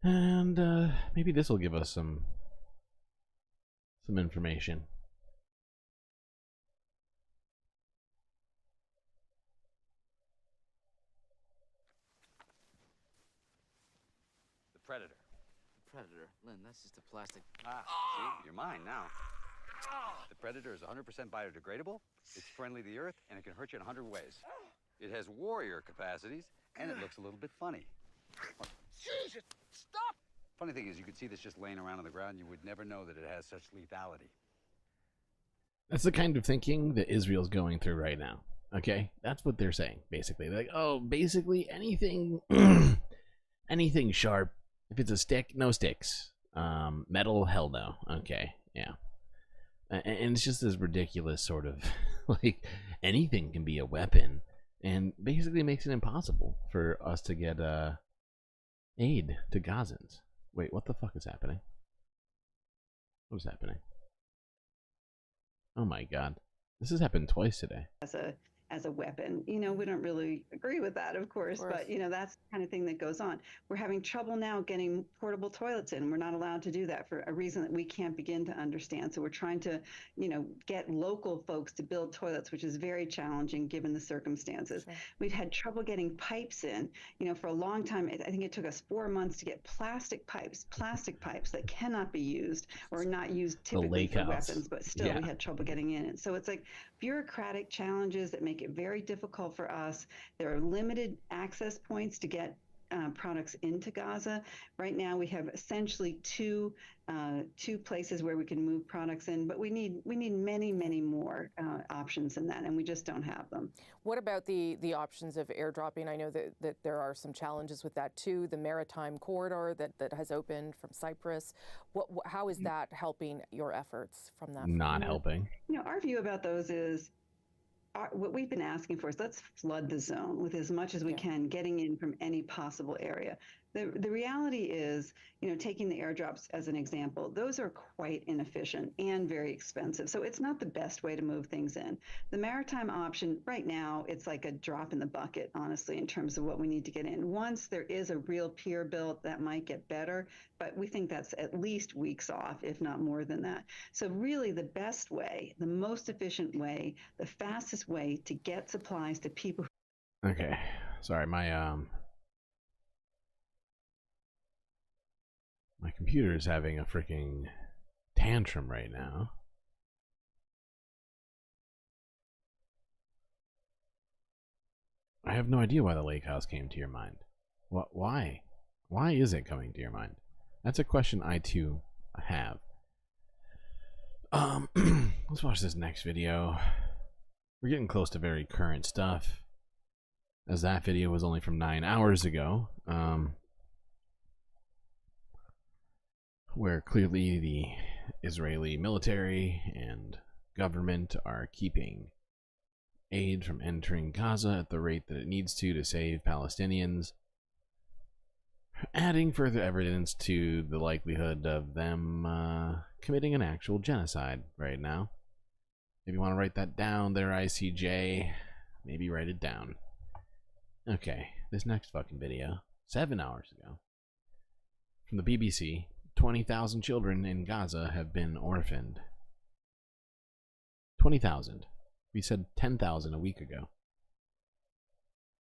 And maybe this will give us some information. The Predator. The Predator? Lynn, that's just a plastic... see? You're mine now. The Predator is 100% biodegradable, it's friendly to the earth, and it can hurt you in 100 ways. It has warrior capacities, and it looks a little bit funny. Jesus! Stop! Funny thing is, you could see this just laying around on the ground, you would never know that it has such lethality. That's the kind of thinking that Israel's going through right now. Okay? That's what they're saying, basically. They're like, oh, basically anything Anything sharp. If it's a stick, no sticks. Metal, hell no. Okay, yeah. And it's just this ridiculous sort of, like, anything can be a weapon. And basically makes it impossible for us to get aid to Gazans. Wait, what the fuck is happening? What is happening? Oh my god. This has happened twice today. As a weapon. You know, we don't really agree with that, of course, but you know, that's the kind of thing that goes on. We're having trouble now getting portable toilets in. We're not allowed to do that for a reason that we can't begin to understand. So we're trying to, you know, get local folks to build toilets, which is very challenging given the circumstances. Sure. We've had trouble getting pipes in. You know, for a long time, I think it took us 4 months to get plastic pipes that cannot be used or not used typically for weapons, but still we had trouble getting in. And so it's like bureaucratic challenges that make it very difficult for us. There are limited access points to get products into Gaza. Right now, we have essentially two places where we can move products in, but we need many more options than that, and we just don't have them. What about the options of airdropping? I know that there are some challenges with that too. The maritime corridor that has opened from Cyprus. How is that helping your efforts from that? Not helping. You know, our view about those is, what we've been asking for is let's flood the zone with as much as we can, getting in from any possible area. The reality is, you know, taking the airdrops as an example, those are quite inefficient and very expensive. So it's not the best way to move things in. The maritime option right now, it's like a drop in the bucket, honestly, in terms of what we need to get in. Once there is a real pier built, that might get better, but we think that's at least weeks off, if not more than that. So really the best way, the most efficient way, the fastest way to get supplies to people. Okay, sorry, my computer is having a freaking tantrum right now. I have no idea why the lake house came to your mind. Why? Why is it coming to your mind? That's a question I too have. Let's watch this next video. We're getting close to very current stuff, as that video was only from 9 hours ago. Where clearly the Israeli military and government are keeping aid from entering Gaza at the rate that it needs to save Palestinians, adding further evidence to the likelihood of them committing an actual genocide right now. If you want to write that down there, ICJ, maybe write it down. Okay, this next fucking video, 7 hours ago, from the BBC. 20,000 children in Gaza have been orphaned. 20,000. We said 10,000 a week ago.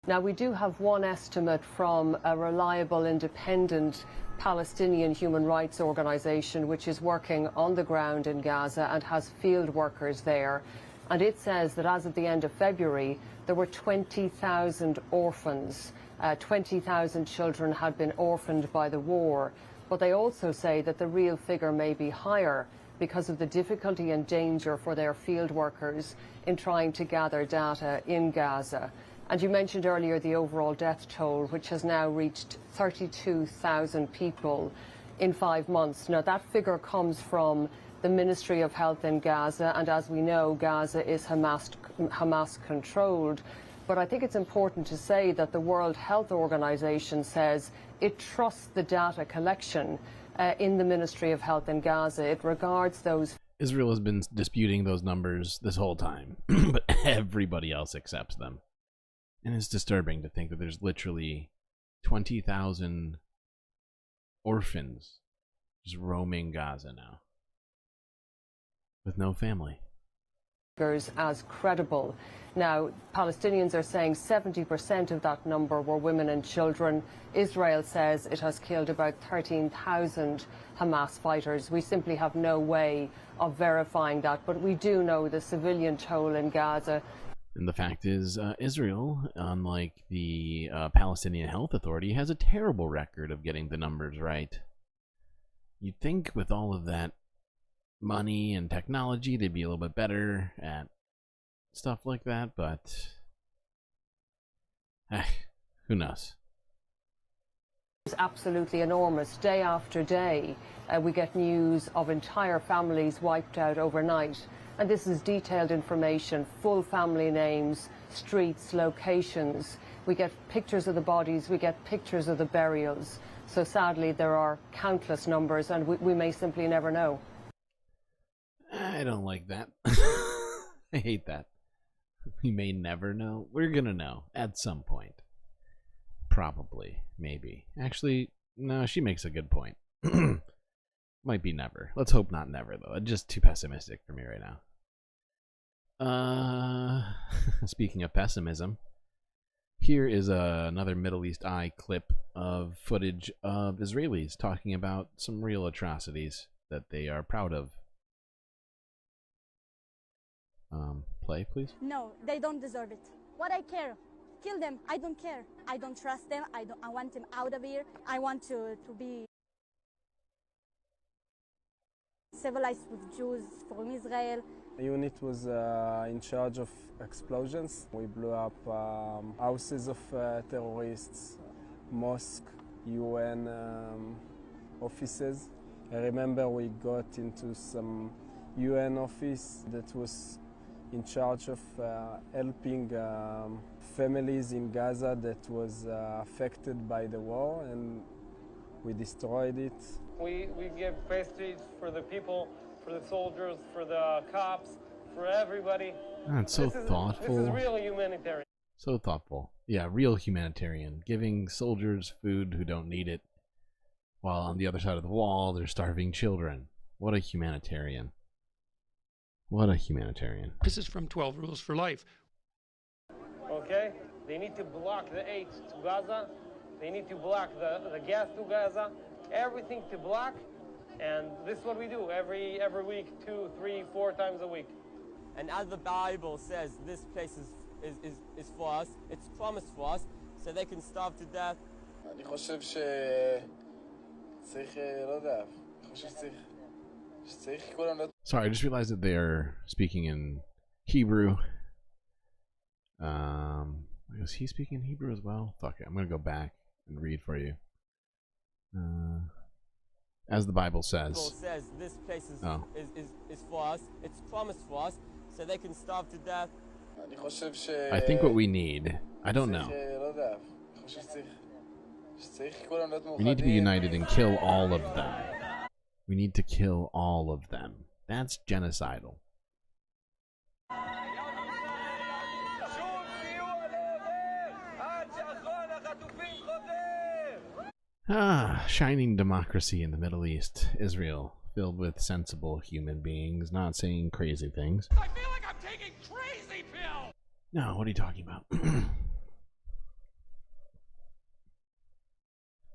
Now, we do have one estimate from a reliable, independent Palestinian human rights organization which is working on the ground in Gaza and has field workers there. And it says that as of the end of February, there were 20,000 orphans. 20,000 children had been orphaned by the war. But they also say that the real figure may be higher because of the difficulty and danger for their field workers in trying to gather data in Gaza. And you mentioned earlier the overall death toll, which has now reached 32,000 people in 5 months. Now, that figure comes from the Ministry of Health in Gaza, and as we know, Gaza is Hamas-controlled. But I think it's important to say that the World Health Organization says it trusts the data collection in the Ministry of Health in Gaza. It regards those. Israel has been disputing those numbers this whole time, but everybody else accepts them. And it's disturbing to think that there's literally 20,000 orphans just roaming Gaza now with no family. As credible. Now, Palestinians are saying 70% of that number were women and children. Israel says it has killed about 13,000 Hamas fighters. We simply have no way of verifying that, but we do know the civilian toll in Gaza. And the fact is, Israel, unlike the Palestinian Health Authority, has a terrible record of getting the numbers right. You'd think with all of that money and technology, they'd be a little bit better at stuff like that, but who knows? It's absolutely enormous. Day after day, we get news of entire families wiped out overnight. And this is detailed information, full family names, streets, locations. We get pictures of the bodies, we get pictures of the burials. So sadly, there are countless numbers, and we may simply never know. I don't like that. I hate that. We may never know. We're gonna know at some point. Probably. Maybe. Actually, no, she makes a good point. Might be never. Let's hope not never, though. It's just too pessimistic for me right now. Speaking of pessimism, here is another Middle East Eye clip of footage of Israelis talking about some real atrocities that they are proud of. Play, please. No, they don't deserve it. What I care? Kill them. I don't care. I don't trust them. I want them out of here. I want to be civilized with Jews from Israel. The unit was in charge of explosions. We blew up houses of terrorists, mosque, UN offices. I remember we got into some UN office that was in charge of helping families in Gaza that was affected by the war, and we destroyed it. We give pastries for the people, for the soldiers, for the cops, for everybody. That's so thoughtful. This is real humanitarian. So thoughtful. Yeah, real humanitarian. Giving soldiers food who don't need it, while on the other side of the wall, they're starving children. What a humanitarian. What a humanitarian. This is from 12 Rules for Life. Okay? They need to block the aid to Gaza. They need to block the gas to Gaza. Everything to block. And this is what we do every week, 2, 3, 4 times a week. And as the Bible says, this place is for us. It's promised for us, so they can starve to death. אני חושב שצריך, לא יודע, אני חושב שצריך כולם... Sorry, I just realized that they're speaking in Hebrew. Was he speaking Hebrew as well? Fuck it, I'm gonna go back and read for you. As the Bible says. The Bible says this place is for us. It's promised for us, so they can starve to death. I think what we need, I don't know. We need to be united and kill all of them. We need to kill all of them. That's genocidal. Shining democracy in the Middle East. Israel, filled with sensible human beings, not saying crazy things. I feel like I'm taking crazy pills! No, what are you talking about?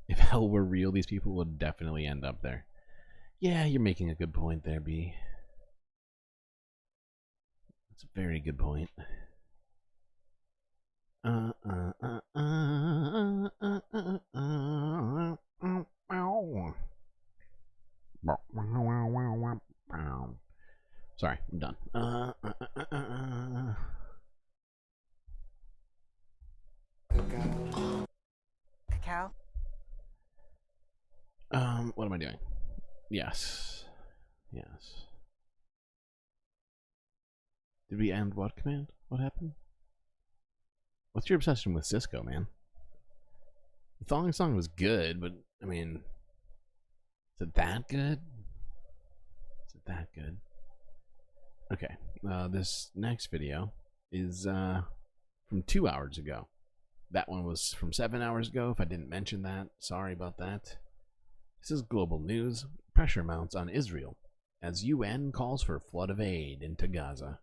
If hell were real, these people would definitely end up there. Yeah, you're making a good point there, B. That's a very good point. Sorry, I'm done. Cacao? What am I doing? Yes. Yes. Did we end what command? What happened? What's your obsession with Cisco, man? The Thong Song was good, but, I mean, is it that good? Is it that good? Okay, this next video is from 2 hours ago. That one was from 7 hours ago, if I didn't mention that. Sorry about that. This is global news. Pressure mounts on Israel as UN calls for flood of aid into Gaza.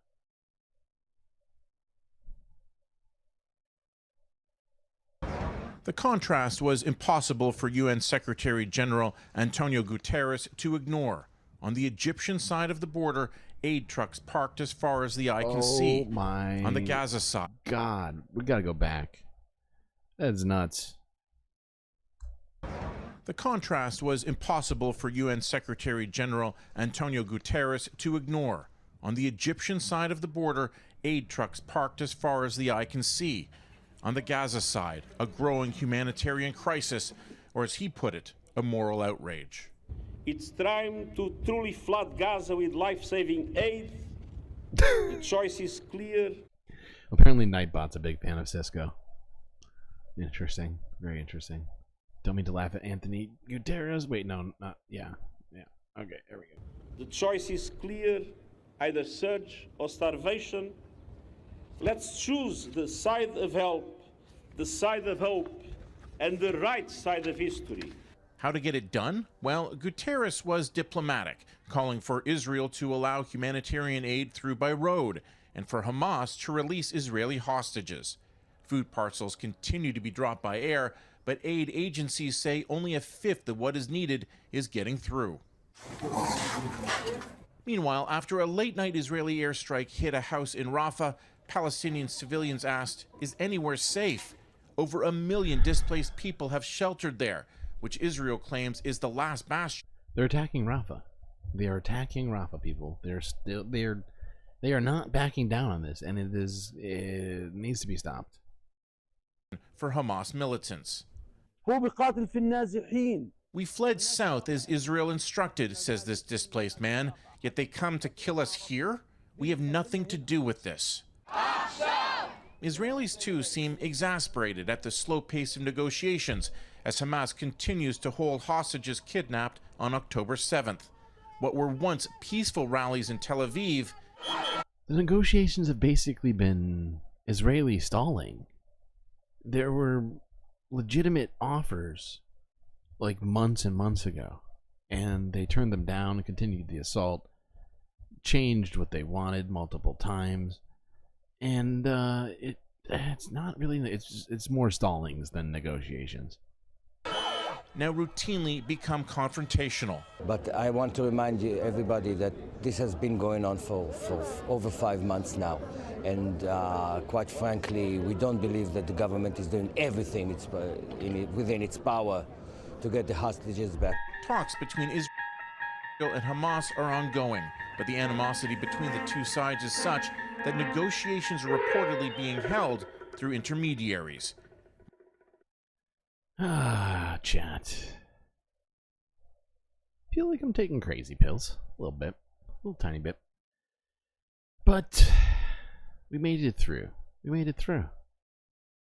The contrast was impossible for UN Secretary General Antonio Guterres to ignore. On the Egyptian side of the border, aid trucks parked as far as the eye can see. On the Gaza side. God, we gotta go back. That's nuts. The contrast was impossible for UN Secretary General Antonio Guterres to ignore. On the Egyptian side of the border, aid trucks parked as far as the eye can see. On the Gaza side, a growing humanitarian crisis or as he put it, a moral outrage. It's time to truly flood Gaza with life-saving aid. The choice is clear. Apparently Nightbot's a big fan of Cisco. Interesting. Very interesting. Don't mean to laugh at Anthony Guterres. Wait, no, not. Yeah. Okay, there we go. The choice is clear, either surge or starvation. Let's choose the side of help, the side of hope, and the right side of history. How to get it done? Well, Guterres was diplomatic, calling for Israel to allow humanitarian aid through by road, and for Hamas to release Israeli hostages. Food parcels continue to be dropped by air, but aid agencies say only a fifth of what is needed is getting through. Meanwhile, after a late-night Israeli airstrike hit a house in Rafah, Palestinian civilians asked, is anywhere safe? Over 1 million displaced people have sheltered there, which Israel claims is the last bastion. They're attacking Rafah. They are attacking Rafah, people. They are not backing down on this, and it needs to be stopped. For Hamas militants. We fled south as Israel instructed, says this displaced man, yet they come to kill us here? We have nothing to do with this. Israelis too seem exasperated at the slow pace of negotiations as Hamas continues to hold hostages kidnapped on October 7th. What were once peaceful rallies in Tel Aviv. The negotiations have basically been Israeli stalling. There were legitimate offers like months and months ago, and they turned them down and continued the assault, changed what they wanted multiple times, and it's not really, it's more stallings than negotiations. Now routinely become confrontational. But I want to remind you, everybody, that this has been going on for over 5 months now. And quite frankly, we don't believe that the government is doing everything within its power to get the hostages back. Talks between Israel and Hamas are ongoing, but the animosity between the two sides is such that negotiations are reportedly being held through intermediaries. Chat. Feel like I'm taking crazy pills. A little bit. A little tiny bit. But we made it through. We made it through.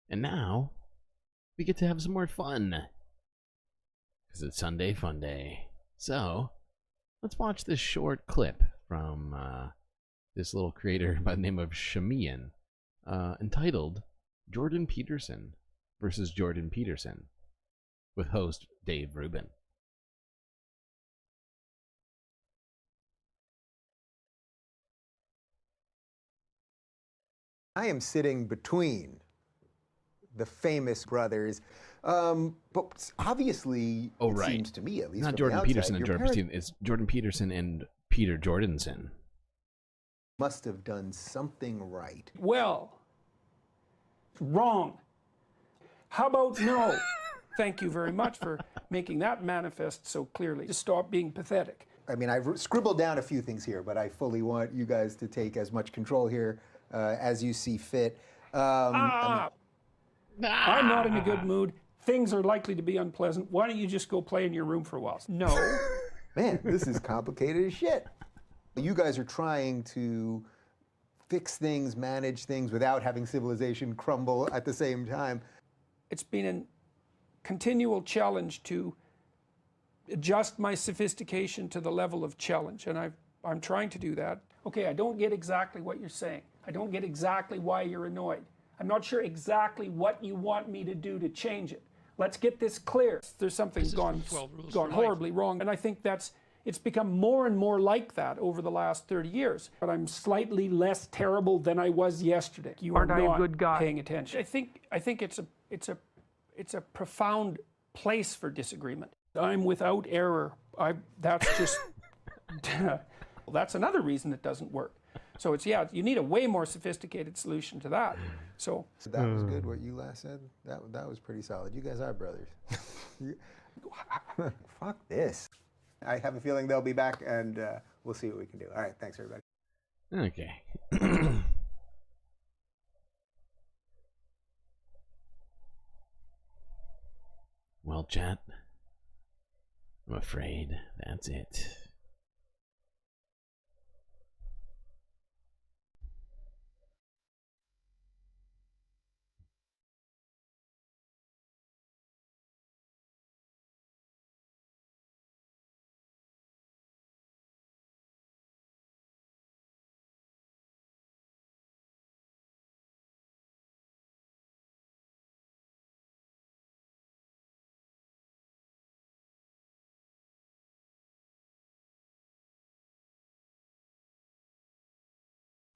And now we get to have some more fun. Because it's Sunday Fun Day. So let's watch this short clip from this little creator by the name of Shamian, entitled Jordan Peterson versus Jordan Peterson, with host Dave Rubin. I am sitting between the famous brothers, but obviously, it seems to me, at least not from Jordan the outside, Peterson and Jordan Peterson. It's Jordan Peterson and Peter Jordanson. Must have done something right. Well, wrong. How about no? Thank you very much for making that manifest so clearly. To stop being pathetic. I mean, I've scribbled down a few things here, but I fully want you guys to take as much control here as you see fit. I'm not in a good mood. Things are likely to be unpleasant. Why don't you just go play in your room for a while? No. Man, this is complicated as shit. You guys are trying to fix things, manage things without having civilization crumble at the same time. It's been a continual challenge to adjust my sophistication to the level of challenge, and I'm trying to do that. Okay, I don't get exactly what you're saying. I don't get exactly why you're annoyed. I'm not sure exactly what you want me to do to change it. Let's get this clear. There's something gone horribly wrong, and I think it's become more and more like that over the last 30 years. But I'm slightly less terrible than I was yesterday. You are not a good guy paying attention. I think it's a profound place for disagreement. I'm without error. That's just well, that's another reason it doesn't work. So you need a way more sophisticated solution to that. So that was good what you last said. That was pretty solid. You guys are brothers. Fuck this. I have a feeling they'll be back, and we'll see what we can do. All right, thanks everybody. Okay. Well, Well, chat, I'm afraid that's it.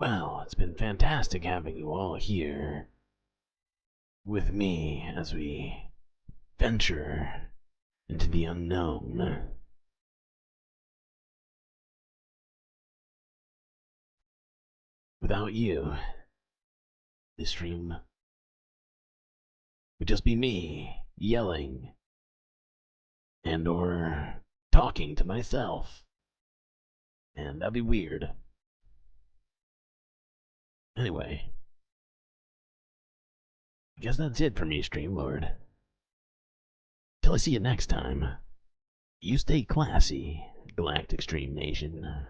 Well, it's been fantastic having you all here with me as we venture into the unknown. Without you, this stream would just be me yelling and or talking to myself. And that'd be weird. Anyway, I guess that's it for me, Streamlord. Till I see you next time, you stay classy, Galactic Stream Nation.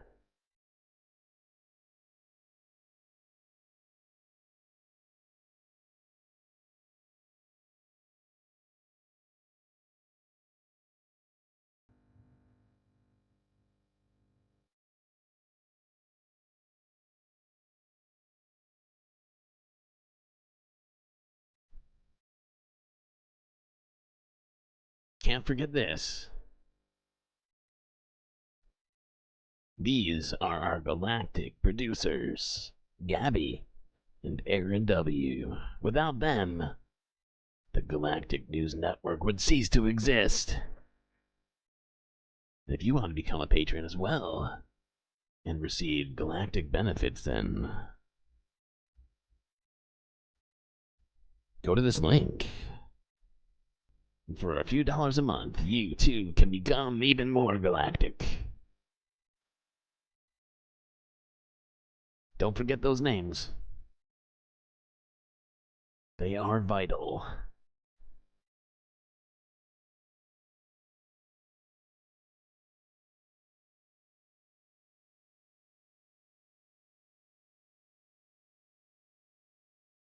Can't forget this. These are our galactic producers, Gabby and Aaron W. Without them, the Galactic News Network would cease to exist. If you want to become a patron as well and receive galactic benefits, then go to this link. For a few dollars a month, you too can become even more galactic. Don't forget those names. They are vital.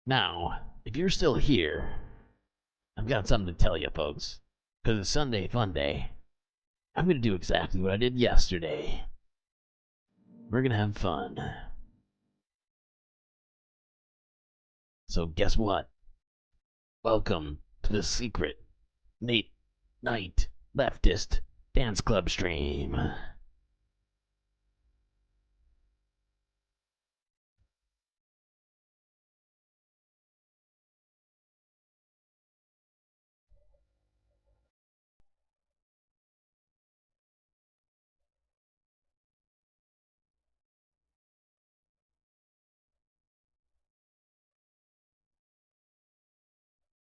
Now, if you're still here, I've got something to tell you, folks. Because it's Sunday Fun Day. I'm going to do exactly what I did yesterday. We're going to have fun. So guess what? Welcome to the secret Night Leftist Dance Club stream.